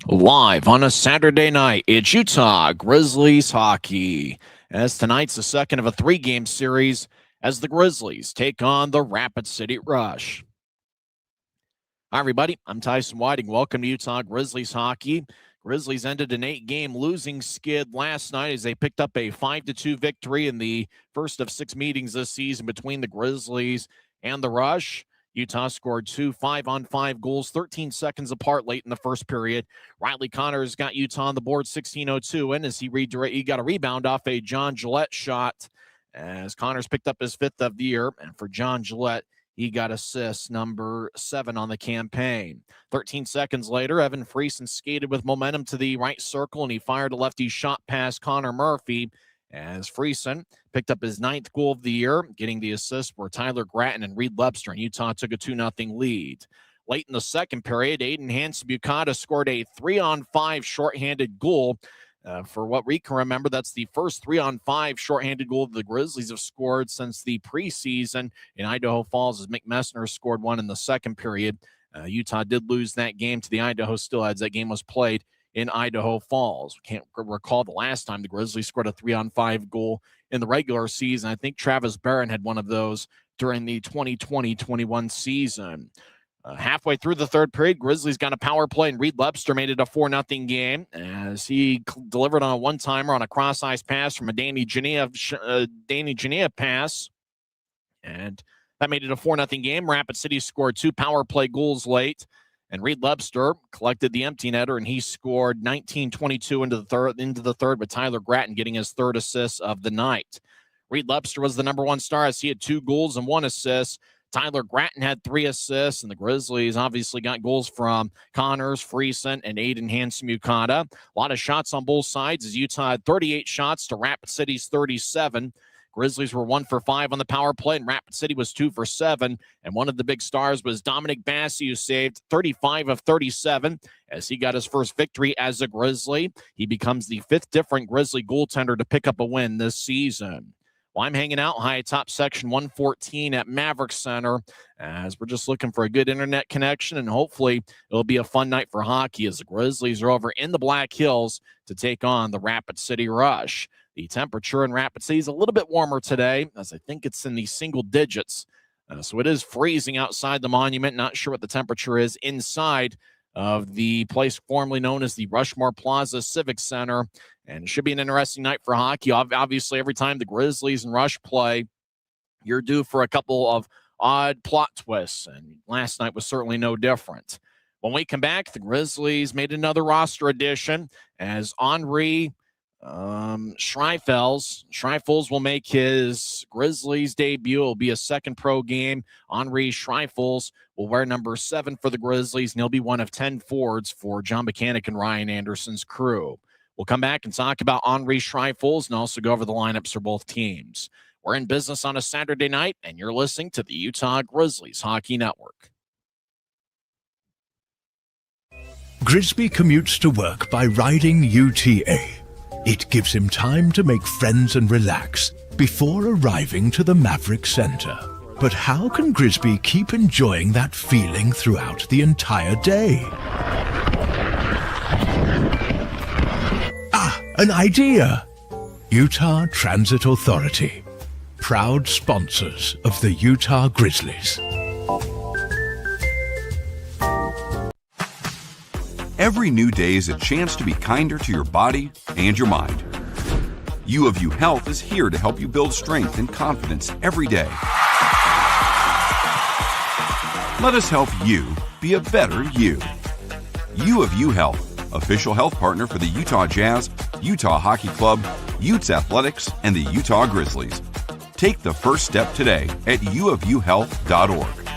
Live on a Saturday night, it's Utah Grizzlies hockey. As tonight's the second of a three-game series as the Grizzlies take on the Rapid City Rush. Hi, everybody. I'm Tyson Whiting. Welcome to Utah Grizzlies hockey. Grizzlies ended an 8-game losing skid last night as they picked up a 5-2 victory in the first of 6 meetings this season between the Grizzlies and the Rush. Utah scored 2 5-on-5 goals 13 seconds apart late in the first period. Riley Connors got Utah on the board 16:02 in as he got a rebound off a John Gillette shot as Connors picked up his 5th of the year. And for John Gillette, he got assist number 7 on the campaign. 13 seconds later, Evan Friesen skated with momentum to the right circle, and he fired a lefty shot past Connor Murphy as Friesen picked up his 9th goal of the year, getting the assist were Tyler Gratton and Reed Lebster, and Utah took a 2-0 lead. Late in the second period, Aiden Hansen-Bukata scored a 3-on-5 shorthanded goal. For what we can remember, that's the first 3-on-5 shorthanded goal the Grizzlies have scored since the preseason in Idaho Falls, as Mick Messner scored one in the second period. Utah did lose that game to the Idaho Steelheads. That game was played in Idaho Falls. Can't recall the last time the Grizzlies scored a 3-on-5 goal in the regular season. I think Travis Barron had one of those during the 2020-21 season. Halfway through the third period, Grizzlies got a power play, and Reed Lebster made it a 4-0 game as he delivered on a one-timer on a cross-ice pass from a Danny Genia pass. And that made it a 4-0 game. Rapid City scored 2 power play goals late, and Reed Lebster collected the empty netter, and he scored 19:22 into the third, with Tyler Gratton getting his 3rd assist of the night. Reed Lebster was the number 1 star as he had 2 goals and 1 assist. Tyler Gratton had 3 assists, and the Grizzlies obviously got goals from Connors, Friesen, and Aiden Hansen-Bukata. A lot of shots on both sides as Utah had 38 shots to Rapid City's 37. Grizzlies were 1 for 5 on the power play, and Rapid City was 2 for 7. And one of the big stars was Dominic Bassi, who saved 35 of 37 as he got his first victory as a Grizzly. He becomes the 5th different Grizzly goaltender to pick up a win this season. Well, I'm hanging out high atop section 114 at Maverick Center as we're just looking for a good internet connection, and hopefully it'll be a fun night for hockey as the Grizzlies are over in the Black Hills to take on the Rapid City Rush. The temperature in Rapid City is a little bit warmer today, as I think it's in the single digits. So it is freezing outside the monument. Not sure what the temperature is inside of the place formerly known as the Rushmore Plaza Civic Center. And it should be an interesting night for hockey. Obviously, every time the Grizzlies and Rush play, you're due for a couple of odd plot twists. And last night was certainly no different. When we come back, the Grizzlies made another roster addition as Henri Schreifels will make his Grizzlies debut. It'll be a second pro game. Henri Schreifels will wear number 7 for the Grizzlies, and he'll be one of 10 forwards for John Mechanic and Ryan Anderson's crew. We'll come back and talk about Henri Schreifels and also go over the lineups for both teams. We're in business on a Saturday night, and you're listening to the Utah Grizzlies Hockey Network. Grisby commutes to work by riding UTA. It gives him time to make friends and relax before arriving to the Maverick Center. But how can Grisby keep enjoying that feeling throughout the entire day? An idea! Utah Transit Authority, proud sponsors of the Utah Grizzlies. Every new day is a chance to be kinder to your body and your mind. U of U Health is here to help you build strength and confidence every day. Let us help you be a better you. U of U Health, official health partner for the Utah Jazz, Utah Hockey Club, Utes Athletics, and the Utah Grizzlies. Take the first step today at uofuhealth.org.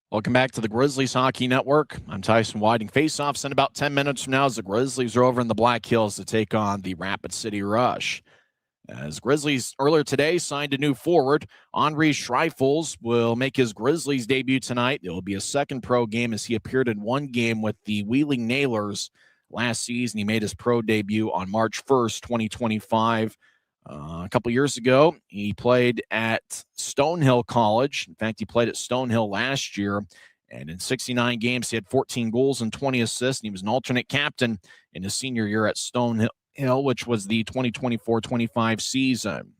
Welcome back to the Grizzlies Hockey Network. I'm Tyson Whiting. Face-offs in about 10 minutes from now as the Grizzlies are over in the Black Hills to take on the Rapid City Rush. As Grizzlies earlier today signed a new forward, Henri Schreifels will make his Grizzlies debut tonight. It will be a second pro game as he appeared in one game with the Wheeling Nailers last season. He made his pro debut on March 1st, 2025. A couple years ago, he played at Stonehill College. In fact, he played at Stonehill last year And in 69 games, he had 14 goals and 20 assists, and he was an alternate captain in his senior year at Stonehill, which was the 2024-25 season.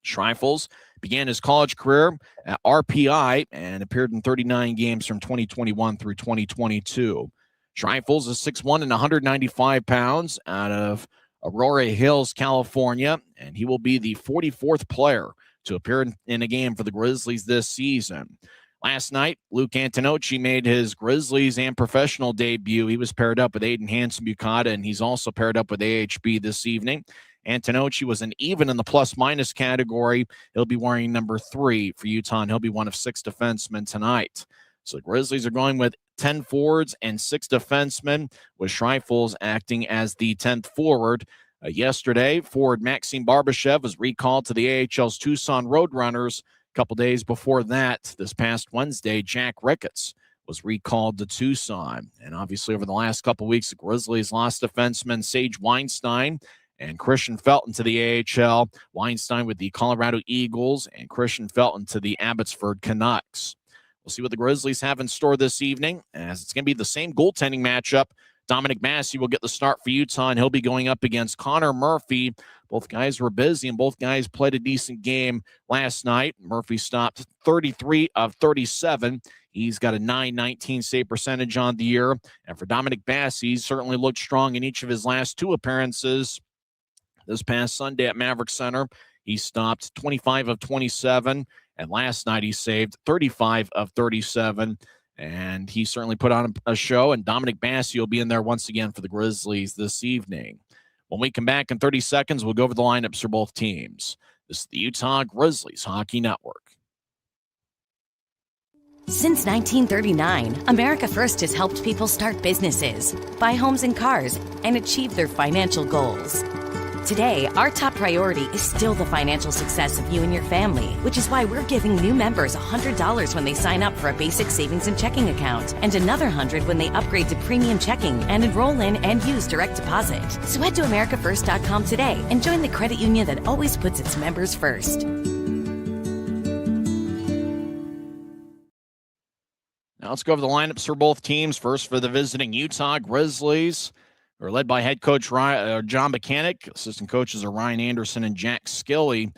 Schreifels began his college career at RPI and appeared in 39 games from 2021 through 2022. Schreifels is 6'1" and 195 pounds out of Aurora Hills, California, and he will be the 44th player to appear in a game for the Grizzlies this season. Last night, Luke Antonocci made his Grizzlies and professional debut. He was paired up with Aiden Hansen-Bukata, and he's also paired up with AHB this evening. Antonocci was an even in the plus-minus category. He'll be wearing number 3 for Utah, and he'll be one of 6 defensemen tonight. So the Grizzlies are going with 10 forwards and 6 defensemen, with Schreifels acting as the 10th forward. Yesterday, forward Maxim Barbashev was recalled to the AHL's Tucson Roadrunners. A couple days before that, this past Wednesday, Jack Ricketts was recalled to Tucson. And obviously over the last couple weeks, the Grizzlies lost defenseman Sage Weinstein and Christian Felton to the AHL. Weinstein with the Colorado Eagles and Christian Felton to the Abbotsford Canucks. We'll see what the Grizzlies have in store this evening, as it's going to be the same goaltending matchup. Dominic Massey will get the start for Utah, and he'll be going up against Connor Murphy. Both guys were busy, and both guys played a decent game last night. Murphy stopped 33 of 37. He's got a .919 save percentage on the year. And for Dominic Massey, he's certainly looked strong in each of his last 2 appearances. This past Sunday at Maverick Center, he stopped 25 of 27. And last night he saved 35 of 37. And he certainly put on a show. And Dominic Massey will be in there once again for the Grizzlies this evening. When we come back in 30 seconds, we'll go over the lineups for both teams. This is the Utah Grizzlies Hockey Network. Since 1939, America First has helped people start businesses, buy homes and cars, and achieve their financial goals. Today, our top priority is still the financial success of you and your family, which is why we're giving new members $100 when they sign up for a basic savings and checking account, and another $100 when they upgrade to premium checking and enroll in and use direct deposit. So head to americafirst.com today and join the credit union that always puts its members first. Now let's go over the lineups for both teams. First, for the visiting Utah Grizzlies, who are led by head coach John Mechanic. Assistant coaches are Ryan Anderson and Jack Skilley.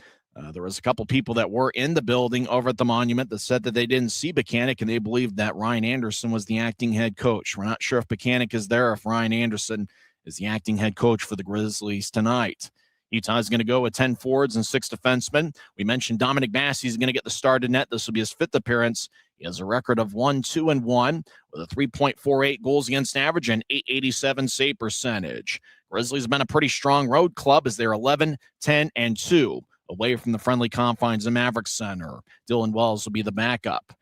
There was a couple people that were in the building over at the Monument that said that they didn't see Mechanic, and they believed that Ryan Anderson was the acting head coach. We're not sure if Mechanic is there, if Ryan Anderson is the acting head coach for the Grizzlies tonight. Utah is going to go with 10 forwards and 6 defensemen. We mentioned Dominic Massey is going to get the start in net. This will be his 5th appearance. He has a record of 1-2-1 with a 3.48 goals against average and .887 save percentage. Grizzlies have been a pretty strong road club as they're 11-10-2 away from the friendly confines of Maverick Center. Dylan Wells will be the backup.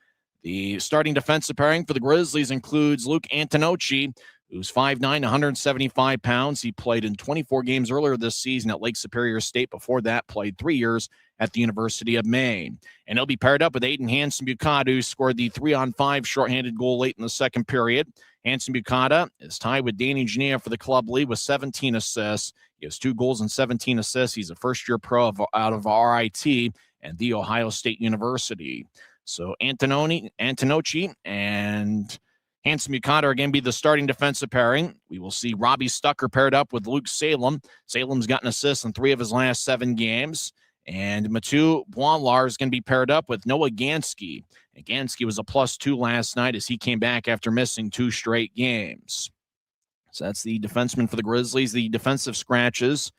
The starting defensive pairing for the Grizzlies includes Luke Antonocci, who's 5'9", 175 pounds. He played in 24 games earlier this season at Lake Superior State. Before that, played 3 years at the University of Maine. And he'll be paired up with Aiden Hansen-Bukata, who scored the 3-on-5 shorthanded goal late in the second period. Hansen-Bukata is tied with Danny Jania for the club lead with 17 assists. He has 2 goals and 17 assists. He's a first-year pro out of RIT and The Ohio State University. So Antonocci and Hansen-Bukata are going to be the starting defensive pairing. We will see Robbie Stucker paired up with Luke Salem. Salem's got an assist in 3 of his last 7 games. And Mathieu Boislar is going to be paired up with Noah Gansky. And Gansky was a +2 last night as he came back after missing 2 straight games. So that's the defenseman for the Grizzlies. The defensive scratches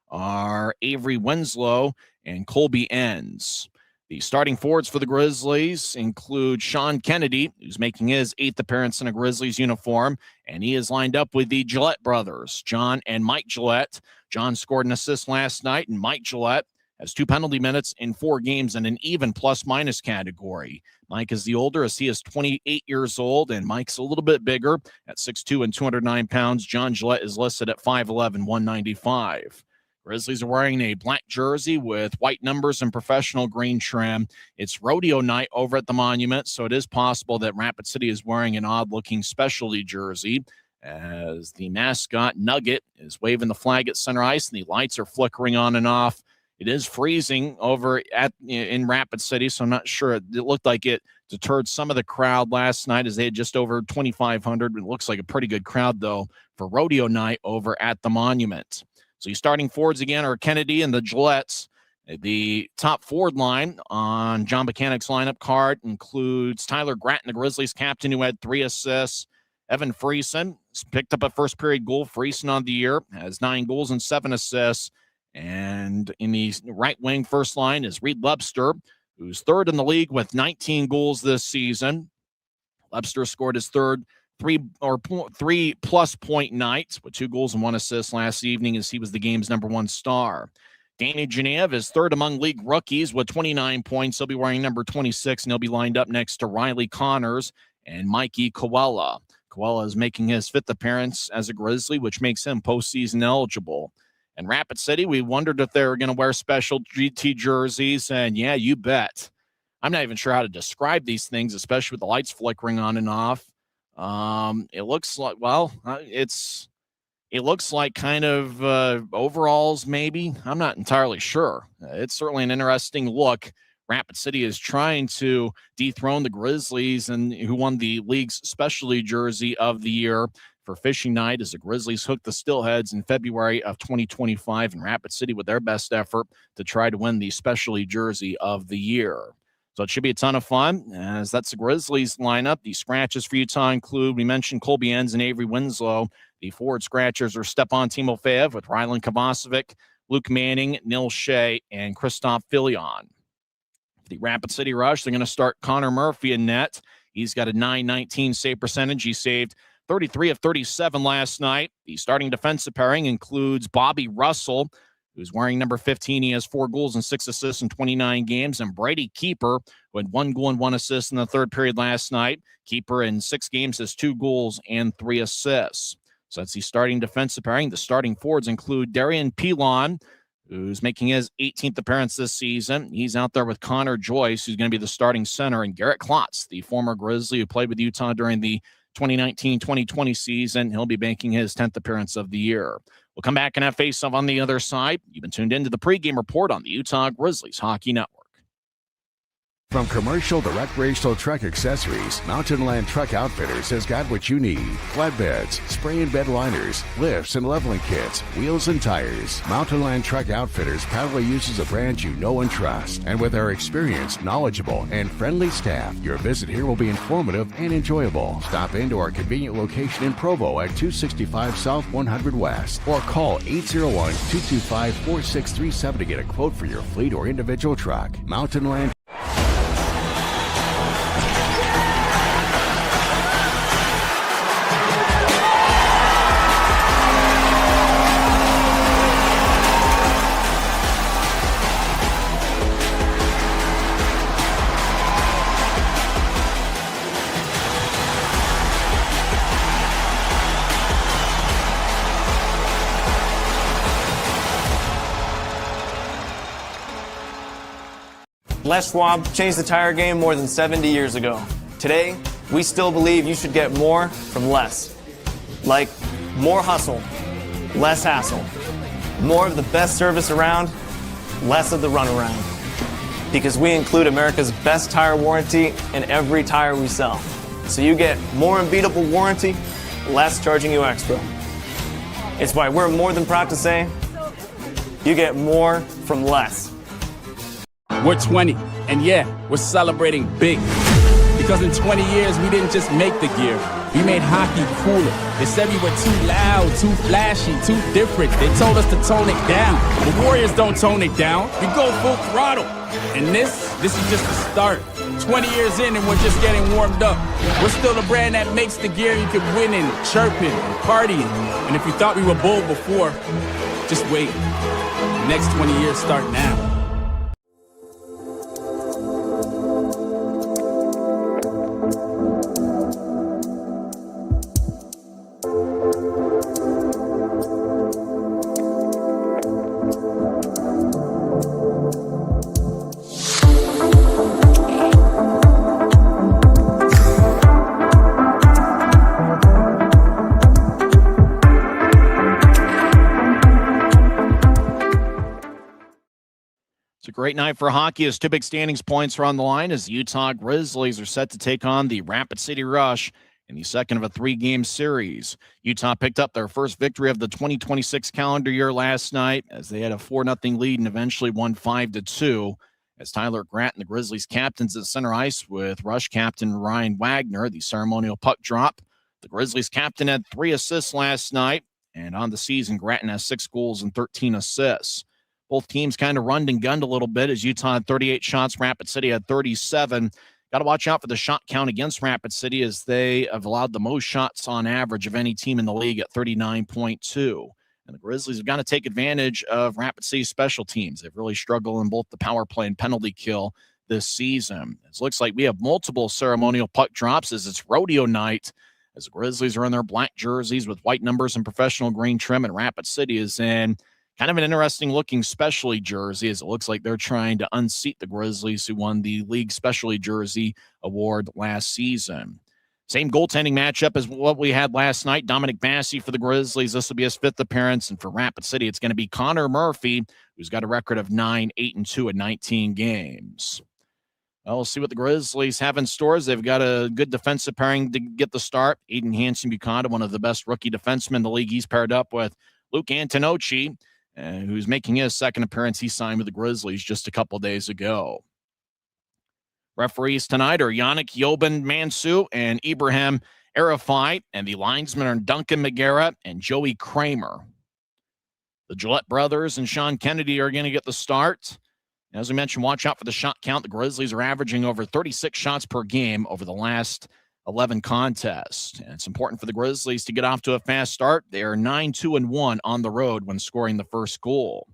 are Avery Winslow and Colby Enns. The starting forwards for the Grizzlies include Sean Kennedy, who's making his 8th appearance in a Grizzlies uniform, and he is lined up with the Gillette brothers, John and Mike Gillette. John scored an assist last night, and Mike Gillette has 2 penalty minutes in 4 games in an even plus-minus category. Mike is the older, as he is 28 years old, and Mike's a little bit bigger at 6'2" and 209 pounds. John Gillette is listed at 5'11", 195. Grizzlies are wearing a black jersey with white numbers and professional green trim. It's rodeo night over at the Monument, so it is possible that Rapid City is wearing an odd-looking specialty jersey, as the mascot Nugget is waving the flag at center ice, and the lights are flickering on and off It is freezing over in Rapid City, so I'm not sure. It looked like it deterred some of the crowd last night as they had just over 2,500. It looks like a pretty good crowd, though, for rodeo night over at the Monument. So your starting forwards again are Kennedy and the Gillettes. The top forward line on John Buchanan's lineup card includes Tyler Gratton, the Grizzlies captain, who had 3 assists. Evan Friesen picked up a first-period goal. Friesen on the year has 9 goals and 7 assists. And in the right wing first line is Reed Lebster, who's third in the league with 19 goals this season. Lebster scored his third 3+ point night with 2 goals and 1 assist last evening as he was the game's number 1 star. Danny Genev is third among league rookies with 29 points. He'll be wearing number 26, and he'll be lined up next to Riley Connors and Mikey Koala. Koala is making his 5th appearance as a Grizzly, which makes him postseason eligible. In Rapid City, we wondered if they were going to wear special GT jerseys, and yeah, you bet. I'm not even sure how to describe these things, especially with the lights flickering on and off. It looks like, it looks like kind of overalls, maybe. I'm not entirely sure. It's certainly an interesting look. Rapid City is trying to dethrone the Grizzlies, and who won the league's specialty jersey of the year for fishing night as the Grizzlies hooked the Stillheads in February of 2025 in Rapid City with their best effort to try to win the specialty jersey of the year. So it should be a ton of fun, as that's the Grizzlies lineup. The scratches for Utah include, we mentioned Colby Enns and Avery Winslow. The forward scratchers are Stepan Timofeyev with Rylan Kovacevic, Luke Manning, Neil Shea, and Christoph Filion. For the Rapid City Rush, they're going to start Connor Murphy in net. He's got a .919 save percentage. He saved 33 of 37 last night. The starting defensive pairing includes Bobby Russell, who's wearing number 15. He has 4 goals and 6 assists in 29 games. And Brady Keeper, who had 1 goal and 1 assist in the third period last night. Keeper in 6 games has 2 goals and 3 assists. So that's the starting defensive pairing. The starting forwards include Darian Pilon, who's making his 18th appearance this season. He's out there with Connor Joyce, who's going to be the starting center, and Garrett Klotz, the former Grizzly who played with Utah during the 2019-2020 season. He'll be making his 10th appearance of the year. We'll come back and have face-off on the other side. You've been tuned into the pregame report on the Utah Grizzlies Hockey Network. From commercial to recreational truck accessories, Mountain Land Truck Outfitters has got what you need. Flatbeds, spray and bed liners, lifts and leveling kits, wheels and tires. Mountain Land Truck Outfitters proudly uses a brand you know and trust. And with our experienced, knowledgeable, and friendly staff, your visit here will be informative and enjoyable. Stop into our convenient location in Provo at 265 South 100 West or call 801-225-4637 to get a quote for your fleet or individual truck. Mountain Land Les Schwab changed the tire game more than 70 years ago. Today, we still believe you should get more from less. Like more hustle, less hassle. More of the best service around, less of the runaround. Because we include America's best tire warranty in every tire we sell. So you get more unbeatable warranty, less charging you extra. It's why we're more than proud to say, you get more from less. We're 20, and yeah, we're celebrating big. Because in 20 years, we didn't just make the gear. We made hockey cooler. They said we were too loud, too flashy, too different. They told us to tone it down. The Warriors don't tone it down. We go full throttle. And this is just the start. 20 years in, and we're just getting warmed up. We're still the brand that makes the gear you can win in, chirping, and partying. And if you thought we were bold before, just wait. The next 20 years start now. Great night for hockey as two big standings points are on the line as the Utah Grizzlies are set to take on the Rapid City Rush in the second of a three-game series. Utah picked up their first victory of the 2026 calendar year last night as they had a 4-0 lead and eventually won 5-2 as Tyler Gratton, the Grizzlies captains at center ice with Rush captain Ryan Wagner, the ceremonial puck drop. The Grizzlies captain had 3 assists last night, and on the season, Gratton has 6 goals and 13 assists. Both teams kind of runned and gunned a little bit as Utah had 38 shots, Rapid City had 37. Got to watch out for the shot count against Rapid City as they have allowed the most shots on average of any team in the league at 39.2. And the Grizzlies have got to take advantage of Rapid City's special teams. They've really struggled in both the power play and penalty kill this season. It looks like we have multiple ceremonial puck drops as it's rodeo night as the Grizzlies are in their black jerseys with white numbers and professional green trim, and Rapid City is in kind of an interesting looking specialty jersey as it looks like they're trying to unseat the Grizzlies who won the league specialty jersey award last season. Same goaltending matchup as what we had last night. Dominic Massey for the Grizzlies. This will be his 5th appearance. And for Rapid City, it's going to be Connor Murphy, who's got a record of 9-8-2 in 19 games. Well, we'll see what the Grizzlies have in stores. They've got a good defensive pairing to get the start. Aiden Hansen-Buchanan, one of the best rookie defensemen in the league. He's paired up with Luke Antonocci, who's making his second appearance. He signed with the Grizzlies just a couple days ago. Referees tonight are Yannick Yoban Mansu and Ibrahim Arafai, and the linesmen are Duncan McGarrett and Joey Kramer. The Gillette brothers and Sean Kennedy are going to get the start. As we mentioned, watch out for the shot count. The Grizzlies are averaging over 36 shots per game over the last 11 contests. And it's important for the Grizzlies to get off to a fast start. They are 9-2-1 on the road when scoring the first goal.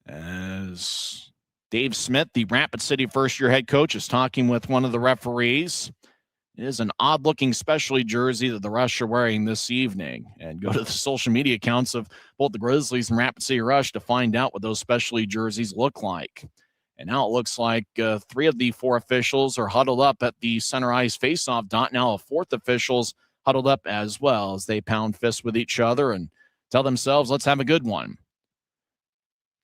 As Dave Smith, the Rapid City first-year head coach, is talking with one of the referees. It is an odd-looking specialty jersey that the Rush are wearing this evening. And go to the social media accounts of both the Grizzlies and Rapid City Rush to find out what those specialty jerseys look like. And now it looks like 3 of the 4 officials are huddled up at the center ice faceoff dot. Now a 4th official's huddled up as well as they pound fists with each other and tell themselves, let's have a good one.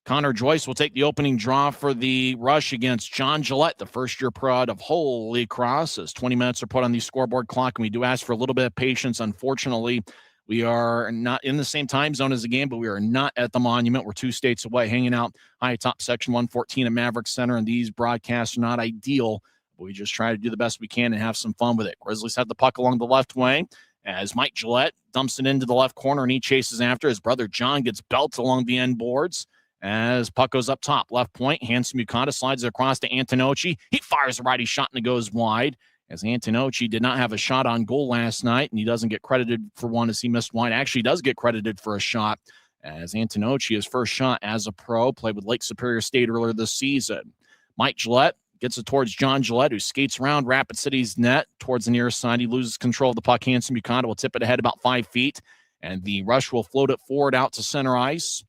Connor Joyce will take the opening draw for the Rush against John Gillette, the first-year prod of Holy Cross, as 20 minutes are put on the scoreboard clock, and we do ask for a little bit of patience. Unfortunately, we are not in the same time zone as the game, but we are not at the Monument. We're 2 states away, hanging out high atop Section 114 at Maverick Center, and these broadcasts are not ideal, but we just try to do the best we can and have some fun with it. Grizzlies have the puck along the left wing as Mike Gillette dumps it into the left corner, and he chases after. His brother John gets belted along the end boards. As puck goes up top, left point, Hansen-Buchanan slides it across to Antonocci. He fires a righty shot and it goes wide. As Antonocci did not have a shot on goal last night, and he doesn't get credited for one as he missed wide. Actually does get credited for a shot, as Antonocci, his first shot as a pro, played with Lake Superior State earlier this season. Mike Gillette gets it towards John Gillette, who skates around Rapid City's net towards the near side. He loses control of the puck. Hansen-Buchanan will tip it ahead about 5 feet, and the Rush will float it forward out to center ice.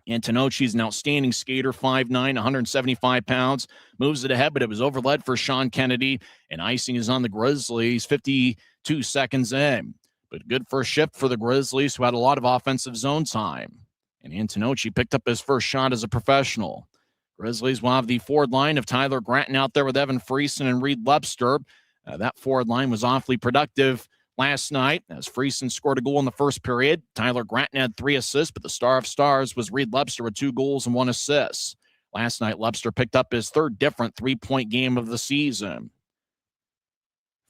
Antonocci is an outstanding skater, 5'9", 175 pounds, moves it ahead, but it was overled for Sean Kennedy, and icing is on the Grizzlies 52 seconds in. But good first shift for the Grizzlies, who had a lot of offensive zone time. And Antonocci picked up his first shot as a professional. Grizzlies will have the forward line of Tyler Gratton out there with Evan Friesen and Reed Lepster. That forward line was awfully productive last night, as Friesen scored a goal in the first period. Tyler Gratton had 3 assists, but the star of stars was Reed Lepster with 2 goals and 1 assist. Last night, Lepster picked up his 3rd different 3-point game of the season.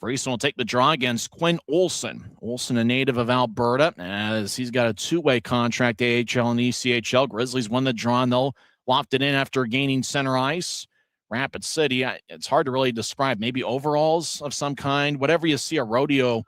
Friesen will take the draw against Quinn Olson. Olson, a native of Alberta, as he's got a 2-way contract, AHL and ECHL. Grizzlies won the draw, and they'll loft it in after gaining center ice. Rapid City, it's hard to really describe. Maybe overalls of some kind. Whatever you see a rodeo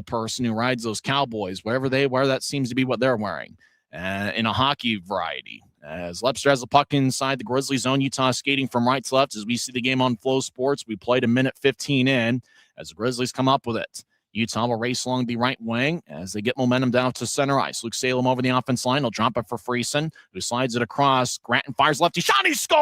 person who rides those cowboys, whatever they wear, that seems to be what they're wearing in a hockey variety. As Lepster has the puck inside the Grizzlies zone, Utah skating from right to left as we see the game on Flow Sports. We played a minute 15 in as the Grizzlies come up with it. Utah will race along the right wing as they get momentum down to center ice. Luke Salem over the offense line. He'll drop it for Friesen, who slides it across. Gratton fires lefty shot. He scores!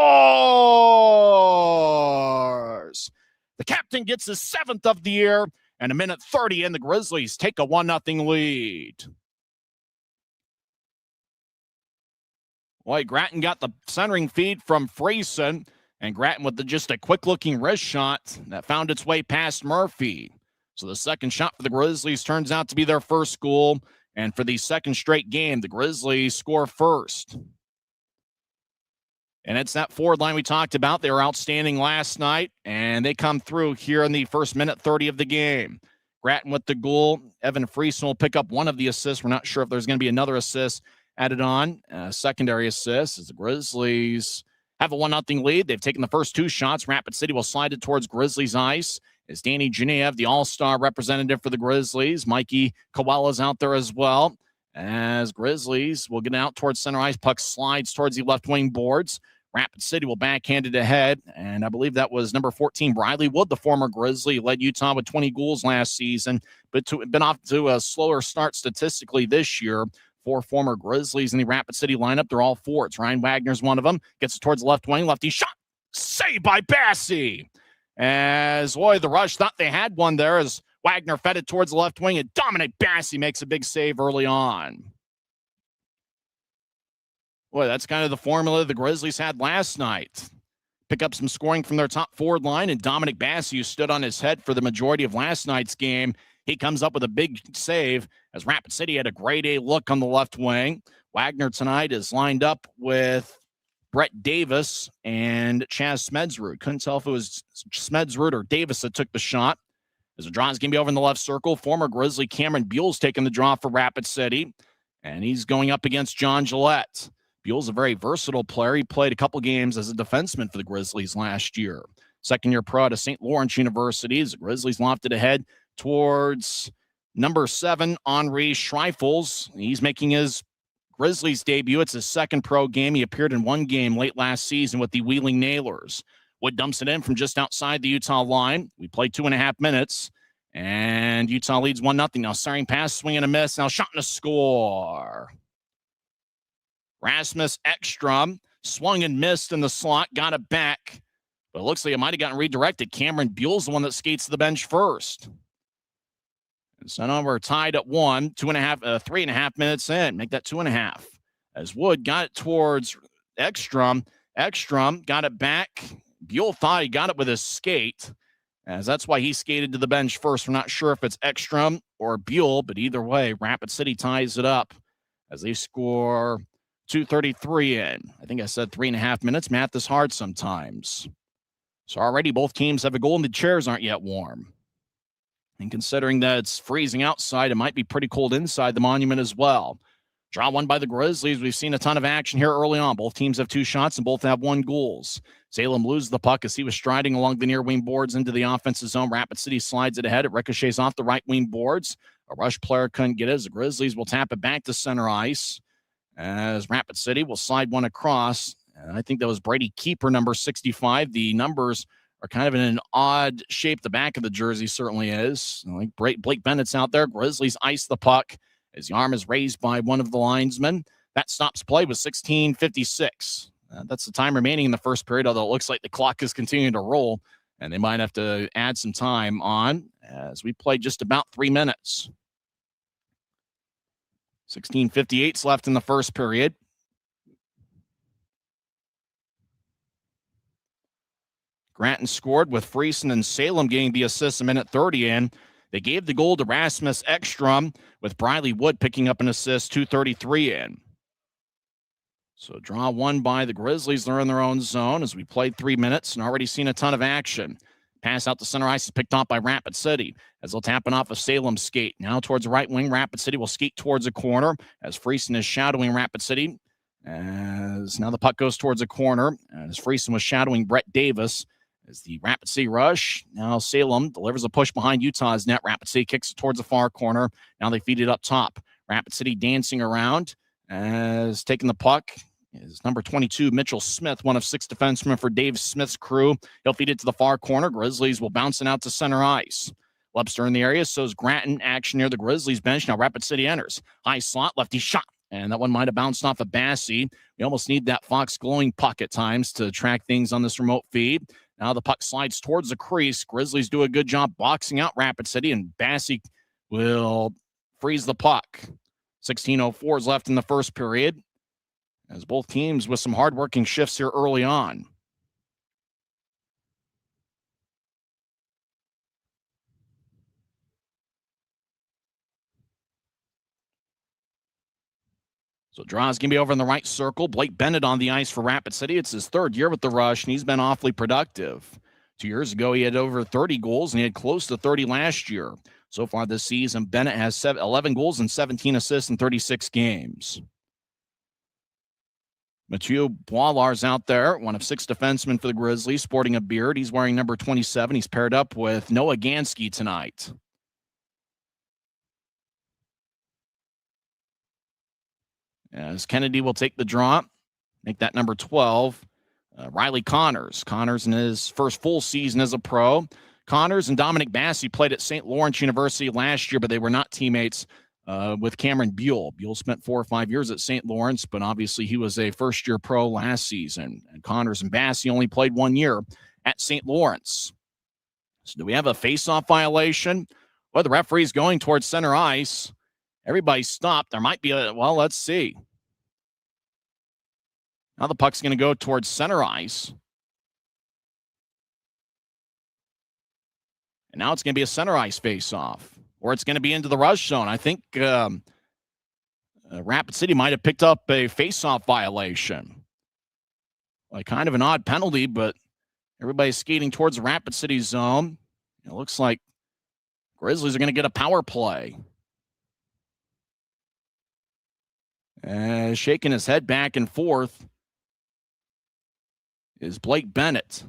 The captain gets his 7th of the year, and a minute 30 in, the Grizzlies take a 1-0 lead. Boy, Grattan got the centering feed from Friesen, and Grattan with just a quick-looking wrist shot that found its way past Murphy. So the second shot for the Grizzlies turns out to be their first goal, and for the second straight game, the Grizzlies score first. And it's that forward line we talked about. They were outstanding last night, and they come through here in the first minute 30 of the game. Grattan with the goal. Evan Friesen will pick up one of the assists. We're not sure if there's going to be another assist added on. Secondary assist as the Grizzlies have a 1-0 lead. They've taken the first two shots. Rapid City will slide it towards Grizzlies ice. As Danny Genev, the all-star representative for the Grizzlies. Mikey Koala's out there as well. As Grizzlies will get out towards center ice. Puck slides towards the left wing boards. Rapid City will backhand it ahead, and I believe that was number 14, Briley Wood, the former Grizzly, led Utah with 20 goals last season, but been off to a slower start statistically this year. 4 former Grizzlies in the Rapid City lineup. They're all forwards. Ryan Wagner's one of them. Gets it towards the left wing. Lefty shot. Saved by Bassey. As, boy, the Rush thought they had one there as Wagner fed it towards the left wing, and Dominic Bassey makes a big save early on. Boy, that's kind of the formula the Grizzlies had last night. Pick up some scoring from their top forward line, and Dominic Bassey, who stood on his head for the majority of last night's game, he comes up with a big save as Rapid City had a grade A look on the left wing. Wagner tonight is lined up with Brett Davis and Chaz Smedsrud. Couldn't tell if it was Smedsrud or Davis that took the shot. As the draw is going to be over in the left circle, former Grizzly Cameron Buell's taking the draw for Rapid City, and he's going up against John Gillette. Buell's a very versatile player. He played a couple games as a defenseman for the Grizzlies last year. Second-year pro out of St. Lawrence University. The Grizzlies lofted ahead towards number 7, Henri Schreifels. He's making his Grizzlies debut. It's his second pro game. He appeared in one game late last season with the Wheeling Nailers. Wood dumps it in from just outside the Utah line. We played 2.5 minutes, and Utah leads 1-0. Now, starting pass, swing and a miss. Now, shot and a score. Rasmus Ekstrom swung and missed in the slot, got it back, but it looks like it might have gotten redirected. Cameron Buell's the one that skates to the bench first. And so now we're tied at 3.5 minutes in. Make that 2.5. As Wood got it towards Ekstrom. Ekstrom got it back. Buell thought he got it with his skate, as that's why he skated to the bench first. We're not sure if it's Ekstrom or Buell, but either way, Rapid City ties it up as they score 2:33 in. I think I said 3.5 minutes. Math is hard sometimes. So already both teams have a goal and the chairs aren't yet warm. And considering that it's freezing outside, it might be pretty cold inside the monument as well. Draw one by the Grizzlies. We've seen a ton of action here early on. Both teams have 2 shots and both have 1 goals. Salem loses the puck as he was striding along the near wing boards into the offensive zone. Rapid City slides it ahead. It ricochets off the right wing boards. A Rush player couldn't get it as the Grizzlies will tap it back to center ice. As Rapid City will slide one across. And I think that was Brady Keeper, number 65. The numbers are kind of in an odd shape. The back of the jersey certainly is. Like Blake Bennett's out there. Grizzlies ice the puck as the arm is raised by one of the linesmen. That stops play with 16:56. That's the time remaining in the first period, although it looks like the clock is continuing to roll, and they might have to add some time on as we play just about 3 minutes. 16:58 left in the first period. Grattan scored with Friesen and Salem getting the assist a minute 30 in. They gave the goal to Rasmus Ekstrom with Briley Wood picking up an assist 2:33 in. So draw one by the Grizzlies. They're in their own zone as we played 3 minutes and already seen a ton of action. Pass out to center ice is picked off by Rapid City as they'll tap it off of Salem's skate. Now towards the right wing, Rapid City will skate towards a corner as Friesen is shadowing Rapid City. As now the puck goes towards a corner as Friesen was shadowing Brett Davis as the Rapid City rush. Now Salem delivers a push behind Utah's net. Rapid City kicks it towards the far corner. Now they feed it up top. Rapid City dancing around as taking the puck is number 22, Mitchell Smith, one of 6 defensemen for Dave Smith's crew. He'll feed it to the far corner. Grizzlies will bounce it out to center ice. Webster in the area, so is Grattan. Action near the Grizzlies bench. Now Rapid City enters. High slot, lefty shot. And that one might have bounced off of Bassey. We almost need that Fox glowing puck at times to track things on this remote feed. Now the puck slides towards the crease. Grizzlies do a good job boxing out Rapid City, and Bassey will freeze the puck. 16:04 is left in the first period. as both teams with some hard-working shifts here early on. So draw's going to be over in the right circle. Blake Bennett on the ice for Rapid City. It's his third year with the Rush, and he's been awfully productive. 2 years ago, he had over 30 goals, and he had close to 30 last year. So far this season, Bennett has 11 goals and 17 assists in 36 games. Mathieu Boilard's out there, one of 6 defensemen for the Grizzlies, sporting a beard. He's wearing number 27. He's paired up with Noah Gansky tonight. As Kennedy will take the draw, make that number 12. Riley Connors. Connors in his first full season as a pro. Connors and Dominic Bassey played at St. Lawrence University last year, but they were not teammates with Cameron Buell. Buell spent 4 or 5 years at St. Lawrence, but obviously he was a first-year pro last season. And Connors and Bassey only played 1 year at St. Lawrence. So do we have a face-off violation? Well, the referee's going towards center ice. Everybody stopped. There might be let's see. Now the puck's going to go towards center ice. And now it's going to be a center ice face-off. Or it's going to be into the rush zone. I think Rapid City might have picked up a face-off violation. Like kind of an odd penalty, but everybody's skating towards the Rapid City zone. It looks like Grizzlies are going to get a power play. Shaking his head back and forth is Blake Bennett.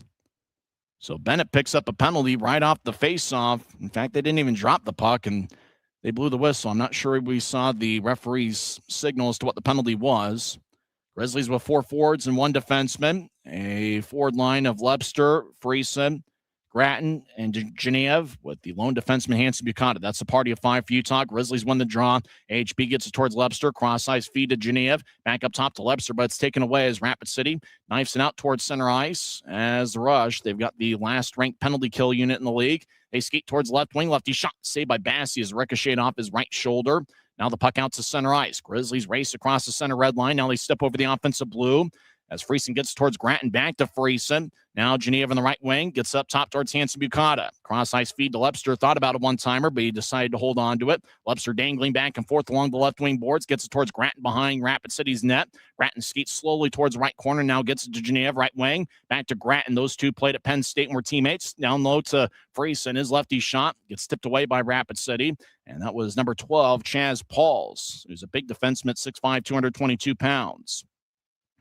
So Bennett picks up a penalty right off the face-off. In fact, they didn't even drop the puck, and they blew the whistle. I'm not sure we saw the referee's signal as to what the penalty was. Grizzlies with 4 forwards and 1 defenseman. A forward line of Lebster, Friesen, Grattan, and Genev with the lone defenseman Hanson Buchanan. That's a party of 5 for Utah. Grizzlies win the draw. AHB gets it towards Lebster. Cross-ice feed to Genev. Back up top to Lebster, but it's taken away as Rapid City knifes it out towards center ice. As the Rush, they've got the last-ranked penalty kill unit in the league. They skate towards left wing. Lefty shot saved by Bassey as ricocheted off his right shoulder. Now the puck out to center ice. Grizzlies race across the center red line. Now they step over the offensive blue. As Friesen gets towards Grattan, back to Friesen. Now Genev on the right wing, gets up top towards Hanson Buchanan. Cross-ice feed to Lebster. Thought about a one-timer, but he decided to hold on to it. Lebster dangling back and forth along the left wing boards, gets it towards Grattan behind Rapid City's net. Grattan skates slowly towards the right corner, now gets it to Genev, right wing. Back to Grattan. Those two played at Penn State and were teammates. Down low to Friesen. His lefty shot gets tipped away by Rapid City. And that was number 12, Chaz Pauls, who's a big defenseman at 6'5", 222 pounds.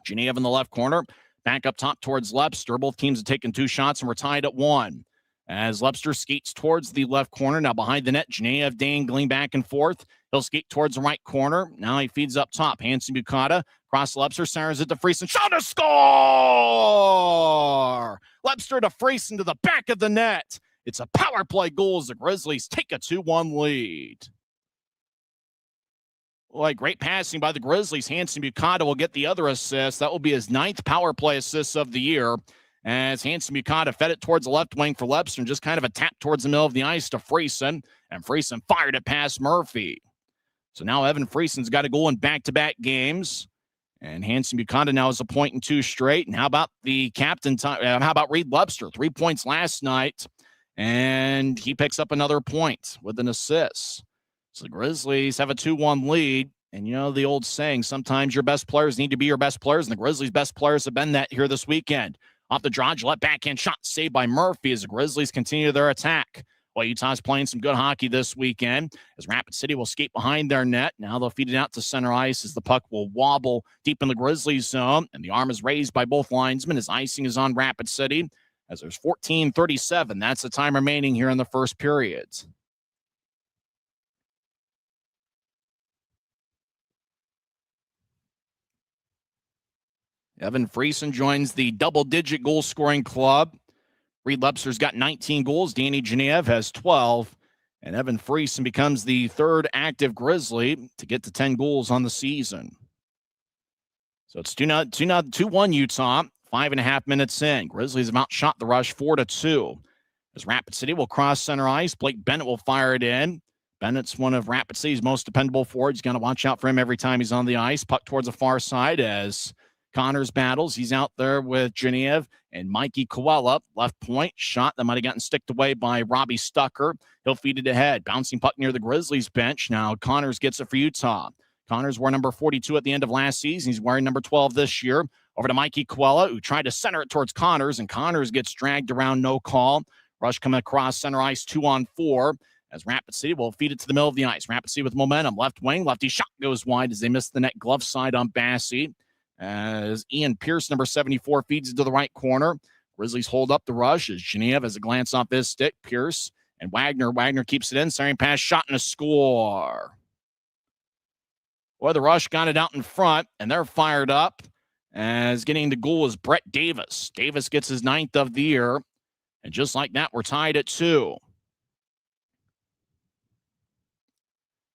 Genev in the left corner, back up top towards Lebster. Both teams have taken 2 shots and we're tied at 1. As Lebster skates towards the left corner, now behind the net, Genev dangling back and forth. He'll skate towards the right corner. Now he feeds up top. Hanson Buchanan, cross Lebster, centers it to Friesen. Shot to score! Lebster to Friesen to the back of the net. It's a power play goal as the Grizzlies take a 2-1 lead. Boy, great passing by the Grizzlies. Hanson Buchanan will get the other assist. That will be his 9th power play assist of the year. As Hanson Buchanan fed it towards the left wing for Lebster and just kind of a tap towards the middle of the ice to Friesen. And Friesen fired it past Murphy. So now Evan Friesen's got a goal in back-to-back games. And Hanson Buchanan now is a point in 2 straight. And how about the captain? How about Reed Lebster? 3 points last night. And he picks up another point with an assist. So the Grizzlies have a 2-1 lead. And you know the old saying, sometimes your best players need to be your best players. And the Grizzlies' best players have been that here this weekend. Off the draw, Gillette backhand shot saved by Murphy as the Grizzlies continue their attack. Well, Utah's playing some good hockey this weekend as Rapid City will skate behind their net. Now they'll feed it out to center ice as the puck will wobble deep in the Grizzlies zone. And the arm is raised by both linesmen as icing is on Rapid City. As there's 14:37. That's the time remaining here in the first period. Evan Friesen joins the double-digit goal-scoring club. Reed Lebster's got 19 goals. Danny Genev has 12. And Evan Friesen becomes the 3rd active Grizzly to get to 10 goals on the season. So it's 2-1 Utah, 5.5 minutes in. Grizzlies have outshot the Rush 4-2. As Rapid City will cross center ice, Blake Bennett will fire it in. Bennett's one of Rapid City's most dependable forwards. You got to watch out for him every time he's on the ice. Puck towards the far side as Connors battles. He's out there with Genev and Mikey Coella. Left point shot that might have gotten sticked away by Robbie Stucker. He'll feed it ahead. Bouncing puck near the Grizzlies bench. Now Connors gets it for Utah. Connors wore number 42 at the end of last season. He's wearing number 12 this year. Over to Mikey Coella, who tried to center it towards Connors, and Connors gets dragged around, no call. Rush coming across center ice, 2-on-4. As Rapid City will feed it to the middle of the ice. Rapid City with momentum. Left wing, lefty shot goes wide as they miss the net glove side on Bassey. As Ian Pierce, number 74, feeds it to the right corner. Grizzlies hold up the rush as Genev has a glance off his stick. Pierce and Wagner. Wagner keeps it in. Centering pass, shot, and a score. Boy, the Rush got it out in front, and they're fired up. As getting the goal is Brett Davis. Davis gets his 9th of the year. And just like that, we're tied at 2.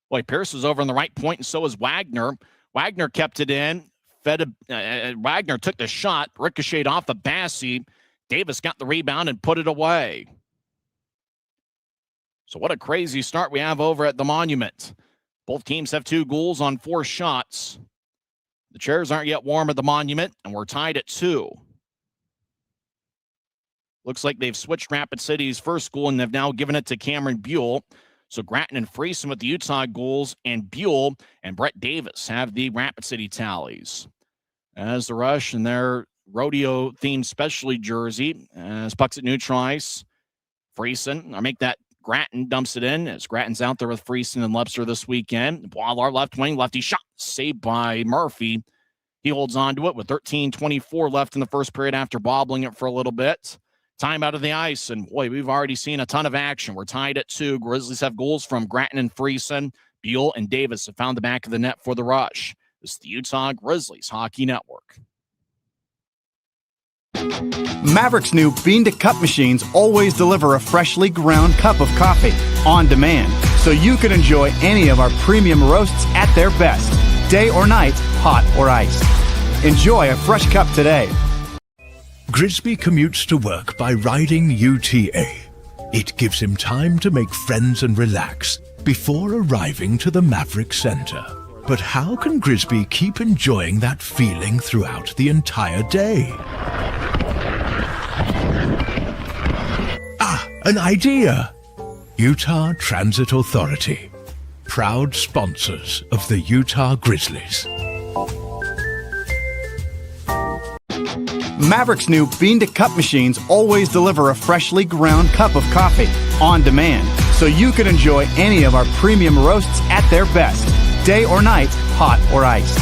Boy, Pierce is over on the right point, and so is Wagner. Wagner kept it in. Wagner took the shot, ricocheted off of Bassey. Davis got the rebound and put it away. So what a crazy start we have over at the Monument. Both teams have 2 goals on 4 shots. The chairs aren't yet warm at the Monument, and we're tied at 2. Looks like they've switched Rapid City's first goal and have now given it to Cameron Buell. So Grattan and Friesen with the Utah goals, and Buell and Brett Davis have the Rapid City tallies. As the Rush in their rodeo-themed specialty jersey, as pucks at neutral ice, Friesen, Grattan dumps it in as Grattan's out there with Friesen and Lebster this weekend. Boiler left wing, lefty shot, saved by Murphy. He holds on to it with 13:24 left in the first period after bobbling it for a little bit. Time out of the ice, and boy, we've already seen a ton of action. We're tied at 2. Grizzlies have goals from Grattan and Friesen. Buell and Davis have found the back of the net for the Rush. This is the Utah Grizzlies Hockey Network. Maveric's new bean-to-cup machines always deliver a freshly ground cup of coffee on demand, so you can enjoy any of our premium roasts at their best, day or night, hot or iced. Enjoy a fresh cup today. Grisby commutes to work by riding UTA. It gives him time to make friends and relax before arriving to the Maverick Center. But how can Grisby keep enjoying that feeling throughout the entire day? An idea! Utah Transit Authority, proud sponsors of the Utah Grizzlies. Maveric's new bean-to-cup machines always deliver a freshly ground cup of coffee on demand, so you can enjoy any of our premium roasts at their best, day or night, hot or iced.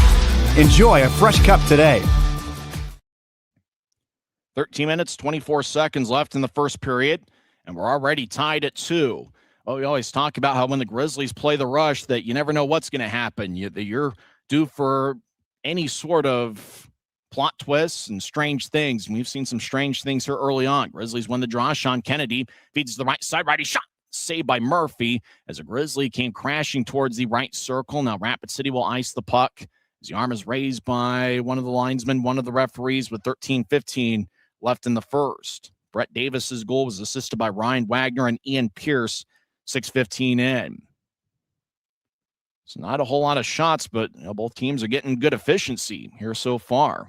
Enjoy a fresh cup today. 13 minutes, 24 seconds left in the first period, and we're already tied at 2. Oh, we always talk about how when the Grizzlies play the Rush that you never know what's going to happen. You're due for any sort of plot twists and strange things. And we've seen some strange things here early on. Grizzlies win the draw. Sean Kennedy feeds to the right side. Righty shot. Saved by Murphy as a Grizzly came crashing towards the right circle. Now Rapid City will ice the puck as the arm is raised by one of the linesmen, one of the referees with 13:15 left in the first. Brett Davis's goal was assisted by Ryan Wagner and Ian Pierce, 6:15 in. It's not a whole lot of shots, but both teams are getting good efficiency here so far.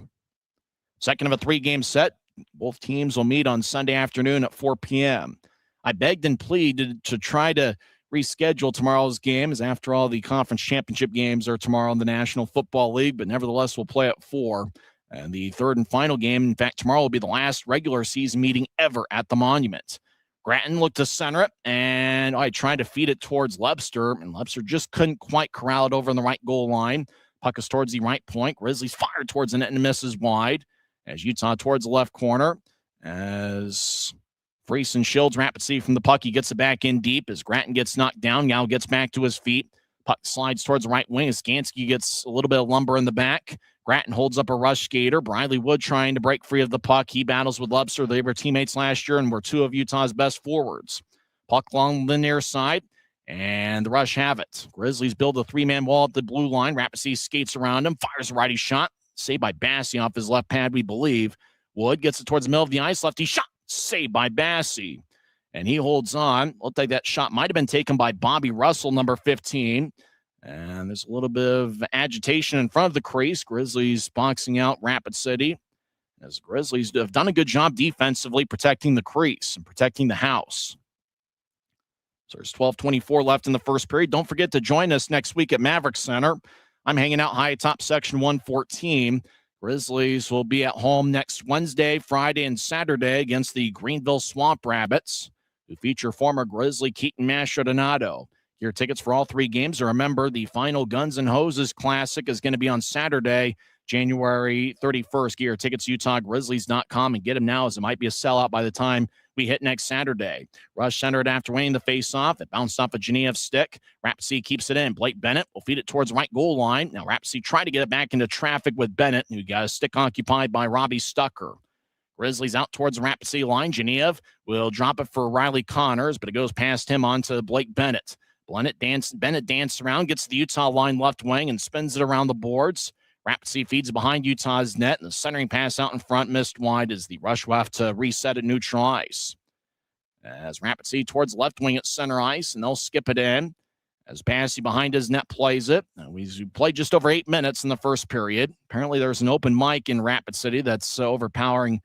Second of a 3-game set. Both teams will meet on Sunday afternoon at 4 p.m. I begged and pleaded to try to reschedule tomorrow's game, as after all, the conference championship games are tomorrow in the National Football League, but nevertheless, we'll play at 4. And the third and final game, in fact, tomorrow will be the last regular season meeting ever at the Monument. Grattan looked to center it, and I tried to feed it towards Lebster, and Lebster just couldn't quite corral it over on the right goal line. Puck is towards the right point. Grizzlies fired towards the net and misses wide. As Utah towards the left corner, as Friesen shields Rapid City from the puck. He gets it back in deep as Grattan gets knocked down. Now gets back to his feet. Puck slides towards the right wing as Skansky gets a little bit of lumber in the back. Grattan holds up a rush skater. Briley Wood trying to break free of the puck. He battles with Lebster. They were teammates last year and were 2 of Utah's best forwards. Puck along the near side, and the Rush have it. Grizzlies build a 3-man wall at the blue line. Rapid City skates around him, fires a righty shot. Saved by Bassey off his left pad, we believe. Wood gets it towards the middle of the ice. Lefty shot. Saved by Bassey. and he holds on. Looked like that shot might have been taken by Bobby Russell, number 15. And there's a little bit of agitation in front of the crease. Grizzlies boxing out Rapid City, as Grizzlies have done a good job defensively protecting the crease and protecting the house. So there's 12:24 left in the first period. Don't forget to join us next week at Maverick Center. I'm hanging out high atop section 114. Grizzlies will be at home next Wednesday, Friday, and Saturday against the Greenville Swamp Rabbits, who feature former Grizzly Keaton Mastrodonado. Your tickets for all three games. Remember, the final Guns N' Hoses Classic is going to be on Saturday, January 31st. Get your tickets to UtahGrizzlies.com and get them now, as it might be a sellout by the time we hit next Saturday. Rush centered after winning the faceoff. It bounced off a Genev stick. Rapsy keeps it in. Blake Bennett will feed it towards the right goal line. Now Rapsy tried to get it back into traffic with Bennett, who got a stick occupied by Robbie Stucker. Grizzlies out towards the Rapid City line. Genev will drop it for Riley Connors, but it goes past him onto Blake Bennett. Bennett danced around, gets to the Utah line left wing, and spins it around the boards. Rapid City feeds behind Utah's net, and the centering pass out in front missed wide as the Rush will have to reset at neutral ice. As Rapid City towards the left wing at center ice, and they'll skip it in. As Passy behind his net plays it. We played just over 8 minutes in the first period. Apparently there's an open mic in Rapid City that's overpowering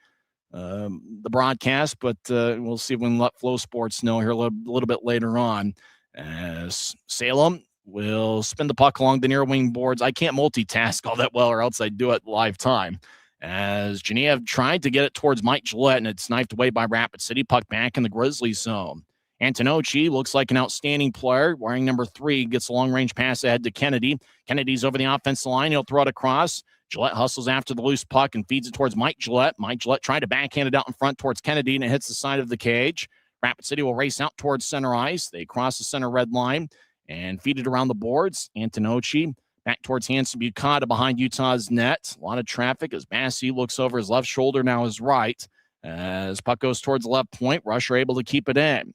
the broadcast, but we'll see when we let Flow Sports know here a little bit later on. As Salem will spin the puck along the near wing boards. I can't multitask all that well, or else I'd do it live time. As Genev tried to get it towards Mike Gillette, and it's knifed away by Rapid City. Puck back in the Grizzlies zone. Antonocci looks like an outstanding player. Wearing number 3, gets a long-range pass ahead to Kennedy. Kennedy's over the offensive line. He'll throw it across. Gillette hustles after the loose puck and feeds it towards Mike Gillette. Mike Gillette tried to backhand it out in front towards Kennedy, and it hits the side of the cage. Rapid City will race out towards center ice. They cross the center red line and feed it around the boards. Antonocci back towards Hanson Bucata behind Utah's net. A lot of traffic as Massey looks over his left shoulder, now his right. As puck goes towards the left point, Rush are able to keep it in.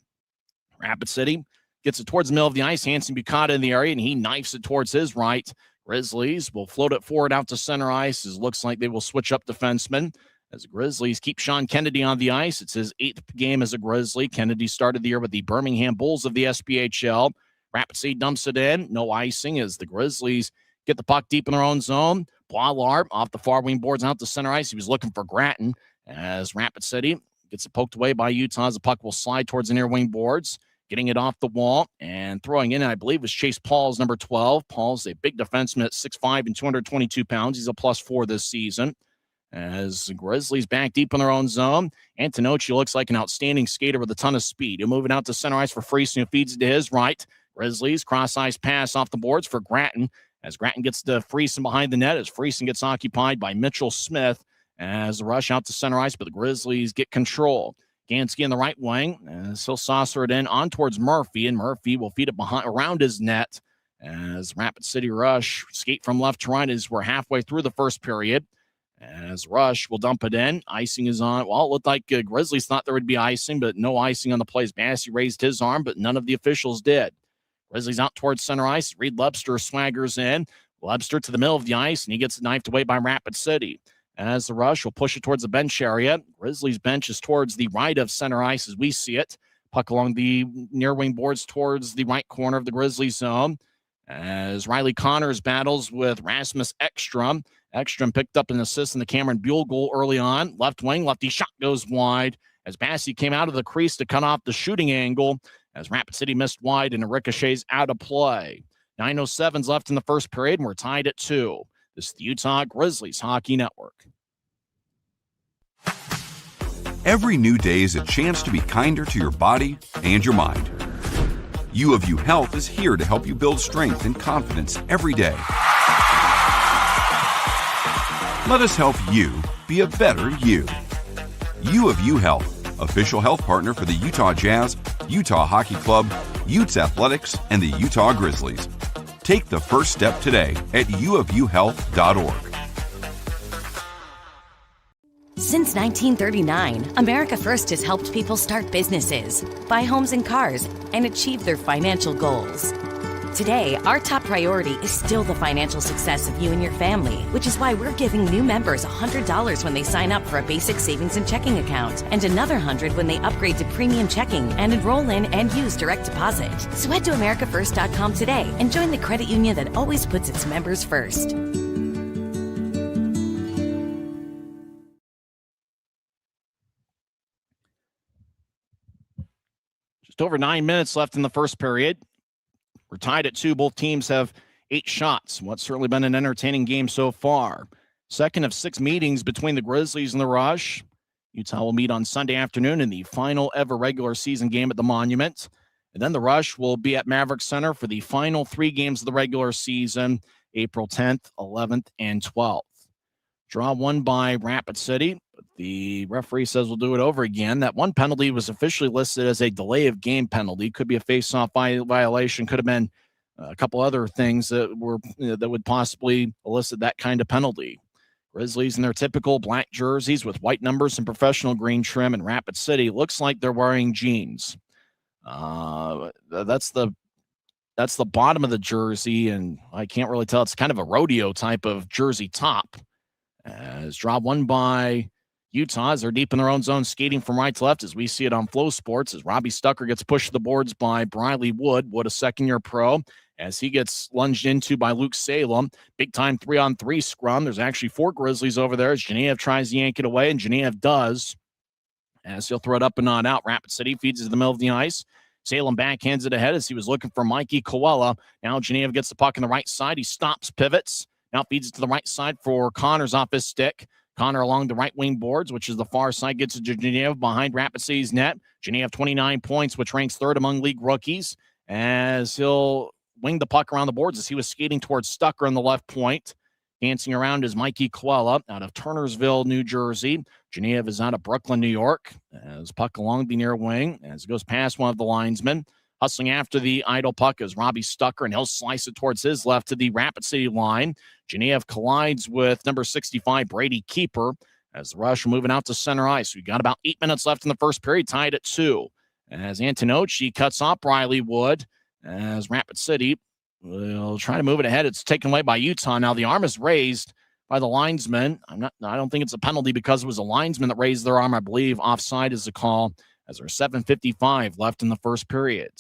Rapid City gets it towards the middle of the ice. Hanson Bucata in the area, and he knifes it towards his right. Grizzlies will float it forward out to center ice. It looks like they will switch up defensemen as the Grizzlies keep Sean Kennedy on the ice. It's his 8th game as a Grizzly. Kennedy started the year with the Birmingham Bulls of the SPHL. Rapid City dumps it in. No icing as the Grizzlies get the puck deep in their own zone. Boilar off the far wing boards out to center ice. He was looking for Gratton as Rapid City gets it poked away by Utah as the puck will slide towards the near wing boards. Getting it off the wall and throwing in, I believe, was Chase Paul's number 12. Paul's a big defenseman at 6'5" and 222 pounds. He's a +4 this season. As the Grizzlies back deep in their own zone, Antonocci looks like an outstanding skater with a ton of speed. He'll move it out to center ice for Friesen, who feeds it to his right. Grizzlies cross-ice pass off the boards for Gratton, as Gratton gets to Friesen behind the net, as Friesen gets occupied by Mitchell Smith, as the rush out to center ice, but the Grizzlies get control. Gansky in the right wing, as he'll saucer it in on towards Murphy, and Murphy will feed it around his net, as Rapid City Rush skate from left to right as we're halfway through the first period. As Rush will dump it in. Icing is on. Well, it looked like Grizzlies thought there would be icing, but no icing on the plays. Massey raised his arm, but none of the officials did. Grizzlies out towards center ice. Reed Lebster swaggers in. Lebster to the middle of the ice, and he gets knifed away by Rapid City. As the Rush will push it towards the bench area. Grizzlies bench is towards the right of center ice as we see it. Puck along the near wing boards towards the right corner of the Grizzlies zone. As Riley Connors battles with Rasmus Ekstrom. Ekstrom picked up an assist in the Cameron Buell goal early on. Left wing, lefty shot goes wide as Massey came out of the crease to cut off the shooting angle as Rapid City missed wide and it ricochets out of play. 9:07 left in the first period, and we're tied at 2. This is the Utah Grizzlies Hockey Network. Every new day is a chance to be kinder to your body and your mind. U of U Health is here to help you build strength and confidence every day. Let us help you be a better you. U of U Health, official health partner for the Utah Jazz, Utah Hockey Club, Utes Athletics, and the Utah Grizzlies. Take the first step today at uofuhealth.org. Since 1939, America First has helped people start businesses, buy homes and cars, and achieve their financial goals. Today, our top priority is still the financial success of you and your family, which is why we're giving new members $100 when they sign up for a basic savings and checking account, and another $100 when they upgrade to premium checking and enroll in and use direct deposit. So head to americafirst.com today and join the credit union that always puts its members first. Just over 9 minutes left in the first period. We're tied at 2. Both teams have 8 shots. What's certainly been an entertaining game so far. Second of 6 meetings between the Grizzlies and the Rush. Utah will meet on Sunday afternoon in the final ever regular season game at the Monument. And then the Rush will be at Maverick Center for the final 3 games of the regular season, April 10th, 11th, and 12th. Draw won by Rapid City. The referee says we'll do it over again. That one penalty was officially listed as a delay of game penalty. Could be a face-off violation. Could have been a couple other things that would possibly elicit that kind of penalty. Grizzlies in their typical black jerseys with white numbers and professional green trim, and Rapid City looks like they're wearing jeans. That's the bottom of the jersey, and I can't really tell. It's kind of a rodeo type of jersey top. As draw won by Utah as they're deep in their own zone, skating from right to left as we see it on Flow Sports, as Robbie Stucker gets pushed to the boards by Briley Wood. Wood, a second-year pro, as he gets lunged into by Luke Salem. Big-time 3-on-3 scrum. There's actually 4 Grizzlies over there as Genev tries to yank it away, and Genev does, as he'll throw it up and not out. Rapid City feeds it to the middle of the ice. Salem backhands it ahead as he was looking for Mikey Coella. Now Genev gets the puck on the right side. He stops, pivots. Now feeds it to the right side for Connors off his stick. Connor along the right wing boards, which is the far side, gets to Genev behind Rapid City's net. Genev 29 points, which ranks 3rd among league rookies, as he'll wing the puck around the boards as he was skating towards Stucker on the left point. Dancing around is Mikey Coella out of Turnersville, New Jersey. Genev is out of Brooklyn, New York. As puck along the near wing, as it goes past one of the linesmen. Hustling after the idle puck is Robbie Stucker, and he'll slice it towards his left to the Rapid City line. Genev collides with number 65, Brady Keeper, as the Rush are moving out to center ice. We've got about 8 minutes left in the first period, tied at 2. As Antonocci cuts off Riley Wood, as Rapid City will try to move it ahead. It's taken away by Utah. Now the arm is raised by the linesman. I don't think it's a penalty because it was a linesman that raised their arm. I believe offside is the call, as there's 7:55 left in the first period.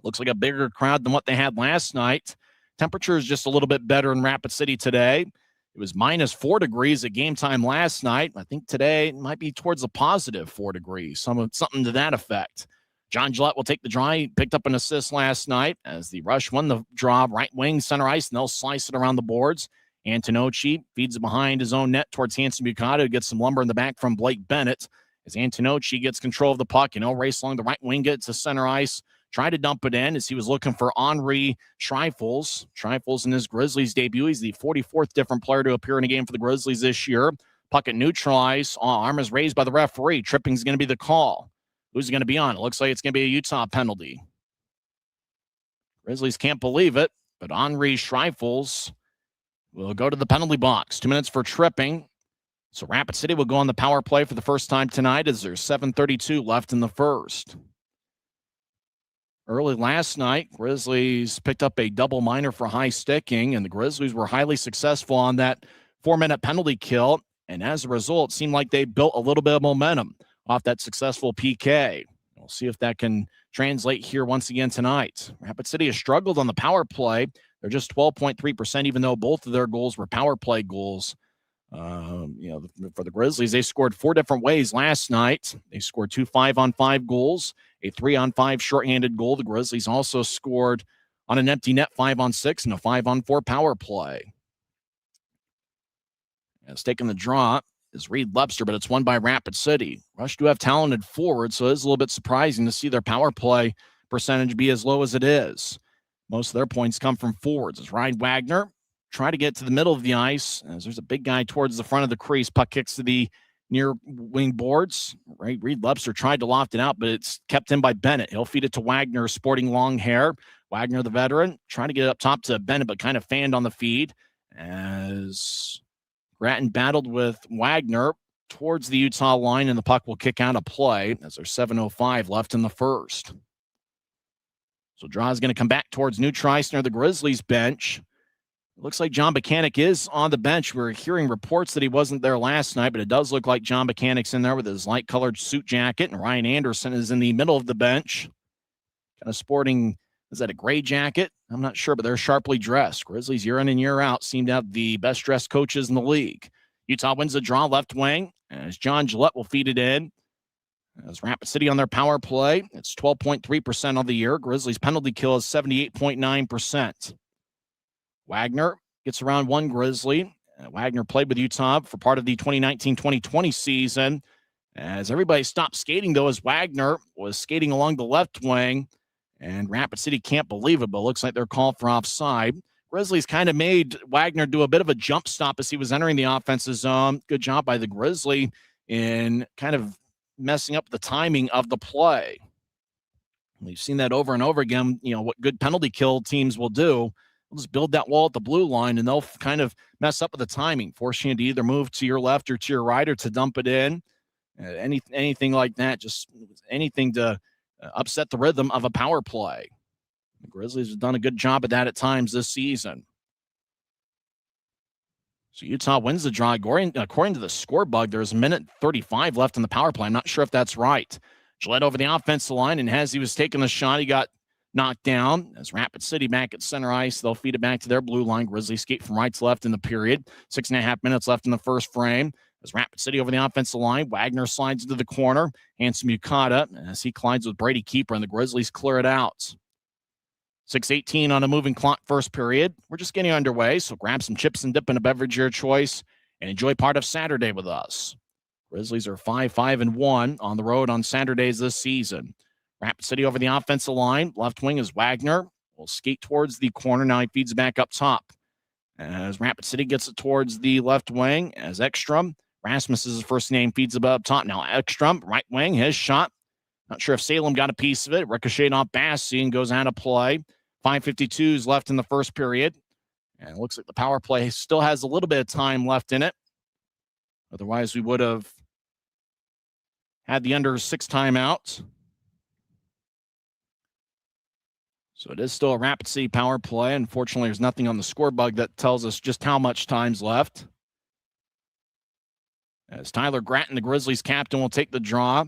Looks like a bigger crowd than what they had last night. Temperature is just a little bit better in Rapid City today. It was -4 degrees at game time last night. I think today it might be towards a positive 4 degrees, something to that effect. John Gillette will take the draw. He picked up an assist last night as the Rush won the draw, right wing, center ice, and they'll slice it around the boards. Antonocci feeds it behind his own net towards Hanson Bucata, who gets some lumber in the back from Blake Bennett. As Antonocci gets control of the puck, and he'll race along the right wing, get to center ice, try to dump it in as he was looking for Henri Schreifels. Schreifels in his Grizzlies debut. He's the 44th different player to appear in a game for the Grizzlies this year. Puck at neutral ice. Arm is raised by the referee. Tripping is going to be the call. Who's it going to be on? It looks like it's going to be a Utah penalty. Grizzlies can't believe it, but Henri Schreifels will go to the penalty box. 2 minutes for tripping. So Rapid City will go on the power play for the first time tonight as there's 7:32 left in the first. Early last night, Grizzlies picked up a double minor for high sticking, and the Grizzlies were highly successful on that 4-minute penalty kill. And as a result, it seemed like they built a little bit of momentum off that successful PK. We'll see if that can translate here once again tonight. Rapid City has struggled on the power play. They're just 12.3%, even though both of their goals were power play goals. For the Grizzlies, they scored 4 different ways last night. They scored 2 5-on-5 goals, a 3-on-5 shorthanded goal. The Grizzlies also scored on an empty net 5-on-6 and a 5-on-4 power play. As taking the draw is Reed Lebster, but it's won by Rapid City. Rush do have talented forwards, so it's a little bit surprising to see their power play percentage be as low as it is. Most of their points come from forwards. As Ryan Wagner try to get to the middle of the ice, as there's a big guy towards the front of the crease. Puck kicks to the near wing boards. Right, Reed Lebster tried to loft it out, but it's kept in by Bennett. He'll feed it to Wagner, sporting long hair. Wagner, the veteran, trying to get it up top to Bennett, but kind of fanned on the feed as Grattan battled with Wagner towards the Utah line, and the puck will kick out of play as there's 7:05 left in the first. So draw is going to come back towards New Trice near the Grizzlies bench. It looks like John Buchanan is on the bench. We're hearing reports that he wasn't there last night, but it does look like John Buchanan's in there with his light-colored suit jacket, and Ryan Anderson is in the middle of the bench, kind of sporting, is that a gray jacket? I'm not sure, but they're sharply dressed. Grizzlies year in and year out seem to have the best-dressed coaches in the league. Utah wins the draw left wing, as John Gillette will feed it in. As Rapid City on their power play, it's 12.3% of the year. Grizzlies penalty kill is 78.9%. Wagner gets around one Grizzly. Wagner played with Utah for part of the 2019-2020 season. As everybody stopped skating, though, as Wagner was skating along the left wing, and Rapid City can't believe it, but it looks like they're called for offside. Grizzlies kind of made Wagner do a bit of a jump stop as he was entering the offensive zone. Good job by the Grizzly in kind of messing up the timing of the play. We've seen that over and over again, what good penalty kill teams will do. They'll just build that wall at the blue line, and they'll kind of mess up with the timing, forcing you to either move to your left or to your right or to dump it in. Anything like that, just anything to upset the rhythm of a power play. The Grizzlies have done a good job of that at times this season. So Utah wins the draw. According to the score bug, there's 1:35 left in the power play. I'm not sure if that's right. Gillette over the offensive line, and as he was taking the shot, he got knocked down. As Rapid City back at center ice, they'll feed it back to their blue line. Grizzlies skate from right to left in the period. 6.5 minutes left in the first frame. As Rapid City over the offensive line, Wagner slides into the corner. Handsome Yukata as he collides with Brady Keeper, and the Grizzlies clear it out. 6:18 on a moving clock first period. We're just getting underway, so grab some chips and dip in a beverage of your choice and enjoy part of Saturday with us. Grizzlies are 5-5-1 on the road on Saturdays this season. Rapid City over the offensive line. Left wing is Wagner. Will skate towards the corner. Now he feeds it back up top. As Rapid City gets it towards the left wing, as Ekstrom, Rasmus is his first name, feeds it up top. Now Ekstrom, right wing, his shot. Not sure if Salem got a piece of it. Ricocheted off Bassi and goes out of play. 5:52 is left in the first period. And it looks like the power play still has a little bit of time left in it. Otherwise, we would have had the under 6 timeouts. So it is still a Rapid City power play. Unfortunately, there's nothing on the score bug that tells us just how much time's left. As Tyler Gratton, the Grizzlies captain, will take the draw.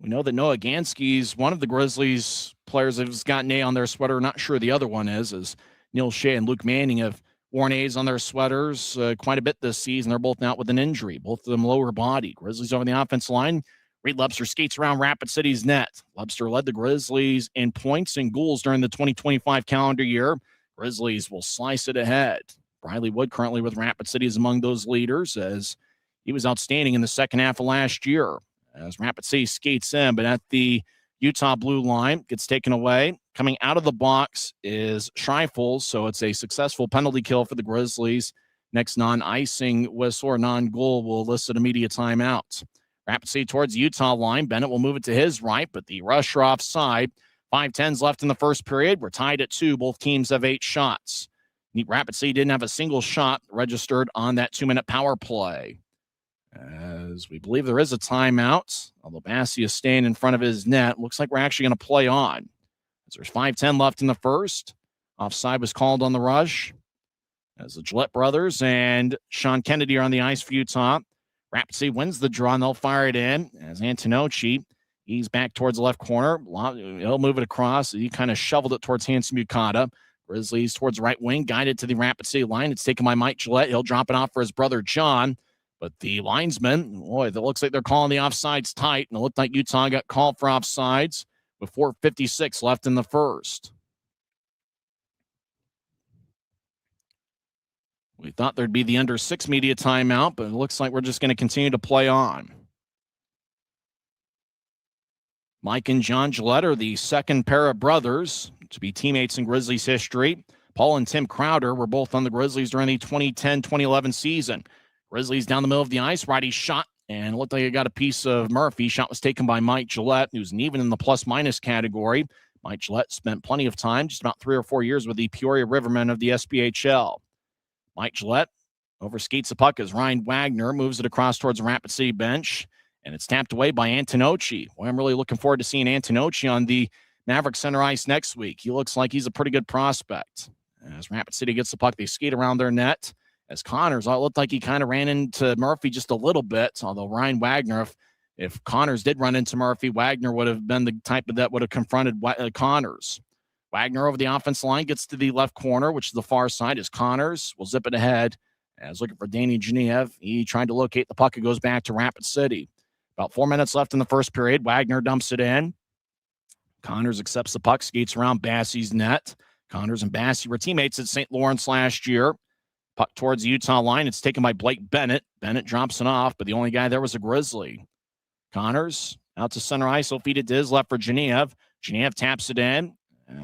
We know that Noah Gansky's one of the Grizzlies players that has gotten A on their sweater. Not sure the other one is, as Neil Shea and Luke Manning have worn A's on their sweaters quite a bit this season. They're both out with an injury, both of them lower body. Grizzlies over the offensive line. Reed Lubster skates around Rapid City's net. Lubster led the Grizzlies in points and goals during the 2025 calendar year. Grizzlies will slice it ahead. Briley Wood currently with Rapid City is among those leaders, as he was outstanding in the second half of last year. As Rapid City skates in, but at the Utah blue line, gets taken away. Coming out of the box is Scheifel, so it's a successful penalty kill for the Grizzlies. Next non-icing whistle or non-goal will elicit immediate timeout. Rapid City towards the Utah line. Bennett will move it to his right, but the rusher offside. 5:10 left in the first period. We're tied at 2. Both teams have 8 shots. Rapid City didn't have a single shot registered on that 2-minute power play. As we believe there is a timeout, although Bassi is staying in front of his net. Looks like we're actually going to play on. As there's 5:10 left in the first. Offside was called on the rush. As the Gillette brothers and Sean Kennedy are on the ice for Utah. Rapid City wins the draw, and they'll fire it in. As Antonocci, he's back towards the left corner. He'll move it across. He kind of shoveled it towards Handsome Yukata. Grizzlies towards the right wing, guided to the Rapid City line. It's taken by Mike Gillette. He'll drop it off for his brother John. But the linesman, boy, it looks like they're calling the offsides tight. And it looked like Utah got called for offsides with 4:56 left in the first. We thought there'd be the under 6 media timeout, but it looks like we're just going to continue to play on. Mike and John Gillette are the second pair of brothers to be teammates in Grizzlies history. Paul and Tim Crowder were both on the Grizzlies during the 2010-2011 season. Grizzlies down the middle of the ice, righty shot, and it looked like it got a piece of Murphy. Shot was taken by Mike Gillette, who's even in the plus-minus category. Mike Gillette spent plenty of time, just about 3 or 4 years, with the Peoria Rivermen of the SPHL. Mike Gillette overskates the puck as Ryan Wagner moves it across towards the Rapid City bench, and it's tapped away by Antonocci. Well, I'm really looking forward to seeing Antonocci on the Maverick center ice next week. He looks like he's a pretty good prospect. As Rapid City gets the puck, they skate around their net. As Connors, it looked like he kind of ran into Murphy just a little bit, although Ryan Wagner, if Connors did run into Murphy, Wagner would have been the type of that would have confronted Connors. Wagner over the offensive line gets to the left corner, which is the far side, as Connors will zip it ahead. As looking for Danny Genev, he tried to locate the puck. It goes back to Rapid City. About 4 minutes left in the first period. Wagner dumps it in. Connors accepts the puck, skates around Bassey's net. Connors and Bassey were teammates at St. Lawrence last year. Puck towards the Utah line. It's taken by Blake Bennett. Bennett drops it off, but the only guy there was a Grizzly. Connors out to center ice. He'll feed it to his left for Genev. Genev taps it in.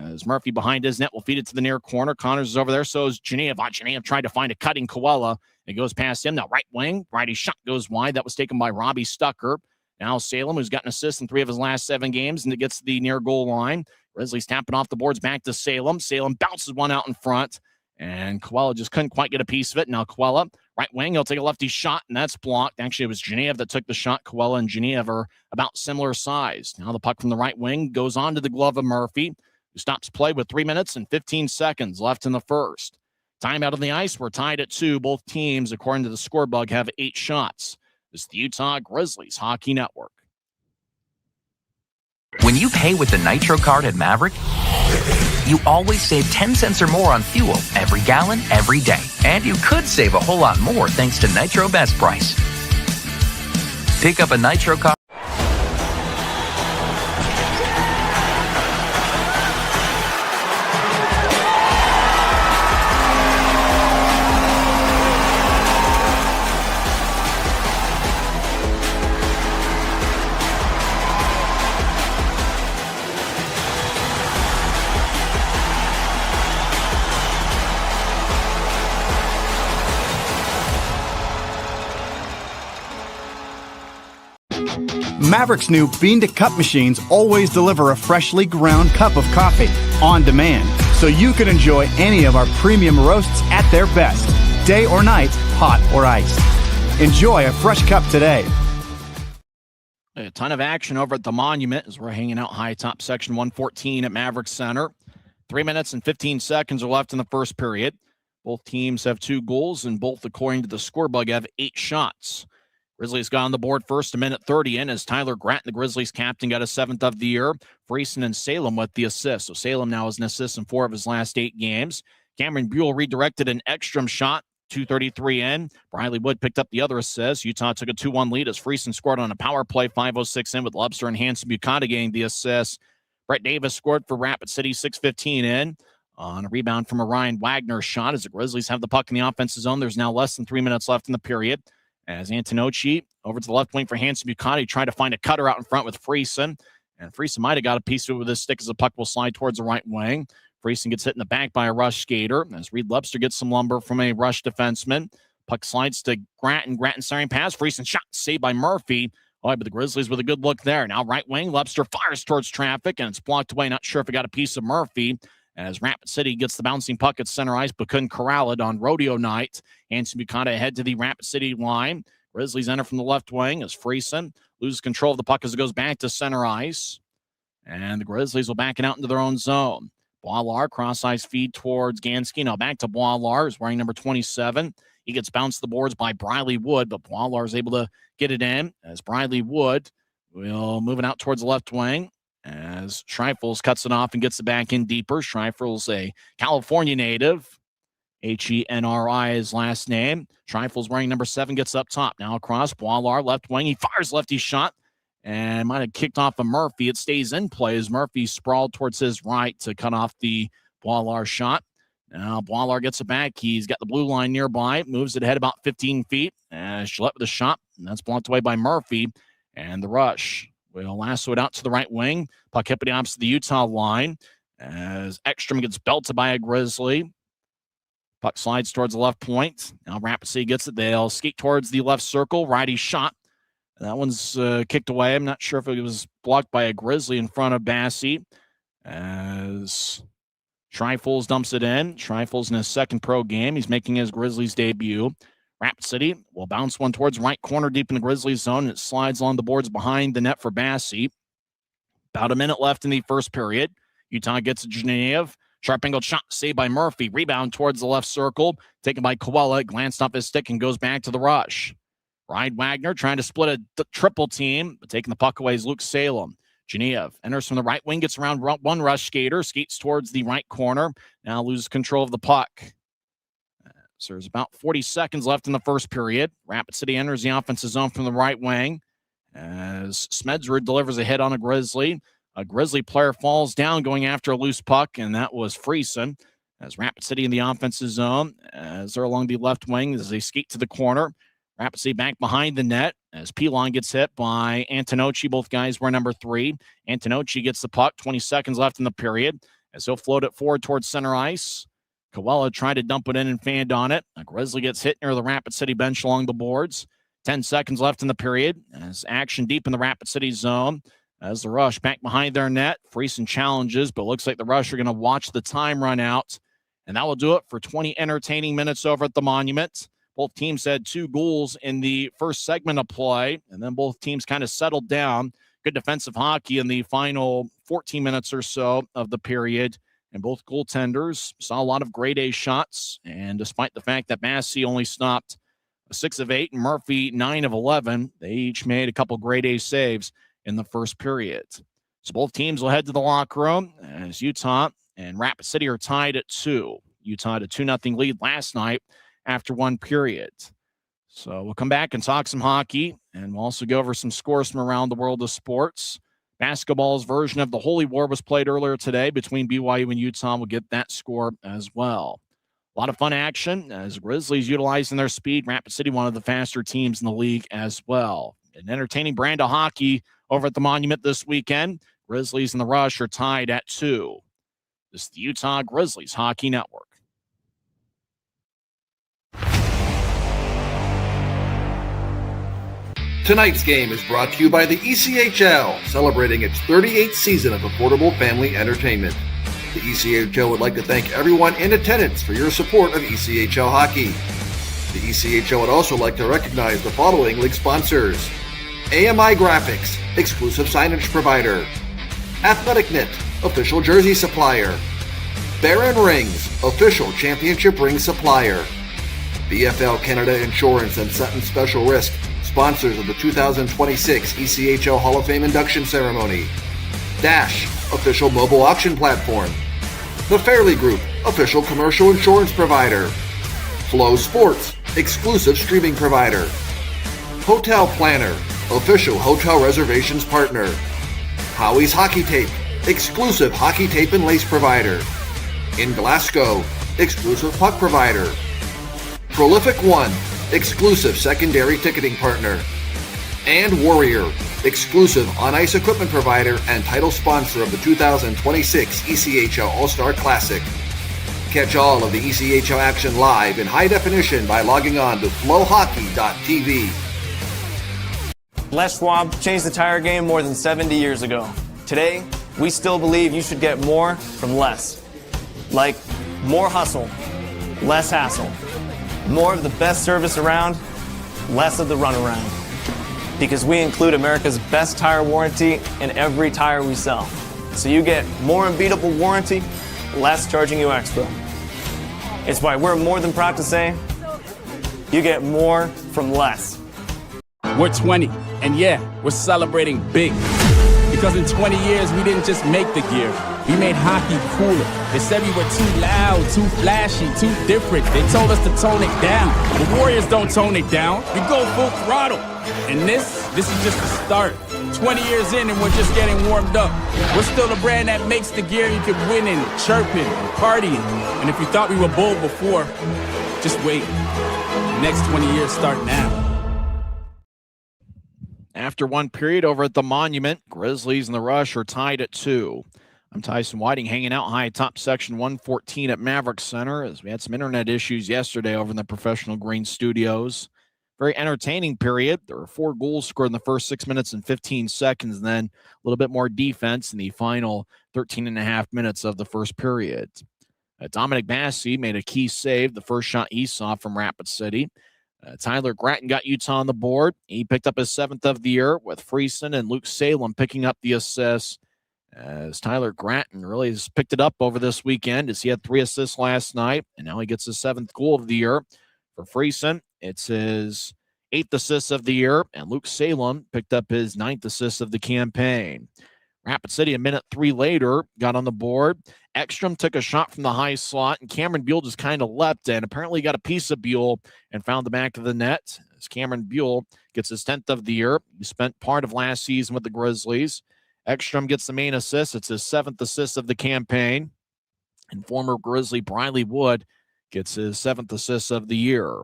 As Murphy behind his net will feed it to the near corner. Connors is over there, so is Genev. Genev tried to find a cutting Koala. It goes past him. Now right wing. Righty shot goes wide. That was taken by Robbie Stucker. Now Salem, who's got an assist in 3 of his last 7 games, and it gets to the near goal line. Grizzlies tapping off the boards back to Salem. Salem bounces one out in front, and Koala just couldn't quite get a piece of it. Now Koala, right wing, he'll take a lefty shot, and that's blocked. Actually, it was Genev that took the shot. Koala and Genev are about similar size. Now the puck from the right wing goes on to the glove of Murphy, who stops play with 3 minutes and 15 seconds left in the first. Time out on the ice. We're tied at 2. Both teams, according to the scorebug, have 8 shots. This is the Utah Grizzlies Hockey Network. When you pay with the Nitro card at Maverick, you always save 10 cents or more on fuel every gallon, every day. And you could save a whole lot more thanks to Nitro Best Price. Pick up a Nitro card. Maverick's new bean-to-cup machines always deliver a freshly ground cup of coffee on demand, so you can enjoy any of our premium roasts at their best, day or night, hot or iced. Enjoy a fresh cup today. A ton of action over at the Monument as we're hanging out high top section 114 at Maverick Center. 3 minutes and 15 seconds are left in the first period. Both teams have 2 goals, and both, according to the scorebug, have 8 shots. Grizzlies got on the board first, a minute 30 in, as Tyler Gratton, the Grizzlies captain, got a 7th of the year. Friesen and Salem with the assist. So Salem now has an assist in 4 of his last 8 games. Cameron Buell redirected an Ekstrom shot, 2:33 in. Briley Wood picked up the other assist. Utah took a 2-1 lead as Friesen scored on a power play, 5:06 in, with Lobster and Hanson Buchanan getting the assist. Brett Davis scored for Rapid City, 6:15 in. On a rebound from a Ryan Wagner shot as the Grizzlies have the puck in the offensive zone. There's now less than 3 minutes left in the period. As Antonocci over to the left wing for Hanson Buchanan, trying to find a cutter out in front with Friesen. And Friesen might have got a piece of it with his stick as the puck will slide towards the right wing. Friesen gets hit in the back by a rush skater as Reed Lobster gets some lumber from a rush defenseman. Puck slides to Gratton. Gratton centering pass. Friesen shot saved by Murphy. Oh, but the Grizzlies with a good look there. Now right wing, Lobster fires towards traffic, and it's blocked away. Not sure if it got a piece of Murphy. As Rapid City gets the bouncing puck at center ice, but couldn't corral it on rodeo night. Hanson Buchanan ahead to the Rapid City line. Grizzlies enter from the left wing as Friesen loses control of the puck as it goes back to center ice. And the Grizzlies will back it out into their own zone. Boilar, cross-ice feed towards Gansky. Now back to Boilar, who's wearing number 27. He gets bounced to the boards by Briley Wood, but Boilar is able to get it in as Briley Wood will move it out towards the left wing as Schreifels cuts it off and gets it back in deeper. Schreifel's a California native. Henry, his last name. Schreifel's wearing number 7, gets up top. Now across, Boilar, left wing. He fires lefty shot and might have kicked off a Murphy. It stays in play as Murphy sprawled towards his right to cut off the Boilar shot. Now Boilar gets it back. He's got the blue line nearby, moves it ahead about 15 feet. Gillette with a shot, and that's blocked away by Murphy. And the rush will lasso it out to the right wing. Puck hit the opposite the Utah line as Ekstrom gets belted by a Grizzly. Puck slides towards the left point. Now Rapid City gets it. They'll skate towards the left circle. Righty shot. That one's kicked away. I'm not sure if it was blocked by a Grizzly in front of Bassey. As Schreifels dumps it in. Schreifels in his 2nd pro game. He's making his Grizzlies debut. Rapid City will bounce one towards right corner deep in the Grizzlies zone. It slides along the boards behind the net for Bassey. About a minute left in the first period. Utah gets a Genev. Sharp angled shot saved by Murphy. Rebound towards the left circle. Taken by Koala. Glanced off his stick and goes back to the rush. Ryan Wagner trying to split a triple team, but taking the puck away is Luke Salem. Genev enters from the right wing, gets around one rush skater, skates towards the right corner. Now loses control of the puck. So there's about 40 seconds left in the first period. Rapid City enters the offensive zone from the right wing as Smedsrud delivers a hit on a Grizzly. A Grizzly player falls down going after a loose puck, and that was Friesen. As Rapid City in the offensive zone, as they're along the left wing, as they skate to the corner. Rapid City back behind the net as Pilon gets hit by Antonocci. Both guys wear number 3. Antonocci gets the puck. 20 seconds left in the period as he'll float it forward towards center ice. Koala tried to dump it in and fanned on it. A Grizzly gets hit near the Rapid City bench along the boards. 10 seconds left in the period as action deep in the Rapid City zone. As the Rush back behind their net. Friesen challenges, but looks like the Rush are going to watch the time run out. And that will do it for 20 entertaining minutes over at the Monument. Both teams had 2 goals in the first segment of play, and then both teams kind of settled down. Good defensive hockey in the final 14 minutes or so of the period, and both goaltenders saw a lot of grade A shots, and despite the fact that Massey only stopped 6 of 8 and Murphy 9 of 11, they each made a couple grade A saves in the first period. So both teams will head to the locker room as Utah and Rapid City are tied at 2. Utah had a 2-0 lead last night after 1 period. So we'll come back and talk some hockey, and we'll also go over some scores from around the world of sports. Basketball's version of the Holy War was played earlier today between BYU and Utah. We'll get that score as well. A lot of fun action as Grizzlies utilizing their speed. Rapid City, one of the faster teams in the league as well. An entertaining brand of hockey over at the Monument this weekend. Grizzlies and the Rush are tied at 2. This is the Utah Grizzlies Hockey Network. Tonight's game is brought to you by the ECHL, celebrating its 38th season of affordable family entertainment. The ECHL would like to thank everyone in attendance for your support of ECHL hockey. The ECHL would also like to recognize the following league sponsors: AMI Graphics, exclusive signage provider; Athletic Knit, official jersey supplier; Baron Rings, official championship ring supplier; BFL Canada Insurance and Sutton Special Risk, sponsors of the 2026 ECHL Hall of Fame induction ceremony; Dash, official mobile auction platform; The Fairley Group, official commercial insurance provider; Flow Sports, exclusive streaming provider; Hotel Planner, official hotel reservations partner; Howie's Hockey Tape, exclusive hockey tape and lace provider; In Glasgow, exclusive puck provider; Prolific One, exclusive secondary ticketing partner; and Warrior, exclusive on-ice equipment provider and title sponsor of the 2026 ECHL All-Star Classic. Catch all of the ECHL action live in high definition by logging on to flowhockey.tv. Les Schwab changed the tire game more than 70 years ago. Today, we still believe you should get more from less. Like more hustle, less hassle. More of the best service around, less of the runaround. Because we include America's best tire warranty in every tire we sell. So you get more unbeatable warranty, less charging you extra. It's why we're more than proud to say, you get more from less. We're 20, and yeah, we're celebrating big. Because in 20 years, we didn't just make the gear. We made hockey cooler. They said we were too loud, too flashy, too different. They told us to tone it down. The Warriors don't tone it down. We go full throttle. And this is just the start. 20 years in and we're just getting warmed up. We're still the brand that makes the gear you can win in, chirping, partying. And if you thought we were bold before, just wait. The next 20 years start now. After 1 period over at the Monument, Grizzlies and the Rush are tied at 2. I'm Tyson Whiting, hanging out high atop section 114 at Maverick Center, as we had some internet issues yesterday over in the Professional Green Studios. Very entertaining period. There were 4 goals scored in the first 6 minutes and 15 seconds, and then a little bit more defense in the final 13 and a half minutes of the first period. Dominic Massey made a key save, the first shot he saw from Rapid City. Tyler Gratton got Utah on the board. He picked up his 7th of the year, with Friesen and Luke Salem picking up the assists. as Tyler Gratton really has picked it up over this weekend as he had 3 assists last night, and now he gets his 7th goal of the year. For Friesen, it's his 8th assist of the year, and Luke Salem picked up his 9th assist of the campaign. Rapid City, a minute 3 later, got on the board. Ekstrom took a shot from the high slot, and Cameron Buell just kind of leapt in. Apparently got a piece of Buell and found the back of the net. As Cameron Buell gets his 10th of the year. He spent part of last season with the Grizzlies. Ekstrom gets the main assist. It's his 7th assist of the campaign. And former Grizzly Briley Wood gets his 7th assist of the year.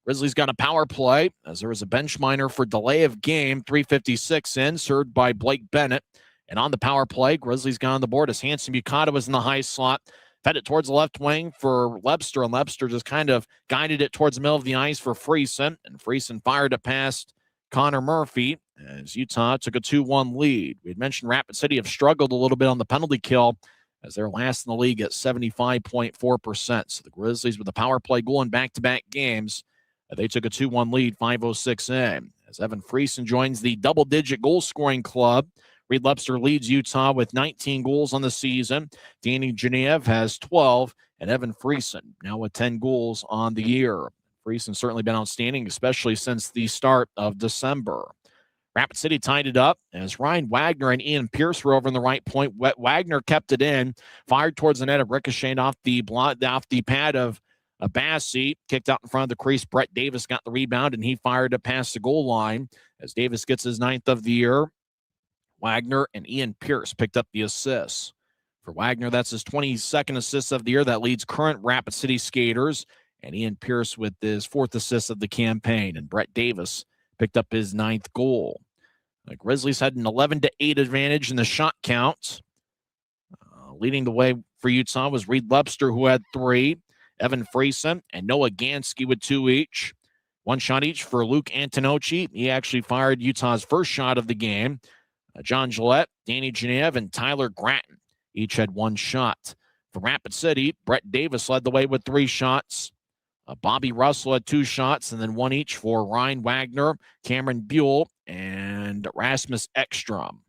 Grizzlies got a power play as there was a bench minor for delay of game, 3:56 in, served by Blake Bennett. And on the power play, Grizzlies got on the board as Hanson Bukata was in the high slot, fed it towards the left wing for Lebster, and Lebster just kind of guided it towards the middle of the ice for Friesen, and Friesen fired it past Connor Murphy as Utah took a 2-1 lead. We had mentioned Rapid City have struggled a little bit on the penalty kill as they're last in the league at 75.4%. So the Grizzlies with the power play goal in back-to-back games, they took a 2-1 lead, 5:06 in. As Evan Friesen joins the double-digit goal-scoring club, Reed Lebster leads Utah with 19 goals on the season. Danny Genev has 12, and Evan Friesen now with 10 goals on the year. Friesen's certainly been outstanding, especially since the start of December. Rapid City tied it up as Ryan Wagner and Ian Pierce were over in the right point. Wagner kept it in, fired towards the net, of ricocheted off the pad of Bassi, kicked out in front of the crease. Brett Davis got the rebound, and he fired it past the goal line as Davis gets his 9th of the year. Wagner and Ian Pierce picked up the assists. For Wagner, that's his 22nd assist of the year. That leads current Rapid City skaters. And Ian Pierce with his 4th assist of the campaign. And Brett Davis picked up his 9th goal. The Grizzlies had an 11-8 advantage in the shot count. Leading the way for Utah was Reed Lebster, who had 3. Evan Friesen and Noah Gansky with 2 each. 1 shot each for Luke Antonocci. He actually fired Utah's first shot of the game. John Gillette, Danny Genev, and Tyler Gratton each had 1 shot. For Rapid City, Brett Davis led the way with 3 shots. Bobby Russell had 2 shots, and then 1 each for Ryan Wagner, Cameron Buell, and Rasmus Ekstrom.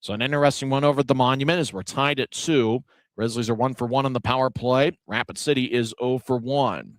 So an interesting one over at the Monument as we're tied at 2. Grizzlies are 1 for 1 on the power play. Rapid City is 0 for 1.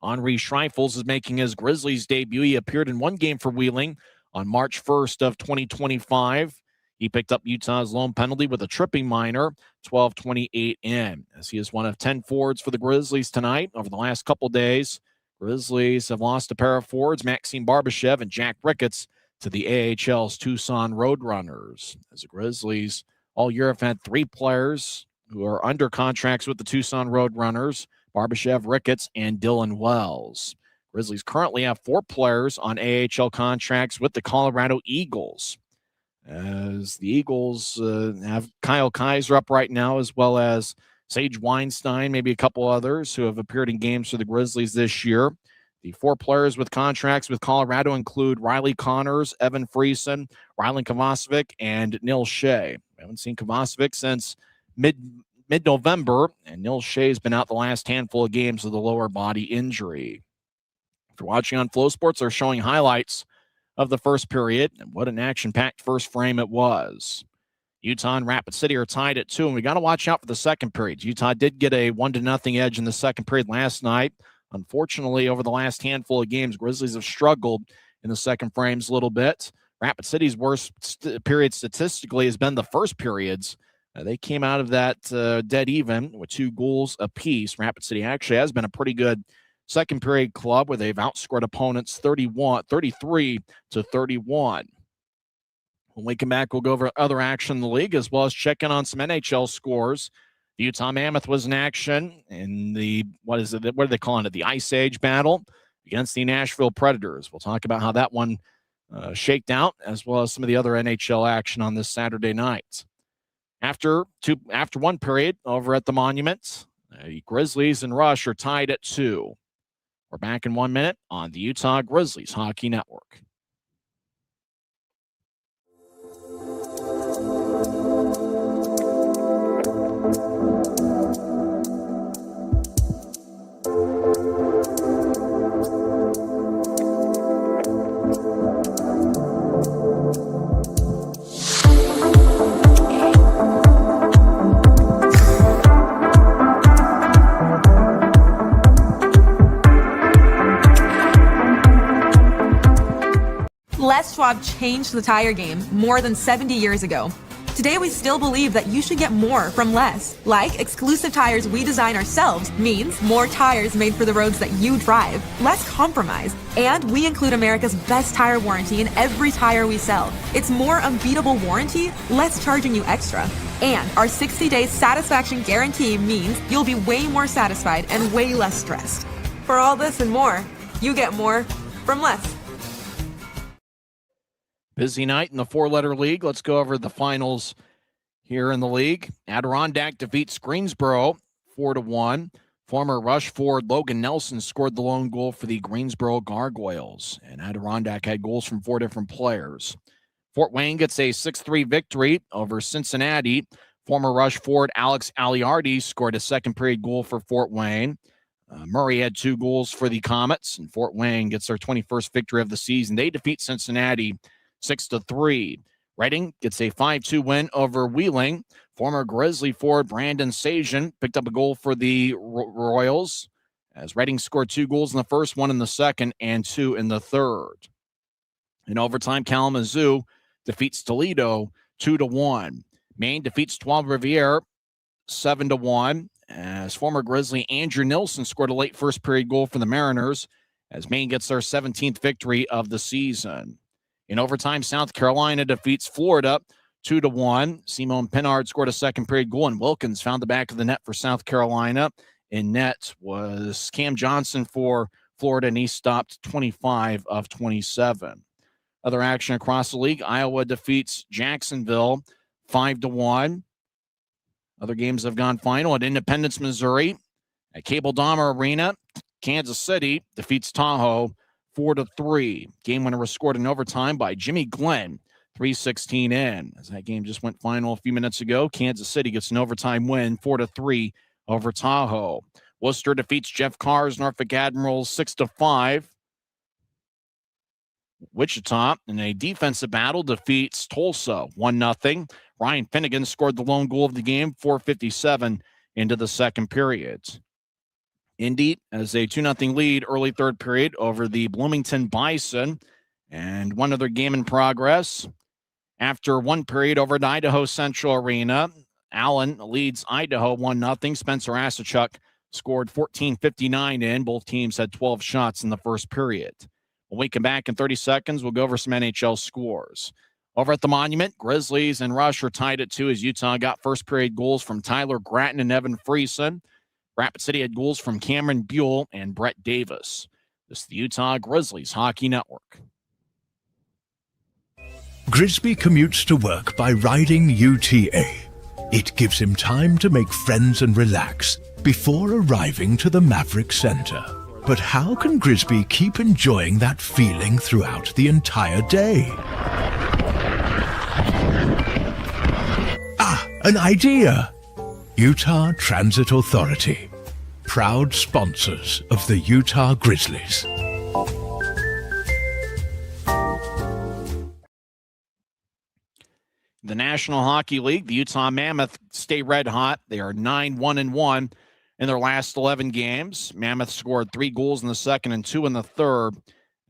Henri Schreifels is making his Grizzlies debut. He appeared in 1 game for Wheeling on March 1st of 2025. He picked up Utah's lone penalty with a tripping minor, 12:28 in, as he is one of 10 forwards for the Grizzlies tonight. Over the last couple days, Grizzlies have lost a pair of forwards, Maxime Barbashev and Jack Ricketts, to the AHL's Tucson Roadrunners. As the Grizzlies all year have had 3 players who are under contracts with the Tucson Roadrunners, Barbashev, Ricketts, and Dylan Wells. Grizzlies currently have 4 players on AHL contracts with the Colorado Eagles. As the Eagles have Kyle Kaiser up right now, as well as Sage Weinstein, maybe a couple others who have appeared in games for the Grizzlies this year. The 4 players with contracts with Colorado include Riley Connors, Evan Friesen, Rylan Kovacevic, and Neil Shea. We haven't seen Kovacevic since mid-November, and Neil Shea's been out the last handful of games with a lower body injury. If you're watching on Flow Sports, they're showing highlights of the first period, and what an action-packed first frame it was. Utah and Rapid City are tied at 2, and we got to watch out for the second period. Utah did get a 1-0 edge in the second period last night. Unfortunately, over the last handful of games, Grizzlies have struggled in the second frames a little bit. Rapid City's worst period statistically has been the first periods. They came out of that dead even with 2 goals apiece. Rapid City actually has been a pretty good second period club where they've outscored opponents 33-31. When we come back, we'll go over other action in the league as well as check in on some NHL scores. The Utah Mammoth was in action in the, what are they calling it? The Ice Age battle against the Nashville Predators. We'll talk about how that one shaked out, as well as some of the other NHL action on this Saturday night. After 1 period over at the Monument, the Grizzlies and Rush are tied at 2. We're back in 1 minute on the Utah Grizzlies Hockey Network. Swab changed the tire game more than 70 years ago. Today, we still believe that you should get more from less. Like exclusive tires we design ourselves means more tires made for the roads that you drive, less compromise. And we include America's best tire warranty in every tire we sell. It's more unbeatable warranty, less charging you extra. And our 60-day satisfaction guarantee means you'll be way more satisfied and way less stressed. For all this and more, you get more from less. Busy night in the four-letter league. Let's go over the finals here in the league. Adirondack defeats Greensboro 4-1. Former Rush forward Logan Nelson scored the lone goal for the Greensboro Gargoyles, and Adirondack had goals from 4 different players. Fort Wayne gets a 6-3 victory over Cincinnati. Former Rush forward Alex Aliardi scored a second-period goal for Fort Wayne. Murray had 2 goals for the Comets, and Fort Wayne gets their 21st victory of the season. They defeat Cincinnati 6-3. Reading gets a 5-2 win over Wheeling. Former Grizzly forward Brandon Sajan picked up a goal for the Royals, as Reading scored 2 goals in the first, 1 in the second, and 2 in the third. In overtime, Kalamazoo defeats Toledo 2-1. Maine defeats Trois-Rivières 7-1. As former Grizzly Andrew Nilsson scored a late first-period goal for the Mariners, as Maine gets their 17th victory of the season. In overtime, South Carolina defeats Florida 2-1. Simone Pinard scored a second-period goal, and Wilkins found the back of the net for South Carolina. In net was Cam Johnson for Florida, and he stopped 25 of 27. Other action across the league, Iowa defeats Jacksonville 5-1. Other games have gone final at Independence, Missouri. At Cable Dahmer Arena, Kansas City defeats Tahoe 4-3. Game winner was scored in overtime by Jimmy Glenn, 3:16 in. As that game just went final a few minutes ago, Kansas City gets an overtime win, 4-3 over Tahoe. Worcester defeats Jeff Carr's Norfolk Admirals 6-5. Wichita, in a defensive battle, defeats Tulsa 1-0. Ryan Finnegan scored the lone goal of the game, 4:57 into the second period. Indy has a 2-0 lead early third period over the Bloomington Bison. And one other game in progress. After one period over at Idaho Central Arena, Allen leads Idaho 1-0. Spencer Asachuk scored 14:59 in. Both teams had 12 shots in the first period. When we come back in 30 seconds, we'll go over some NHL scores. Over at the Monument, Grizzlies and Rush are tied at 2 as Utah got first period goals from Tyler Gratton and Evan Friesen. Rapid City had goals from Cameron Buell and Brett Davis. This is the Utah Grizzlies Hockey Network. Grisby commutes to work by riding UTA. It gives him time to make friends and relax before arriving to the Maverick Center. But how can Grisby keep enjoying that feeling throughout the entire day? An idea! Utah Transit Authority, proud sponsors of the Utah Grizzlies. The National Hockey League, the Utah Mammoth stay red hot. They are 9-1-1 in their last 11 games. Mammoth scored 3 goals in the second and 2 in the third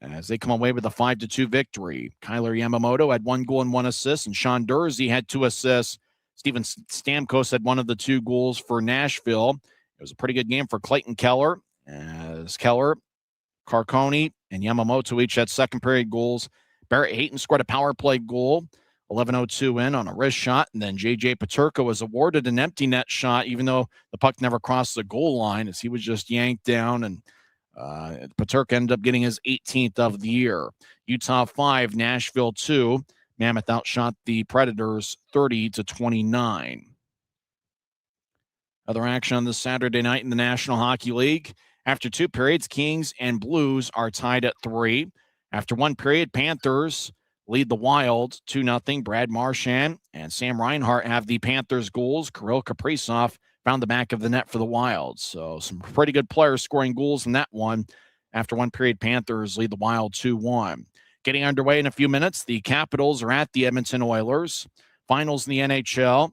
as they come away with a 5-2 victory. Kyler Yamamoto had 1 goal and 1 assist, and Sean Dursey had 2 assists. Steven Stamkos had one of the 2 goals for Nashville. It was a pretty good game for Clayton Keller, as Keller, Carconi, and Yamamoto each had second period goals. Barrett Hayton scored a power play goal, 11:02 in on a wrist shot, and then J.J. Paterka was awarded an empty net shot, even though the puck never crossed the goal line, as he was just yanked down, and Paterka ended up getting his 18th of the year. Utah 5, Nashville 2. Mammoth outshot the Predators 30-29. Other action on this Saturday night in the National Hockey League. After 2 periods, Kings and Blues are tied at 3. After 1 period, Panthers lead the Wild 2-0. Brad Marchand and Sam Reinhart have the Panthers goals. Kirill Kaprizov found the back of the net for the Wild. So some pretty good players scoring goals in that one. After 1 period, Panthers lead the Wild 2-1. Getting underway in a few minutes, the Capitals are at the Edmonton Oilers. Finals in the NHL.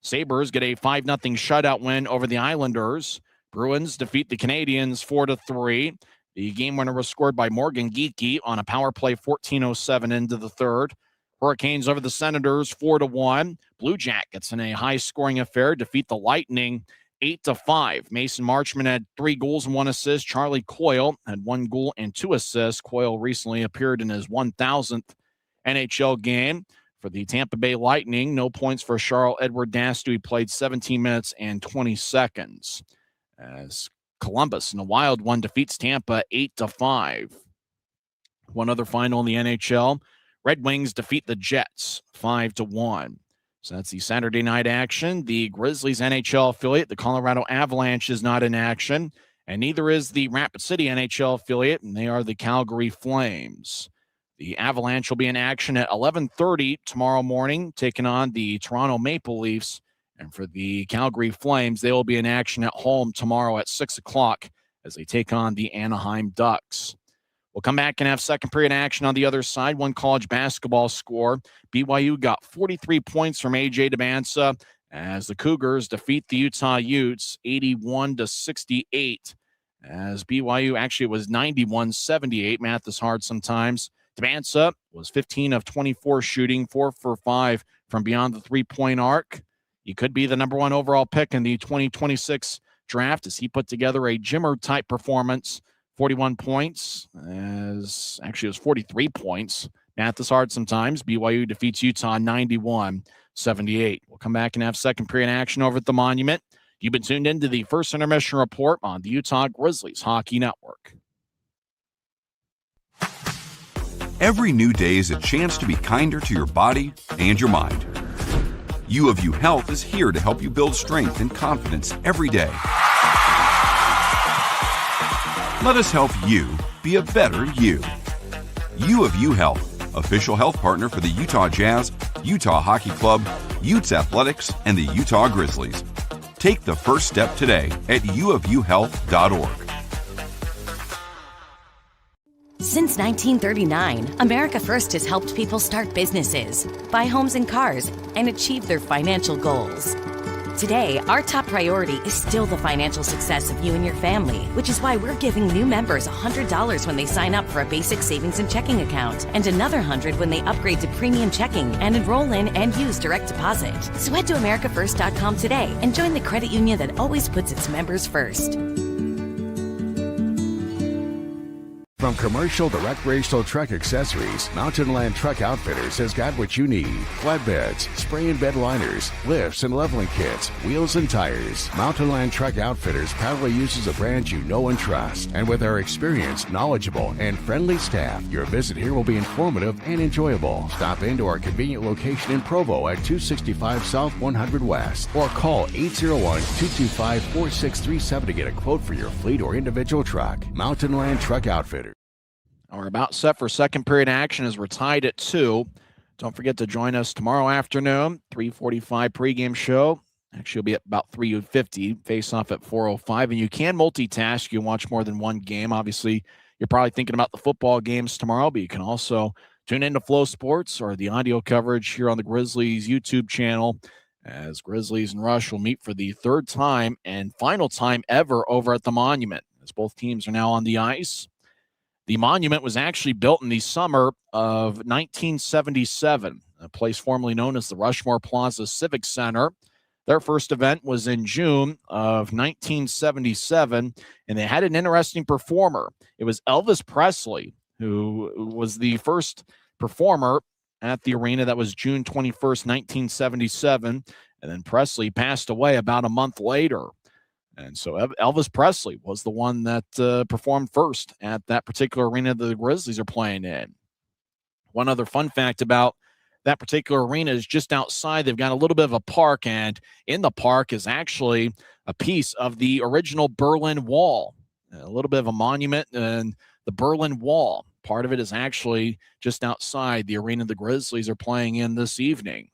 Sabres get a 5-0 shutout win over the Islanders. Bruins defeat the Canadiens 4-3. The game winner was scored by Morgan Geeky on a power play 14:07 into the third. Hurricanes over the Senators 4-1. Blue Jackets in a high-scoring affair defeat the Lightning 8-5. Mason Marchman had 3 goals and 1 assist. Charlie Coyle had 1 goal and 2 assists. Coyle recently appeared in his 1,000th NHL game. For the Tampa Bay Lightning, no points for Charles-Edouard Dastu. He played 17 minutes and 20 seconds. As Columbus in a wild one defeats Tampa 8-5. One other final in the NHL. Red Wings defeat the Jets 5-1. So that's the Saturday night action. The Grizzlies NHL affiliate, the Colorado Avalanche, is not in action, and neither is the Rapid City NHL affiliate, and they are the Calgary Flames. The Avalanche will be in action at 11:30 tomorrow morning, taking on the Toronto Maple Leafs. And for the Calgary Flames, they will be in action at home tomorrow at 6 o'clock as they take on the Anaheim Ducks. We'll come back and have second period action on the other side. One college basketball score. BYU got 43 points from A.J. Debansa as the Cougars defeat the Utah Utes 81-68. As BYU actually was 91-78. Math is hard sometimes. Debansa was 15 of 24 shooting, 4 for 5 from beyond the three-point arc. He could be the number 1 overall pick in the 2026 draft as he put together a Jimmer-type performance. 41 points, as actually it was 43 points. Math is hard sometimes. BYU defeats Utah 91-78. We'll come back and have second period action over at the Monument. You've been tuned into the first intermission report on the Utah Grizzlies Hockey Network. Every new day is a chance to be kinder to your body and your mind. U of U Health is here to help you build strength and confidence every day. Let us help you be a better you. U of U Health, official health partner for the Utah Jazz, Utah Hockey Club, Utes Athletics, and the Utah Grizzlies. Take the first step today at uofuhealth.org. Since 1939, America First has helped people start businesses, buy homes and cars, and achieve their financial goals. Today, our top priority is still the financial success of you and your family, which is why we're giving new members $100 when they sign up for a basic savings and checking account, and another $100 when they upgrade to premium checking and enroll in and use direct deposit. So head to americafirst.com today and join the credit union that always puts its members first. From commercial to recreational truck accessories, Mountain Land Truck Outfitters has got what you need. Flatbeds, spray and bed liners, lifts and leveling kits, wheels and tires. Mountain Land Truck Outfitters proudly uses a brand you know and trust. And with our experienced, knowledgeable, and friendly staff, your visit here will be informative and enjoyable. Stop into our convenient location in Provo at 265 South 100 West or call 801-225-4637 to get a quote for your fleet or individual truck. Mountain Land Truck Outfitters. We're about set for second period action as we're tied at 2. Don't forget to join us tomorrow afternoon, 3:45 pregame show. Actually, it'll be at about 3:50, face off at 4:05. And you can multitask. You can watch more than one game. Obviously, you're probably thinking about the football games tomorrow, but you can also tune into Flow Sports or the audio coverage here on the Grizzlies YouTube channel as Grizzlies and Rush will meet for the third time and final time ever over at the Monument as both teams are now on the ice. The Monument was actually built in the summer of 1977, a place formerly known as the Rushmore Plaza Civic Center. Their first event was in June of 1977, and they had an interesting performer. It was Elvis Presley, who was the first performer at the arena. That was June 21st, 1977, and then Presley passed away about a month later. And so Elvis Presley was the one that performed first at that particular arena that the Grizzlies are playing in. One other fun fact about that particular arena is just outside, they've got a little bit of a park, and in the park is actually a piece of the original Berlin Wall, a little bit of a monument, and the Berlin Wall. Part of it is actually just outside the arena the Grizzlies are playing in this evening.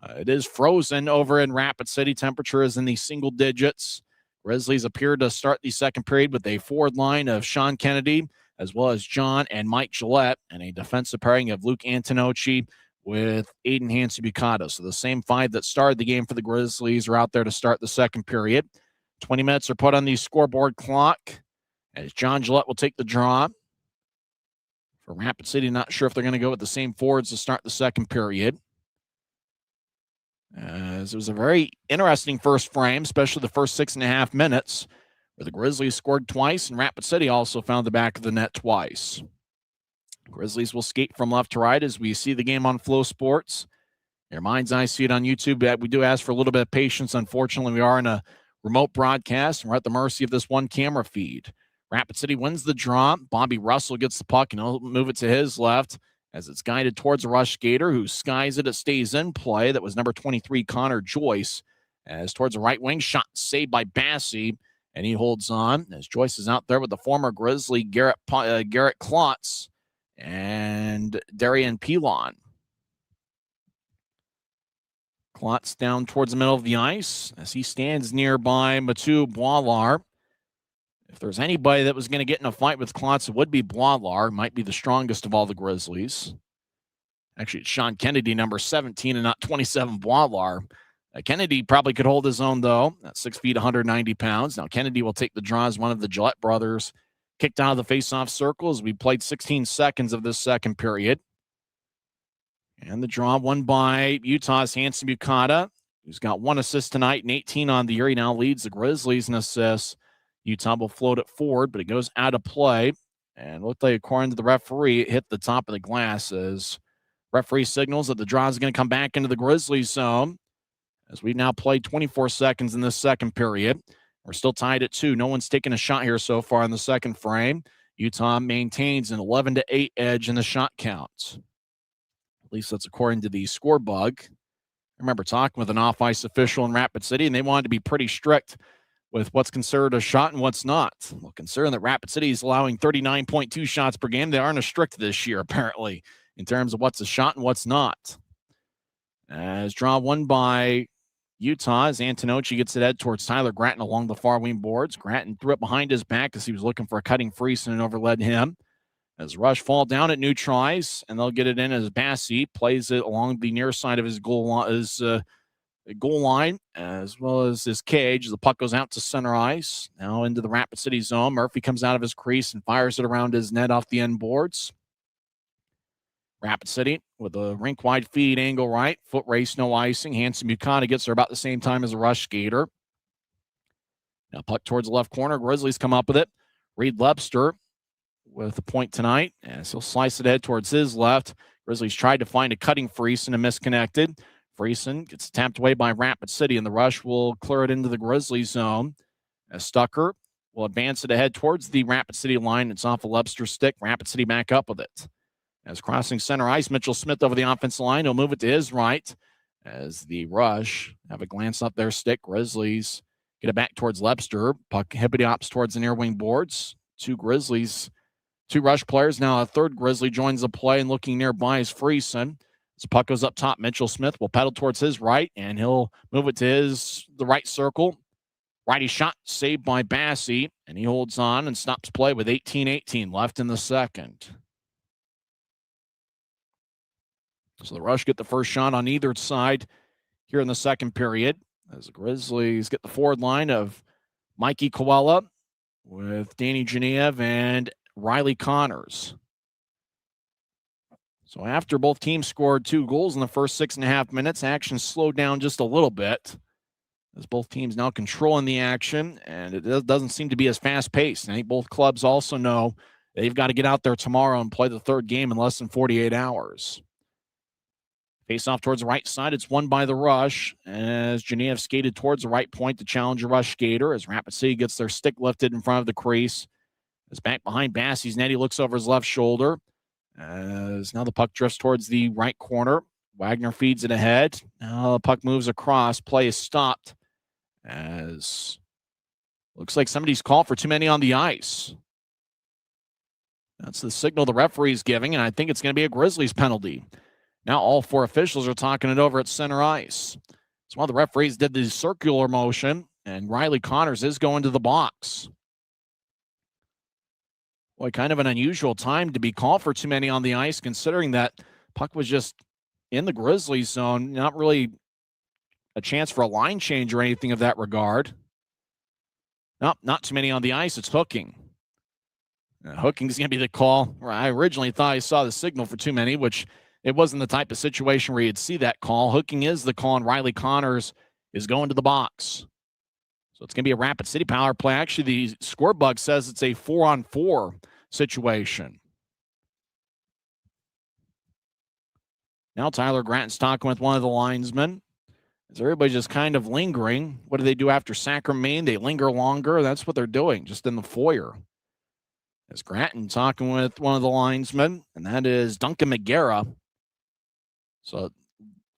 It is frozen over in Rapid City. Temperature is in the single digits. Grizzlies appear to start the second period with a forward line of Sean Kennedy, as well as John and Mike Gillette, and a defensive pairing of Luke Antonocci with Aiden Hansi-Bukata. So the same 5 that started the game for the Grizzlies are out there to start the second period. 20 minutes are put on the scoreboard clock As John Gillette will take the draw. For Rapid City, not sure if they're going to go with the same forwards to start the second period. As it was a very interesting first frame, especially the first 6.5 minutes, where the Grizzlies scored twice and Rapid City also found the back of the net twice. Grizzlies will skate from left to right as we see the game on Flow Sports. Your mind's eye see it on YouTube. We do ask for a little bit of patience. Unfortunately, we are in a remote broadcast, and we're at the mercy of this one camera feed. Rapid City wins the draw. Bobby Russell gets the puck, and he'll move it to his left as it's guided towards a rush skater who skies it. It stays in play. That was number 23, Connor Joyce. As towards the right wing, shot saved by Bassey, and he holds on as Joyce is out there with the former Grizzly Garrett Klotz and Darian Pilon. Klotz down towards the middle of the ice as he stands nearby Matu Boilar. If there's anybody that was going to get in a fight with Klotz, it would be Boilar. Might be the strongest of all the Grizzlies. Actually, it's Sean Kennedy, number 17, and not 27, Boilar. Kennedy probably could hold his own, though, at 6 feet, 190 pounds. Now, Kennedy will take the draw as one of the Gillette brothers kicked out of the face-off circle as we played 16 seconds of this second period. And the draw won by Utah's Hanson Bukata, who's got 1 assist tonight and 18 on the year. He now leads the Grizzlies in assists. Utah will float it forward, but it goes out of play. And looked like, according to the referee, it hit the top of the glass as referee signals that the draw is going to come back into the Grizzlies zone. As we've now played 24 seconds in this second period. We're still tied at 2. No one's taken a shot here so far in the second frame. Utah maintains an 11-8 edge in the shot count. At least that's according to the score bug. I remember talking with an off-ice official in Rapid City, and they wanted to be pretty strict with what's considered a shot and what's not. Well, considering that Rapid City is allowing 39.2 shots per game, they aren't as strict this year, apparently, in terms of what's a shot and what's not. As draw won by Utah, as Antonocci gets it head towards Tyler Gratton along the far wing boards. Gratton threw it behind his back as he was looking for a cutting Friesen and overled him. As Rush fall down at neutral ice, and they'll get it in as Bassey plays it along the near side of his goal line, as well as his cage. The puck goes out to center ice, now into the Rapid City zone. Murphy comes out of his crease and fires it around his net off the end boards. Rapid City with a rink-wide feed angle right. Foot race, no icing. Hanson Bukata gets there about the same time as a rush skater. Now puck towards the left corner. Grizzlies come up with it. Reed Lebster with a point tonight, as he'll slice it ahead towards his left. Grizzlies tried to find a cutting Friesen and misconnected. Friesen gets tapped away by Rapid City, and the rush will clear it into the Grizzlies zone. As Stucker will advance it ahead towards the Rapid City line. It's off a Lebster stick. Rapid City back up with it. As crossing center ice, Mitchell Smith over the offensive line. He'll move it to his right as the rush have a glance up their stick. Grizzlies get it back towards Lebster. Puck hippity-hops towards the near wing boards. Two rush players. Now a third Grizzly joins the play, and looking nearby is Friesen. As the puck goes up top, Mitchell Smith will pedal towards his right, and he'll move it to the right circle. Righty shot saved by Bassey, and he holds on and stops play with 18-18 left in the second. So the Rush get the first shot on either side here in the second period, as the Grizzlies get the forward line of Mikey Coella with Danny Genev and Riley Connors. So after both teams scored 2 goals in the first 6.5 minutes, action slowed down just a little bit, as both teams now controlling the action, and it doesn't seem to be as fast-paced. I think both clubs also know they've got to get out there tomorrow and play the third game in less than 48 hours. Face off towards the right side. It's won by the Rush as Genev skated towards the right point to challenge a Rush skater as Rapid City gets their stick lifted in front of the crease. As back behind Bassey's net, he looks over his left shoulder. As now the puck drifts towards the right corner. Wagner feeds it ahead. Now the puck moves across. Play is stopped as looks like somebody's called for too many on the ice. That's the signal the referee's giving, and I think it's going to be a Grizzlies penalty. Now all 4 officials are talking it over at center ice. So while the referees did the circular motion, and Riley Connors is going to the box. Boy, kind of an unusual time to be called for too many on the ice, considering that puck was just in the Grizzlies zone. Not really a chance for a line change or anything of that regard. Nope, not too many on the ice. It's hooking. Hooking's going to be the call. I originally thought I saw the signal for too many, which it wasn't the type of situation where you'd see that call. Hooking is the call, and Riley Connors is going to the box. So it's going to be a Rapid City power play. Actually, the score bug says it's a 4-on-4 situation. Now Tyler Gratton's talking with one of the linesmen. Is everybody just kind of lingering? What do they do after Sacramento? They linger longer. That's what they're doing, just in the foyer. As Gratton talking with one of the linesmen, and that is Duncan McGarrah. So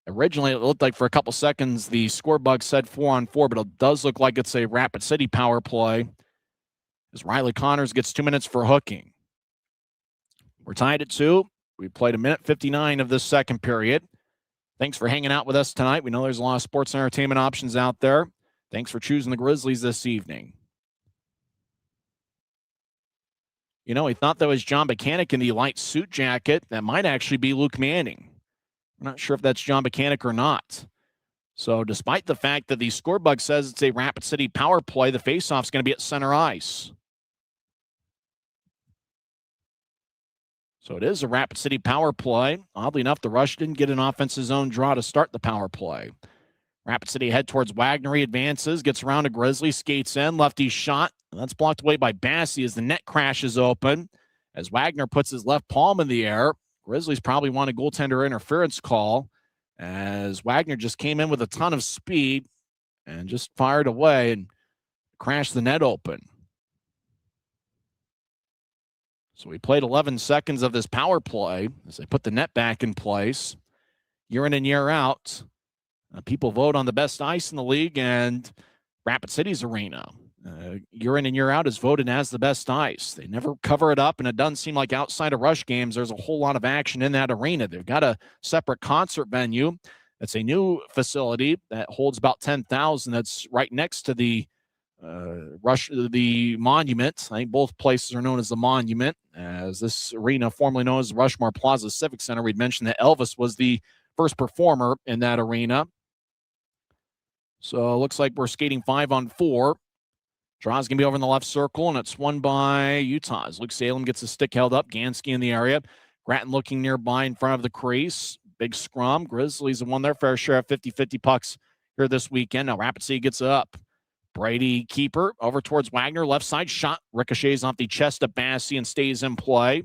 originally it looked like for a couple seconds the score bug said 4-on-4, but it does look like it's a Rapid City power play as Riley Connors gets 2 minutes for hooking. We're tied at 2. We played 1:59 of this second period. Thanks for hanging out with us tonight. We know there's a lot of sports and entertainment options out there. Thanks for choosing the Grizzlies this evening. You know, we thought that was John Buchanan in the light suit jacket. That might actually be Luke Manning. I'm not sure if that's John Buchanan or not. So despite the fact that the score bug says it's a Rapid City power play, the faceoff's going to be at center ice. So it is a Rapid City power play. Oddly enough, the Rush didn't get an offensive zone draw to start the power play. Rapid City head towards Wagner. He advances, gets around to Grizzly, skates in, lefty shot. That's blocked away by Bassey as the net crashes open. As Wagner puts his left palm in the air, Grizzlies probably want a goaltender interference call as Wagner just came in with a ton of speed and just fired away and crashed the net open. So we played 11 seconds of this power play as they put the net back in place. Year in and year out, people vote on the best ice in the league, and Rapid City's arena, year in and year out, is voted as the best ice. They never cover it up, and it doesn't seem like outside of Rush games there's a whole lot of action in that arena. They've got a separate concert venue. It's a new facility that holds about 10,000. That's right next to the the Monument. I think both places are known as the Monument, as this arena, formerly known as the Rushmore Plaza Civic Center. We'd mentioned that Elvis was the first performer in that arena. So it looks like we're skating 5-on-4. Draw's going to be over in the left circle, and it's won by Utah. As Luke Salem gets his stick held up. Gansky in the area. Gratton looking nearby in front of the crease. Big scrum. Grizzlies have won their fair share of 50-50 pucks here this weekend. Now Rapid City gets up. Brady keeper over towards Wagner. Left side shot. Ricochets off the chest of Bassey and stays in play.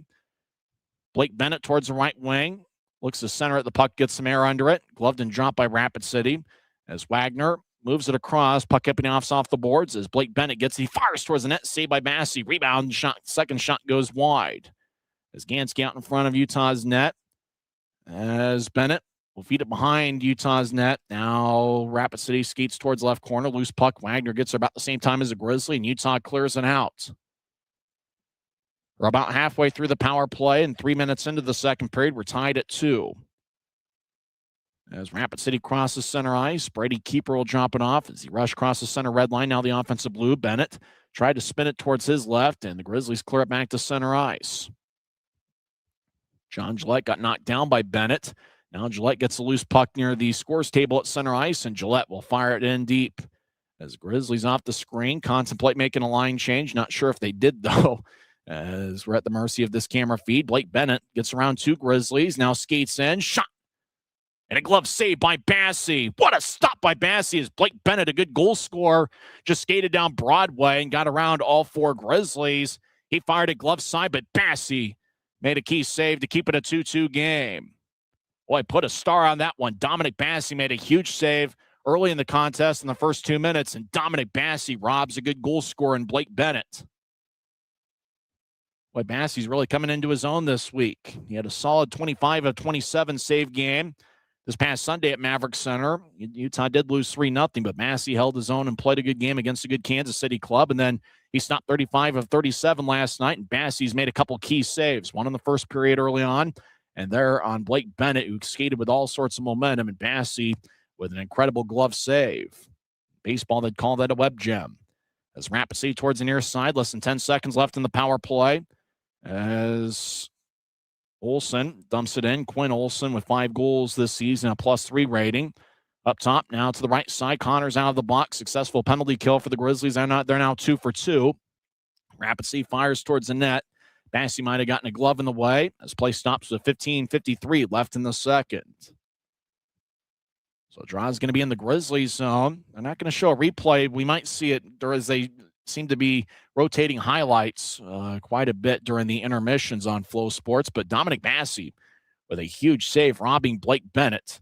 Blake Bennett towards the right wing. Looks to center at the puck. Gets some air under it. Gloved and dropped by Rapid City. As Wagner moves it across, puck up and off the boards. As Blake Bennett he fires towards the net, saved by Bassey. Rebound shot, second shot goes wide. As Gansky out in front of Utah's net. As Bennett will feed it behind Utah's net. Now Rapid City skates towards left corner. Loose puck. Wagner gets there about the same time as a Grizzly, and Utah clears it out. We're about halfway through the power play, and 3 minutes into the second period, we're tied at 2. As Rapid City crosses center ice, Brady keeper will drop it off as he rushed across the center red line. Now the offensive blue. Bennett tried to spin it towards his left, and the Grizzlies clear it back to center ice. John Gillette got knocked down by Bennett. Now Gillette gets a loose puck near the scores table at center ice, and Gillette will fire it in deep. As Grizzlies off the screen, contemplate making a line change. Not sure if they did, though, as we're at the mercy of this camera feed. Blake Bennett gets around 2 Grizzlies, now skates in, shot. And a glove save by Bassey. What a stop by Bassey as Blake Bennett, a good goal scorer, just skated down Broadway and got around all 4 Grizzlies. He fired a glove side, but Bassey made a key save to keep it a 2-2 game. Boy, put a star on that one. Dominic Bassey made a huge save early in the contest in the first 2 minutes, and Dominic Bassey robs a good goal scorer in Blake Bennett. Boy, Bassey's really coming into his own this week. He had a solid 25 of 27 save game this past Sunday at Maverick Center. Utah did lose 3-0, but Bassey held his own and played a good game against a good Kansas City club. And then he stopped 35 of 37 last night, and Bassey's made a couple key saves. One in the first period early on, and there on Blake Bennett, who skated with all sorts of momentum, and Bassey with an incredible glove save. Baseball, they'd call that a web gem. As Rapid City towards the near side, less than 10 seconds left in the power play. As Olsen dumps it in. Quinn Olsen with 5 goals this season, a +3 rating. Up top now to the right side. Connors out of the box. Successful penalty kill for the Grizzlies. They're now 2 for 2. Rapid City fires towards the net. Bassey might have gotten a glove in the way as play stops with 15:53 left in the second. So draw is going to be in the Grizzlies zone. They're not going to show a replay. We might see it as they seem to be rotating highlights quite a bit during the intermissions on Flow Sports. But Dominic Bassey with a huge save, robbing Blake Bennett.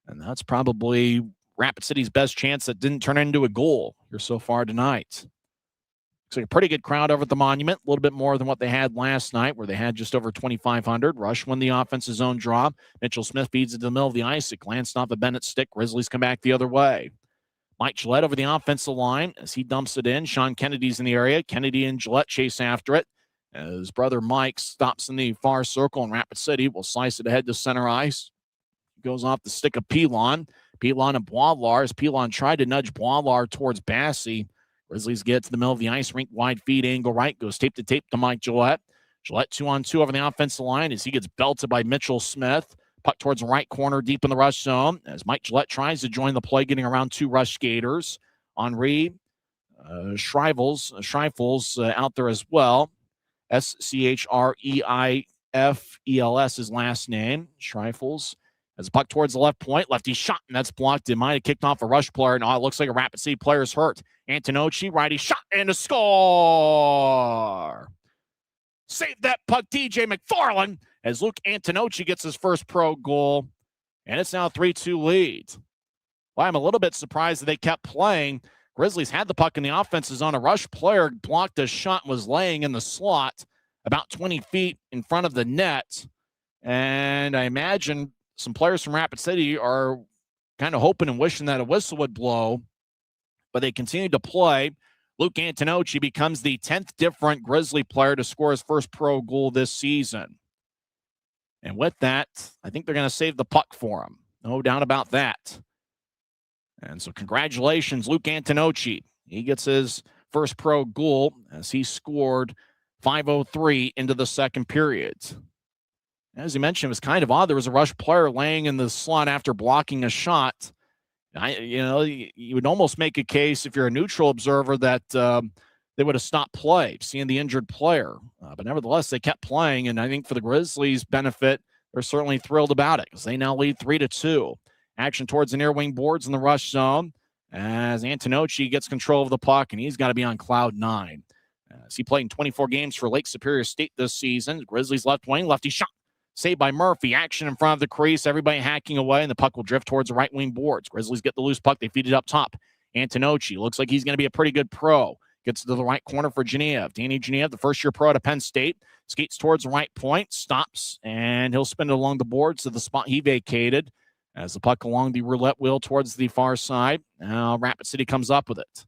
And that's probably Rapid City's best chance that didn't turn into a goal here so far tonight. Looks like a pretty good crowd over at the Monument, a little bit more than what they had last night, where they had just over 2,500. Rush won the offensive zone draw. Mitchell Smith feeds it to the middle of the ice. It glanced off of Bennett's stick. Grizzlies come back the other way. Mike Gillette over the offensive line as he dumps it in. Sean Kennedy's in the area. Kennedy and Gillette chase after it. His brother Mike stops in the far circle, and Rapid City will slice it ahead to center ice. Goes off the stick of Pilon. Pilon and Boislar, as Pilon tried to nudge Boislar towards Bassey. Grizzlies get to the middle of the ice, rink wide feed, angle right, goes tape to tape to Mike Gillette. Gillette 2-on-2 over the offensive line as he gets belted by Mitchell Smith. Puck towards the right corner, deep in the rush zone, as Mike Gillette tries to join the play, getting around two rush skaters. Henri Schreifels out there as well. Schreifels, his last name. Schreifels. As a puck towards the left point, lefty shot, and that's blocked. It might have kicked off a rush player. Now it looks like a Rapid City player's hurt. Antonocci, righty shot, and a score! Save that puck, DJ McFarland, as Luke Antonocci gets his first pro goal, and it's now a 3-2 lead. Well, I'm a little bit surprised that they kept playing. Grizzlies had the puck in the offensive zone. A rush player blocked a shot and was laying in the slot about 20 feet in front of the net, and I imagine some players from Rapid City are kind of hoping and wishing that a whistle would blow, but they continue to play. Luke Antonocci becomes the 10th different Grizzly player to score his first pro goal this season. And with that, I think they're going to save the puck for him. No doubt about that. And so congratulations, Luke Antonocci. He gets his first pro goal as he scored 5:03 into the second period. As you mentioned, it was kind of odd. There was a rush player laying in the slot after blocking a shot. You would almost make a case if you're a neutral observer that they would have stopped play, seeing the injured player. But nevertheless, they kept playing, and I think for the Grizzlies' benefit, they're certainly thrilled about it because they now lead 3-2. Action towards the near wing boards in the rush zone as Antonocci gets control of the puck, and he's got to be on cloud 9. As he played in 24 games for Lake Superior State this season, Grizzlies left wing, lefty shot. Saved by Murphy. Action in front of the crease. Everybody hacking away, and the puck will drift towards the right wing boards. Grizzlies get the loose puck. They feed it up top. Antonocci looks like he's going to be a pretty good pro. Gets to the right corner for Genev. Danny Genev, the first-year pro at Penn State, skates towards the right point, stops, and he'll spin it along the boards to the spot he vacated as the puck along the roulette wheel towards the far side. Now Rapid City comes up with it.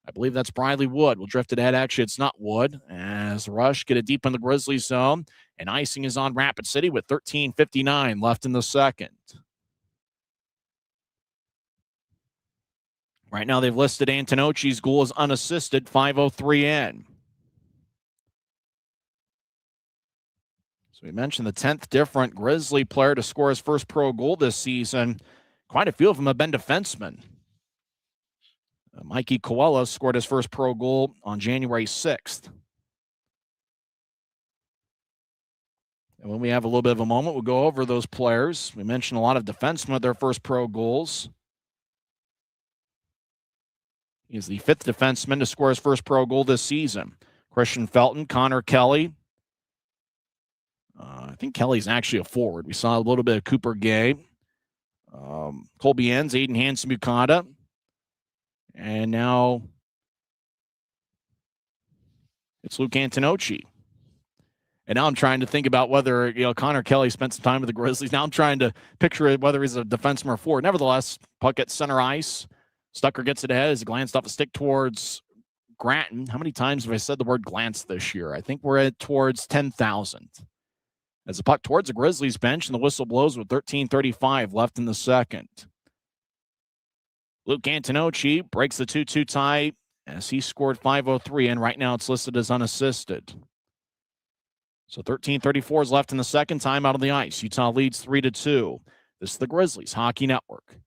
I believe that's Briley Wood. We'll drift it ahead. Actually, it's not Wood. As Rush get it deep in the Grizzlies zone. And icing is on Rapid City with 13:59 left in the second. Right now, they've listed Antonocci's goal as unassisted, 5:03 in. So we mentioned the 10th different Grizzly player to score his first pro goal this season. Quite a few of them have been defensemen. Mikey Coella scored his first pro goal on January 6th. And when we have a little bit of a moment, we'll go over those players. We mentioned a lot of defensemen with their first pro goals. He's the 5th defenseman to score his first pro goal this season. Christian Felton, Connor Kelly. I think Kelly's actually a forward. We saw a little bit of Cooper Gay. Colby Enns, Aiden Hansen-Bukata. And now it's Luke Antonocci. And now I'm trying to think about whether, Connor Kelly spent some time with the Grizzlies. Now I'm trying to picture whether he's a defenseman or forward. Nevertheless, puck at center ice. Stucker gets it ahead as he glanced off a stick towards Grattan. How many times have I said the word glance this year? I think we're at towards 10,000. As the puck towards the Grizzlies bench, and the whistle blows with 13:35 left in the second. Luke Antonocci breaks the 2-2 tie as he scored 5:03, and right now it's listed as unassisted. So 13:34 is left in the second. Time out on the ice. Utah leads 3-2. This is the Grizzlies Hockey Network.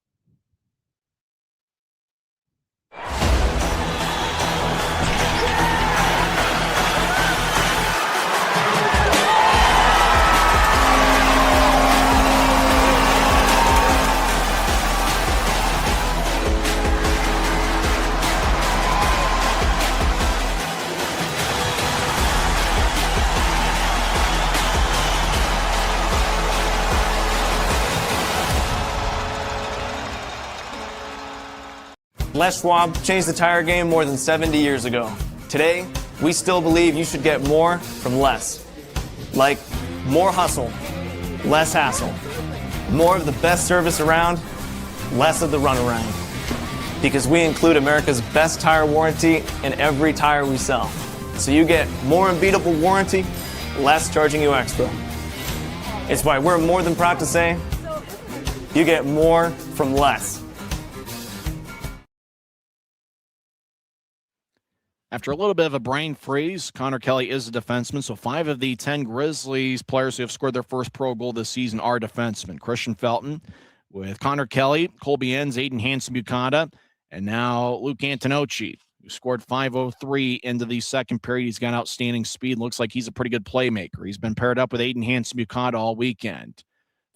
Les Schwab changed the tire game more than 70 years ago. Today, we still believe you should get more from less. Like more hustle, less hassle. More of the best service around, less of the runaround. Because we include America's best tire warranty in every tire we sell. So you get more unbeatable warranty, less charging you extra. It's why we're more than proud to say, you get more from less. After a little bit of a brain freeze, Connor Kelly is a defenseman, so 5 of the 10 Grizzlies players who have scored their first pro goal this season are defensemen. Christian Felton with Connor Kelly, Colby Enns, Aiden Hansen-Bukata, and now Luke Antonocci, who scored 5:03 into the second period. He's got outstanding speed. Looks like he's a pretty good playmaker. He's been paired up with Aiden Hansen-Bukata all weekend.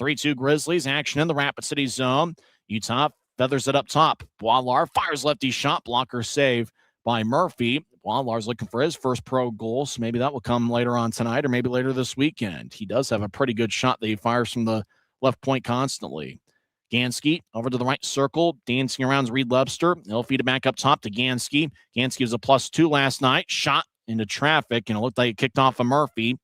3-2 Grizzlies, action in the Rapid City zone. Utah feathers it up top. Boilar fires lefty shot, blocker save by Murphy. Boilar's looking for his first pro goal, so maybe that will come later on tonight or maybe later this weekend. He does have a pretty good shot that he fires from the left point constantly. Gansky over to the right circle, dancing around Reed Webster. He'll feed it back up top to Gansky. Gansky was a +2 last night, shot into traffic, and it looked like it kicked off of Murphy.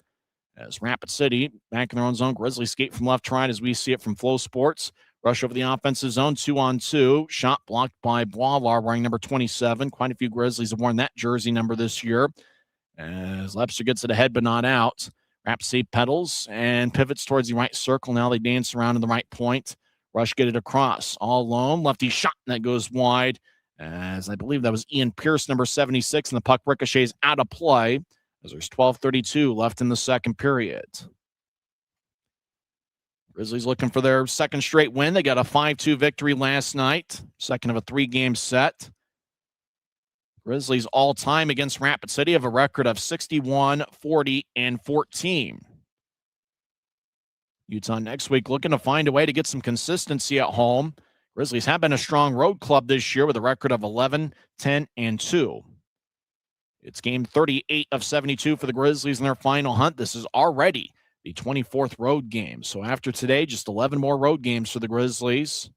As Rapid City back in their own zone, Grizzlies skate from left to right as we see it from Flow Sports. Rush over the offensive zone, 2-on-2. Shot blocked by Boilar wearing number 27. Quite a few Grizzlies have worn that jersey number this year. As Webster gets it ahead but not out. Rapid City pedals and pivots towards the right circle. Now they dance around to the right point. Rush get it across. All alone. Lefty shot, and that goes wide. As I believe that was Ian Pierce, number 76, and the puck ricochets out of play as there's 12:32 left in the second period. Grizzlies looking for their second straight win. They got a 5-2 victory last night, second of a 3-game set. Grizzlies all-time against Rapid City have a record of 61, 40, and 14. Utah next week looking to find a way to get some consistency at home. Grizzlies have been a strong road club this year with a record of 11, 10, and 2. It's game 38 of 72 for the Grizzlies in their final hunt. This is already the 24th road game. So after today, just 11 more road games for the Grizzlies.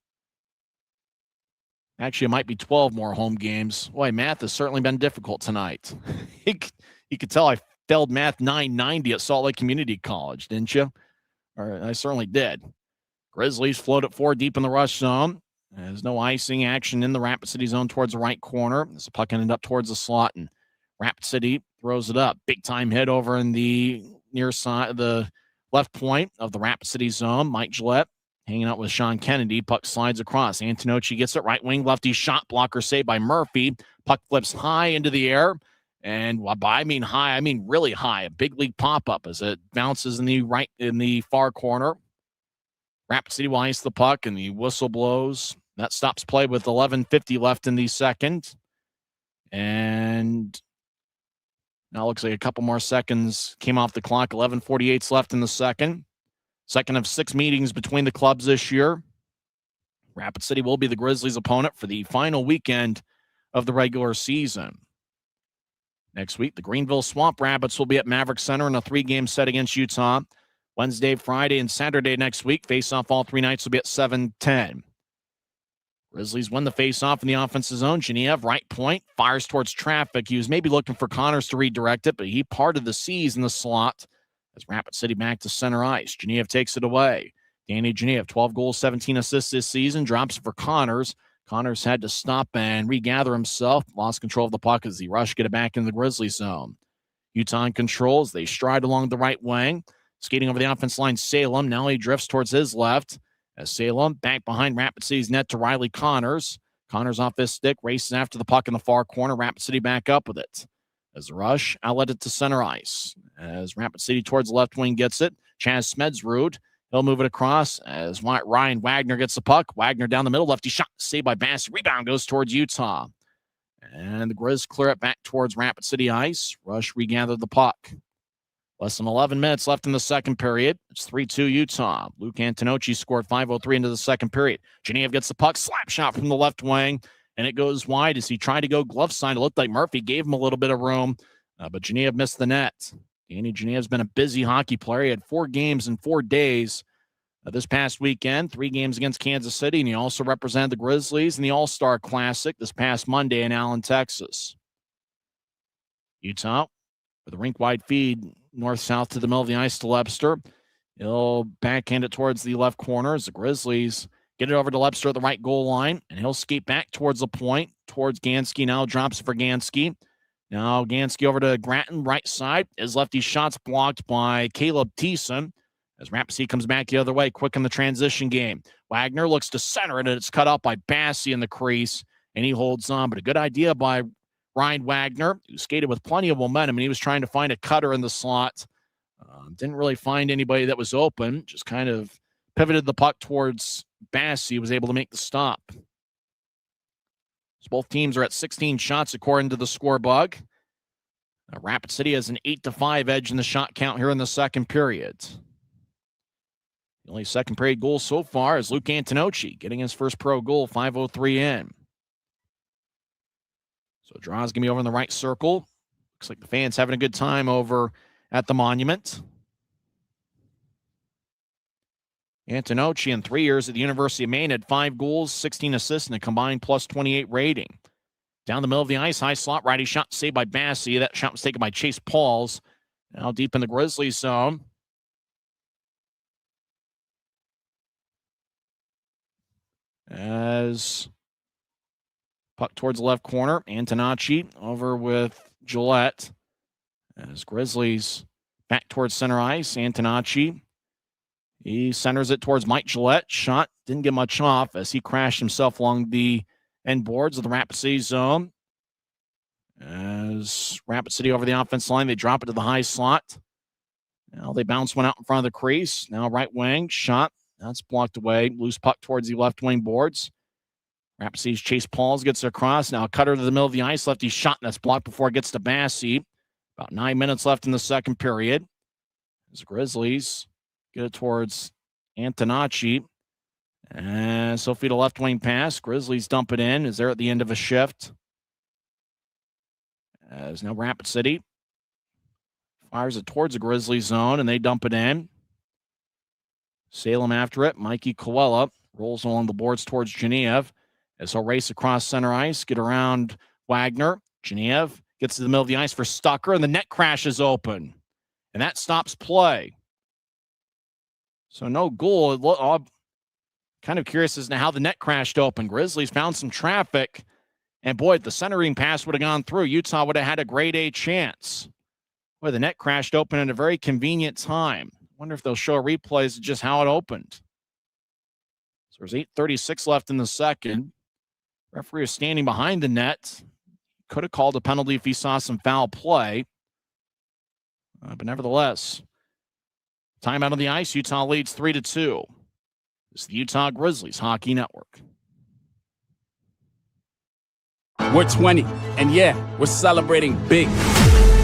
Actually, it might be 12 more home games. Boy, math has certainly been difficult tonight. You could tell I failed math 990 at Salt Lake Community College, didn't you? Or I certainly did. Grizzlies float it forward deep in the rush zone. There's no icing action in the Rapid City zone towards the right corner. As the puck ended up towards the slot, and Rapid City throws it up. Big time hit over in the near side, the left point of the Rapid City zone. Mike Gillette hanging out with Sean Kennedy. Puck slides across. Antonocci gets it right wing, lefty shot blocker saved by Murphy. Puck flips high into the air. And by I mean high, I mean really high. A big league pop-up as it bounces in the far corner. Rapid City will ice the puck, and the whistle blows. That stops play with 11:50 left in the second. And now it looks like a couple more seconds came off the clock. 11:48 left in the second. Second of 6 meetings between the clubs this year. Rapid City will be the Grizzlies' opponent for the final weekend of the regular season. Next week, the Greenville Swamp Rabbits will be at Maverick Center in a 3-game set against Utah. Wednesday, Friday, and Saturday next week. Face-off all 3 nights will be at 7:10. Grizzlies win the face-off in the offensive zone. Genev, right point, fires towards traffic. He was maybe looking for Connors to redirect it, but he parted the C's in the slot as Rapid City back to center ice. Genev takes it away. Danny Genev, 12 goals, 17 assists this season, drops it for Connors. Connors had to stop and regather himself. Lost control of the puck as the rush get it back in the Grizzlies zone. Utah in control as they stride along the right wing. Skating over the offense line, Salem. Now he drifts towards his left. As Salem back behind Rapid City's net to Riley Connors. Connors off his stick, races after the puck in the far corner. Rapid City back up with it. As the rush outletted to center ice. As Rapid City towards the left wing gets it. Chaz Smedsrud. He'll move it across as Ryan Wagner gets the puck. Wagner down the middle. Lefty shot saved by Bass. Rebound goes towards Utah. And the Grizz clear it back towards Rapid City ice. Rush regathered the puck. Less than 11 minutes left in the second period. It's 3-2 Utah. Luke Antonocci scored 5:03 into the second period. Genev gets the puck. Slap shot from the left wing. And it goes wide as he tried to go glove side. It looked like Murphy gave him a little bit of room. But Genev missed the net. Danny Genev's been a busy hockey player. He had 4 games in 4 days This past weekend, 3 games against Kansas City, and he also represented the Grizzlies in the All-Star Classic this past Monday in Allen, Texas. Utah with a rink-wide feed north-south to the middle of the ice to Lebster. He'll backhand it towards the left corner as the Grizzlies get it over to Lebster at the right goal line, and he'll skate back towards the point, towards Gansky. Now drops it for Gansky. Now Gansky over to Gratton, right side. His lefty shot's blocked by Caleb Thiessen as Rapsy comes back the other way, quick in the transition game. Wagner looks to center it, and it's cut off by Bassey in the crease, and he holds on. But a good idea by Ryan Wagner, who skated with plenty of momentum, and he was trying to find a cutter in the slot. Didn't really find anybody that was open, just kind of pivoted the puck towards Bassey, was able to make the stop. So both teams are at 16 shots according to the score bug. Rapid City has an 8-5 edge in the shot count here in the second period. The only second period goal so far is Luke Antonocci getting his first pro goal, 5:03 in. So draw's going to be over in the right circle. Looks like the fans having a good time over at the Monument. Antonocci in 3 years at the University of Maine had 5 goals, 16 assists, and a combined plus 28 rating. Down the middle of the ice, high slot, righty shot saved by Bassey. That shot was taken by Chase Pauls. Now deep in the Grizzlies zone. As puck towards the left corner, Antonocci over with Gillette. As Grizzlies back towards center ice, Antonocci. He centers it towards Mike Gillette. Shot didn't get much off as he crashed himself along the end boards of the Rapid City zone. As Rapid City over the offense line, they drop it to the high slot. Now they bounce one out in front of the crease. Now right wing, shot. That's blocked away. Loose puck towards the left wing boards. Rapid City's Chase Pauls gets across. Now cutter to the middle of the ice. Lefty shot, and that's blocked before it gets to Bassey. About 9 minutes left in the second period. As the Grizzlies get it towards Antonocci. And so feed a left wing pass. Grizzlies dump it in as they're at the end of a shift. As now Rapid City fires it towards the Grizzlies zone, and they dump it in. Salem after it. Mikey Coella rolls along the boards towards Genev as he'll race across center ice, get around Wagner. Genev gets to the middle of the ice for Stucker, and the net crashes open. And that stops play. So no goal. I'm kind of curious as to how the net crashed open. Grizzlies found some traffic, and boy, if the centering pass would have gone through, Utah would have had a grade A chance. Boy, the net crashed open at a very convenient time. Wonder if they'll show replays of just how it opened. So there's 8:36 left in the second. Referee is standing behind the net. Could have called a penalty if he saw some foul play. But nevertheless, timeout on the ice. Utah leads 3-2. It's the Utah Grizzlies Hockey Network. We're 20, and yeah, we're celebrating big.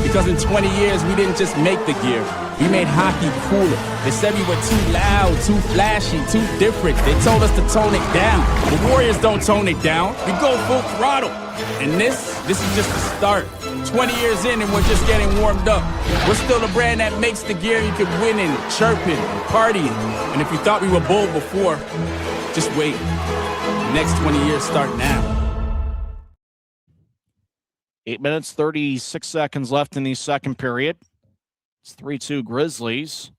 Because in 20 years, we didn't just make the gear. We made hockey cooler. They said we were too loud, too flashy, too different. They told us to tone it down. The Warriors don't tone it down. We go full throttle. And this is just the start. 20 years in and we're just getting warmed up. We're still the brand that makes the gear you can win in, chirping, partying. And if you thought we were bold before, just wait. The next 20 years start now. 8 minutes, 36 seconds left in the second period. It's 3-2 Grizzlies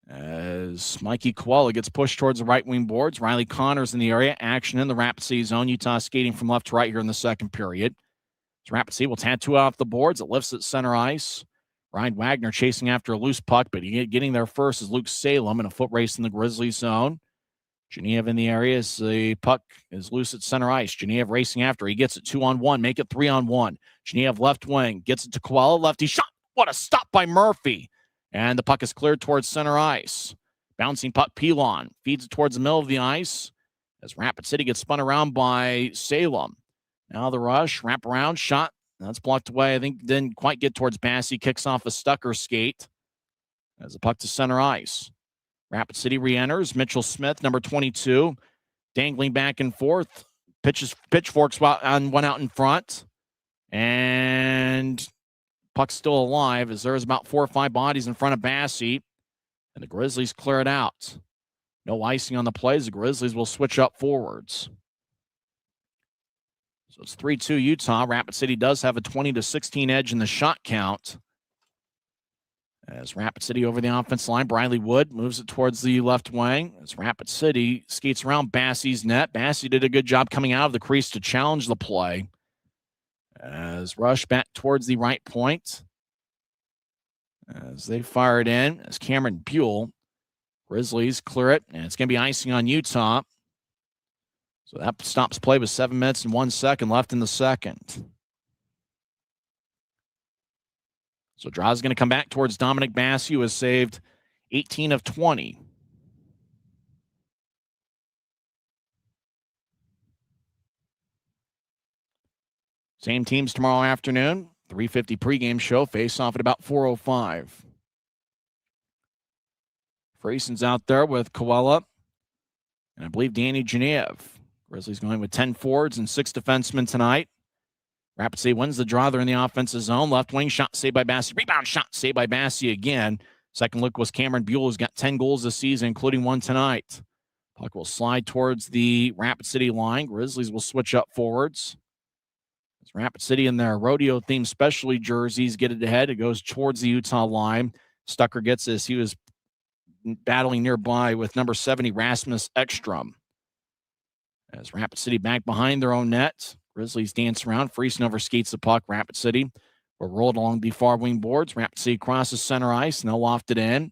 as Mikey Coella gets pushed towards the right wing boards. Riley Connors in the area. Action in the Rapid City zone. Utah skating from left to right here in the second period. So Rapid City will tattoo off the boards. It lifts at center ice. Ryan Wagner chasing after a loose puck, but getting there first is Luke Salem in a foot race in the Grizzlies zone. Genev in the area as the puck is loose at center ice. Genev racing after. He gets it 2-on-1. Make it 3-on-1. Genev left wing. Gets it to Coella. Lefty shot. What a stop by Murphy. And the puck is cleared towards center ice. Bouncing puck, Pilon. Feeds it towards the middle of the ice as Rapid City gets spun around by Salem. Now the rush. Wrap around. Shot. That's blocked away. I think didn't quite get towards Bassey. Kicks off a Stucker skate as the puck to center ice. Rapid City re-enters. Mitchell Smith, number 22, dangling back and forth. Pitchforks on one out in front. And puck's still alive as there's about 4 or 5 bodies in front of Bassey. And the Grizzlies clear it out. No icing on the plays. The Grizzlies will switch up forwards. So it's 3-2 Utah. Rapid City does have a 20-16 edge in the shot count. As Rapid City over the offense line, Briley Wood moves it towards the left wing. As Rapid City skates around Bassey's net. Bassey did a good job coming out of the crease to challenge the play. As rush back towards the right point. As they fire it in, as Cameron Buell, Grizzlies clear it, and it's going to be icing on Utah. So that stops play with 7 minutes and 1 second left in the second. So draw is going to come back towards Dominic Bassey, who has saved 18 of 20. Same teams tomorrow afternoon. 3:50 pregame show. Face off at about 4:05. Freeson's out there with Koala. And I believe Danny Genev. Grizzlies going with 10 forwards and 6 defensemen tonight. Rapid City wins the draw. They're in the offensive zone. Left wing shot saved by Bassey. Rebound shot saved by Bassey again. Second look was Cameron Buell, who's got 10 goals this season, including 1 tonight. Puck will slide towards the Rapid City line. Grizzlies will switch up forwards. As Rapid City in their rodeo-themed specialty jerseys get it ahead. It goes towards the Utah line. Stucker gets this. He was battling nearby with number 70, Rasmus Ekstrom. As Rapid City back behind their own net. Grizzlies dance around. Friesen overskates the puck. Rapid City will roll it along the far wing boards. Rapid City crosses center ice, and they'll loft it in.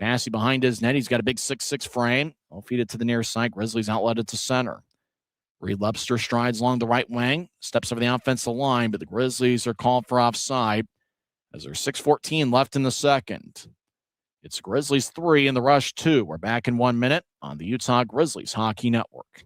Bassey behind his net. He's got a big 6'6" frame. They'll feed it to the near side. Grizzlies outlet it to center. Reed Webster strides along the right wing, steps over the offensive line, but the Grizzlies are called for offside as there's 6:14 left in the second. It's Grizzlies 3 and the Rush 2. We're back in 1 minute on the Utah Grizzlies Hockey Network.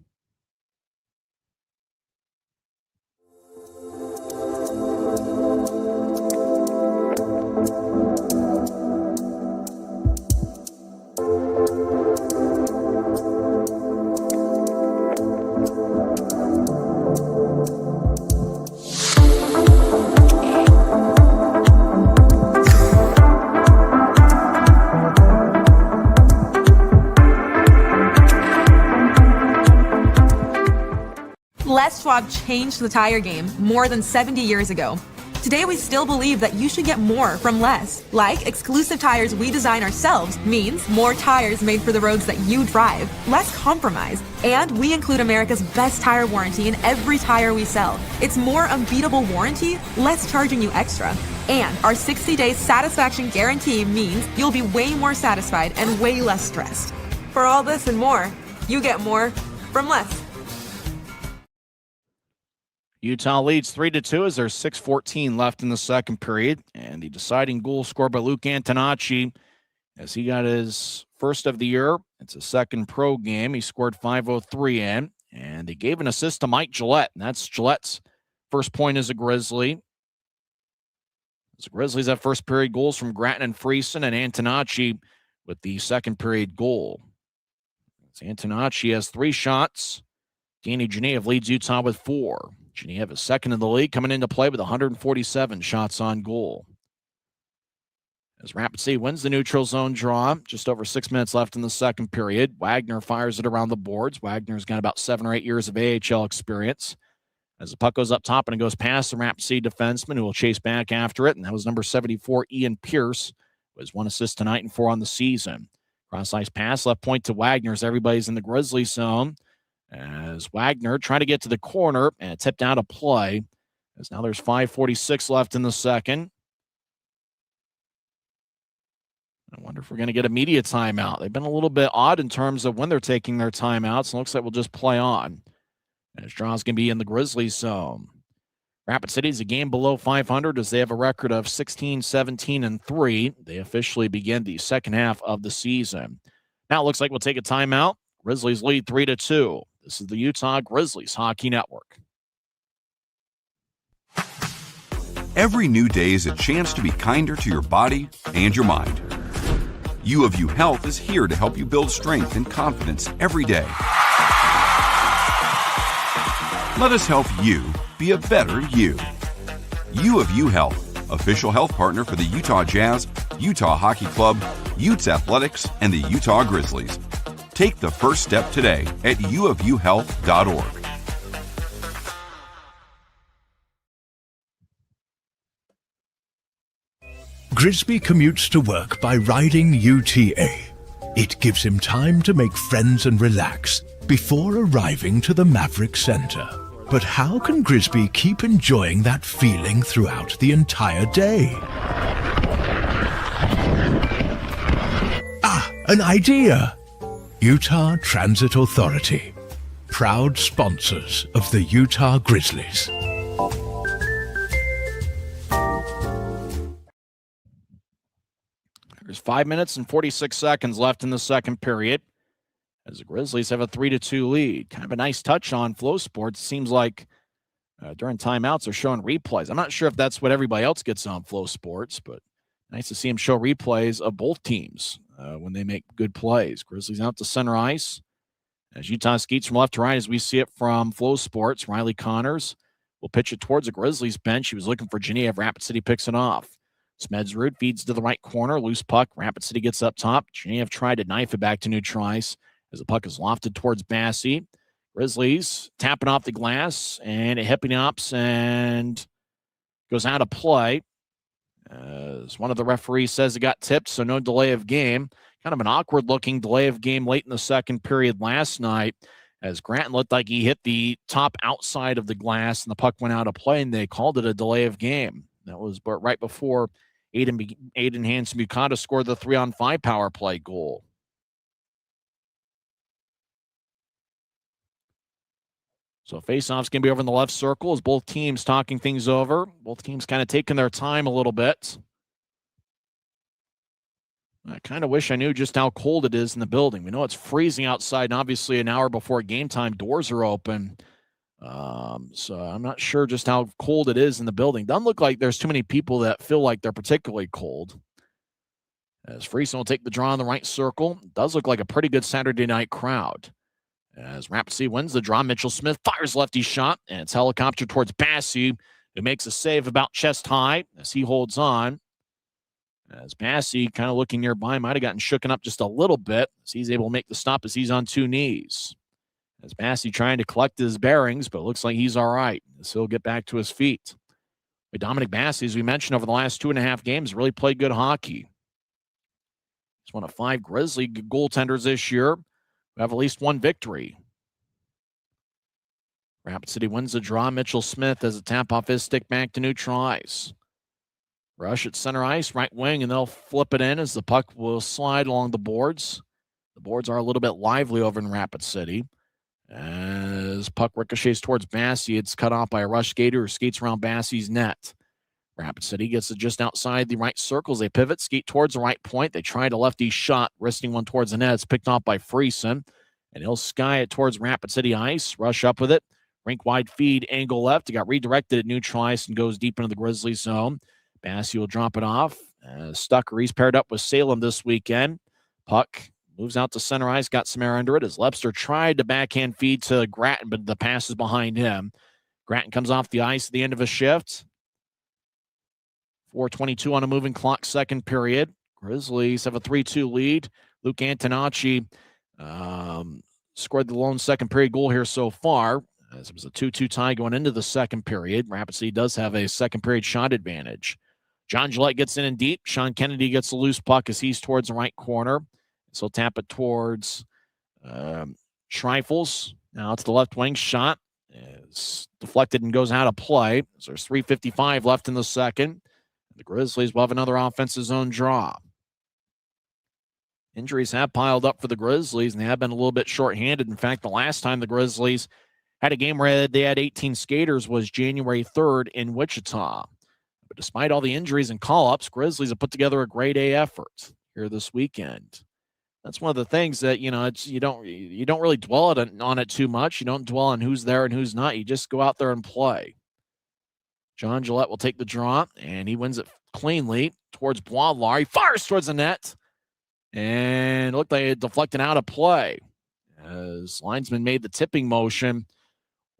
Les Schwab changed the tire game more than 70 years ago. Today, we still believe that you should get more from less. Like exclusive tires we design ourselves means more tires made for the roads that you drive, less compromise. And we include America's best tire warranty in every tire we sell. It's more unbeatable warranty, less charging you extra. And our 60-day satisfaction guarantee means you'll be way more satisfied and way less stressed. For all this and more, you get more from less. Utah leads 3-2 as there's 6:14 left in the second period. And the deciding goal scored by Luke Antonacci as he got his first of the year. It's a second pro game. He scored 5:03 in. And they gave an assist to Mike Gillette. And that's Gillette's first point as a Grizzly. The Grizzlies have first period goals from Gratton and Friesen, and Antonacci with the second period goal. As Antonacci has 3 shots. Danny Genev leads Utah with 4. Genev is second in the league, coming into play with 147 shots on goal. As Rapid City wins the neutral zone draw, just over 6 minutes left in the second period. Wagner fires it around the boards. Wagner's got about 7 or 8 years of AHL experience. As the puck goes up top and it goes past the Rapid City defenseman, who will chase back after it, and that was number 74, Ian Pierce, who has 1 assist tonight and 4 on the season. Cross-ice pass, left point to Wagner as everybody's in the Grizzly zone. As Wagner trying to get to the corner and tipped out of play. As now there's 5:46 left in the second. I wonder if we're going to get a media timeout. They've been a little bit odd in terms of when they're taking their timeouts. It looks like we'll just play on. As draw's going to be in the Grizzlies zone. Rapid City is a game below 500 as they have a record of 16, 17, and 3. They officially begin the second half of the season. Now it looks like we'll take a timeout. Grizzlies lead 3-2. This is the Utah Grizzlies Hockey Network. Every new day is a chance to be kinder to your body and your mind. U of U Health is here to help you build strength and confidence every day. Let us help you be a better you. U of U Health, official health partner for the Utah Jazz, Utah Hockey Club, Utes Athletics, and the Utah Grizzlies. Take the first step today at uofuhealth.org. Grisby commutes to work by riding UTA. It gives him time to make friends and relax before arriving to the Maverick Center. But how can Grisby keep enjoying that feeling throughout the entire day? An idea! Utah Transit Authority, proud sponsors of the Utah Grizzlies. There's 5 minutes and 46 seconds left in the second period as the Grizzlies have a 3-2 lead. Kind of a nice touch on Flow Sports. Seems like during timeouts they're showing replays. I'm not sure if that's what everybody else gets on Flow Sports, but nice to see them show replays of both teams when they make good plays. Grizzlies out to center ice as Utah skates from left to right as we see it from Flow Sports. Riley Connors will pitch it towards the Grizzlies bench. He was looking for Geneva. Rapid City picks it off. Smedsrud feeds to the right corner. Loose puck. Rapid City gets up top. Geneva tried to knife it back to New Trice as the puck is lofted towards Bassey. Grizzlies tapping off the glass, and it hipping ups and goes out of play. As one of the referees says it got tipped, so no delay of game. Kind of an awkward-looking delay of game late in the second period last night as Granton looked like he hit the top outside of the glass and the puck went out of play, and they called it a delay of game. That was right before Aiden Hanson-Bukata scored the 3-on-5 power play goal. So faceoff's going to be over in the left circle as both teams talking things over. Both teams kind of taking their time a little bit. I kind of wish I knew just how cold it is in the building. We know it's freezing outside, and obviously an hour before game time, doors are open. So I'm not sure just how cold it is in the building. Doesn't look like there's too many people that feel like they're particularly cold. As Friesen will take the draw in the right circle. Does look like a pretty good Saturday night crowd. As Rapid City wins the draw, Mitchell Smith fires lefty shot, and it's helicopter towards Bassey, who makes a save about chest high as he holds on. As Bassey kind of looking nearby, might have gotten shooken up just a little bit as he's able to make the stop as he's on two knees. As Bassey trying to collect his bearings, but it looks like he's all right as he'll get back to his feet. But Dominic Bassey, as we mentioned over the last 2.5 games, really played good hockey. He's one of 5 Grizzly goaltenders this year who have at least one victory. Rapid City wins the draw. Mitchell Smith has a tap off his stick back to New Trice. Rush at center ice, right wing, and they'll flip it in as the puck will slide along the boards. The boards are a little bit lively over in Rapid City. As puck ricochets towards Bassey, it's cut off by a rush skater who skates around Bassey's net. Rapid City gets it just outside the right circles. They pivot, skate towards the right point. They try to lefty shot, wristing one towards the net. It's picked off by Friesen, and he'll sky it towards Rapid City ice. Rush up with it. Rink wide feed, angle left. It got redirected at New Trice and goes deep into the Grizzly zone. Bassey will drop it off. Stucker, he's paired up with Salem this weekend. Puck moves out to center ice, got some air under it as Lepster tried to backhand feed to Gratton, but the pass is behind him. Gratton comes off the ice at the end of a shift. 4:22 on a moving clock, second period. Grizzlies have a 3-2 lead. Luke Antonacci scored the lone second period goal here so far, as it was a 2-2 tie going into the second period. Rapid City does have a second period shot advantage. John Gillette gets in deep. Sean Kennedy gets a loose puck as he's towards the right corner. So he'll tap it towards Schreifels. Now it's the left wing shot. It's deflected and goes out of play. So there's 3:55 left in the second. The Grizzlies will have another offensive zone draw. Injuries have piled up for the Grizzlies, and they have been a little bit shorthanded. In fact, the last time the Grizzlies had a game where they had 18 skaters was January 3rd in Wichita. But despite all the injuries and call-ups, Grizzlies have put together a grade A effort here this weekend. That's one of the things that, you don't really dwell on it too much. You don't dwell on who's there and who's not. You just go out there and play. John Gillette will take the draw, and he wins it cleanly towards Boislar. He fires towards the net, and it looked like it deflected out of play. As linesman made the tipping motion,